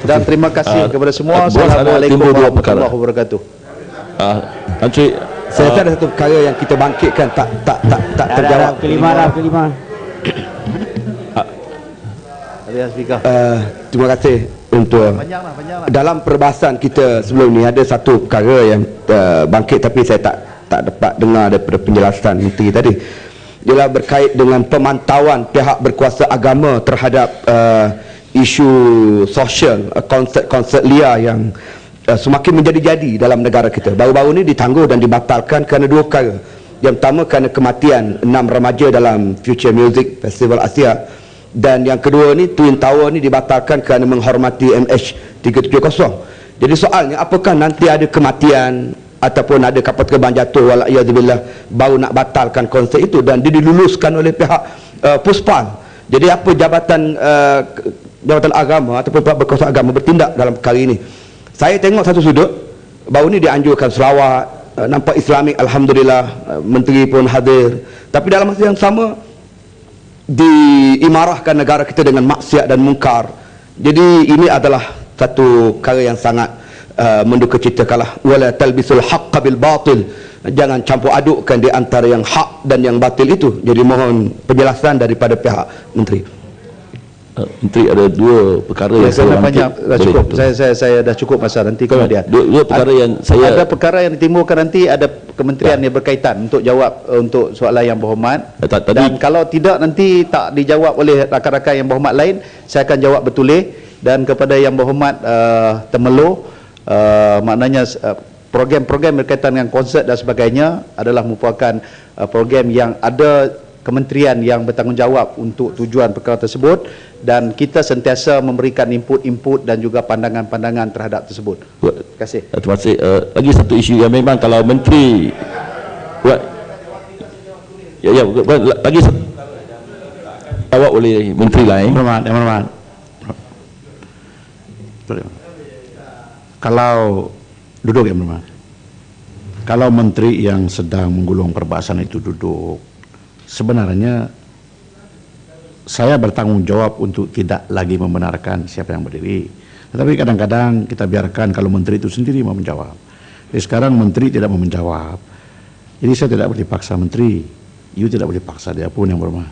dan terima kasih kepada semua. Assalamualaikum warahmatullahi wabarakatuh. Menteri, saya rasa ada satu perkara yang kita bangkitkan tak terjawab. Kelima. Terima kasih untuk dalam perbahasan kita sebelum ni ada satu perkara yang bangkit, tapi saya tak dapat dengar daripada penjelasan Menteri tadi. Ialah berkait dengan pemantauan pihak berkuasa agama terhadap isu sosial, konsert liar yang semakin menjadi-jadi dalam negara kita. Baru-baru ini ditangguh dan dibatalkan kerana dua perkara. Yang pertama kerana kematian 6 remaja dalam Future Music Festival Asia, dan yang kedua ni Twin Tower ni dibatalkan kerana menghormati MH370. Jadi soalnya, apakah nanti ada kematian ataupun ada kapal terbang jatuh wala'iyadzubillah baru nak batalkan konsert itu, dan dia diluluskan oleh pihak Puspal. Jadi apa jabatan agama ataupun pihak berkuasa agama bertindak dalam perkara ini? Saya tengok satu sudut, baru ni dianjurkan selawat, nampak Islamik, Alhamdulillah, Menteri pun hadir. Tapi dalam masa yang sama, diimarahkan negara kita dengan maksiat dan mungkar. Jadi ini adalah satu perkara yang sangat menduka cita kalah. Wala talbisul haqqa bil batil. Jangan campur adukkan di antara yang hak dan yang batil itu. Jadi mohon penjelasan daripada pihak Menteri. Menteri, ada dua perkara yang saya banyak dah cukup. Saya dah cukup masa nanti kemudian. Dua perkara yang saya ada perkara yang ditimbulkan nanti, ada kementerian yang berkaitan untuk jawab untuk soalan yang berhormat. Dan kalau tidak nanti tak dijawab oleh rakan-rakan yang berhormat lain, saya akan jawab bertulis. Dan kepada yang berhormat Temelloh, maknanya program-program berkaitan dengan konsert dan sebagainya adalah merupakan program yang ada kementerian yang bertanggungjawab untuk tujuan perkara tersebut, dan kita sentiasa memberikan input-input dan juga pandangan-pandangan terhadap tersebut. Terima kasih. Terima kasih. Lagi satu isu yang memang kalau menteri lagi jawab oleh menteri lain. Berhormat. Kalau duduk yang berhormat, kalau menteri yang sedang menggulung perbahasan itu duduk, sebenarnya saya bertanggung jawab untuk tidak lagi membenarkan siapa yang berdiri. Tetapi kadang-kadang kita biarkan kalau menteri itu sendiri mau menjawab. Jadi sekarang menteri tidak mau menjawab. Jadi saya tidak boleh paksa menteri. You tidak boleh paksa dia pun yang berhormat.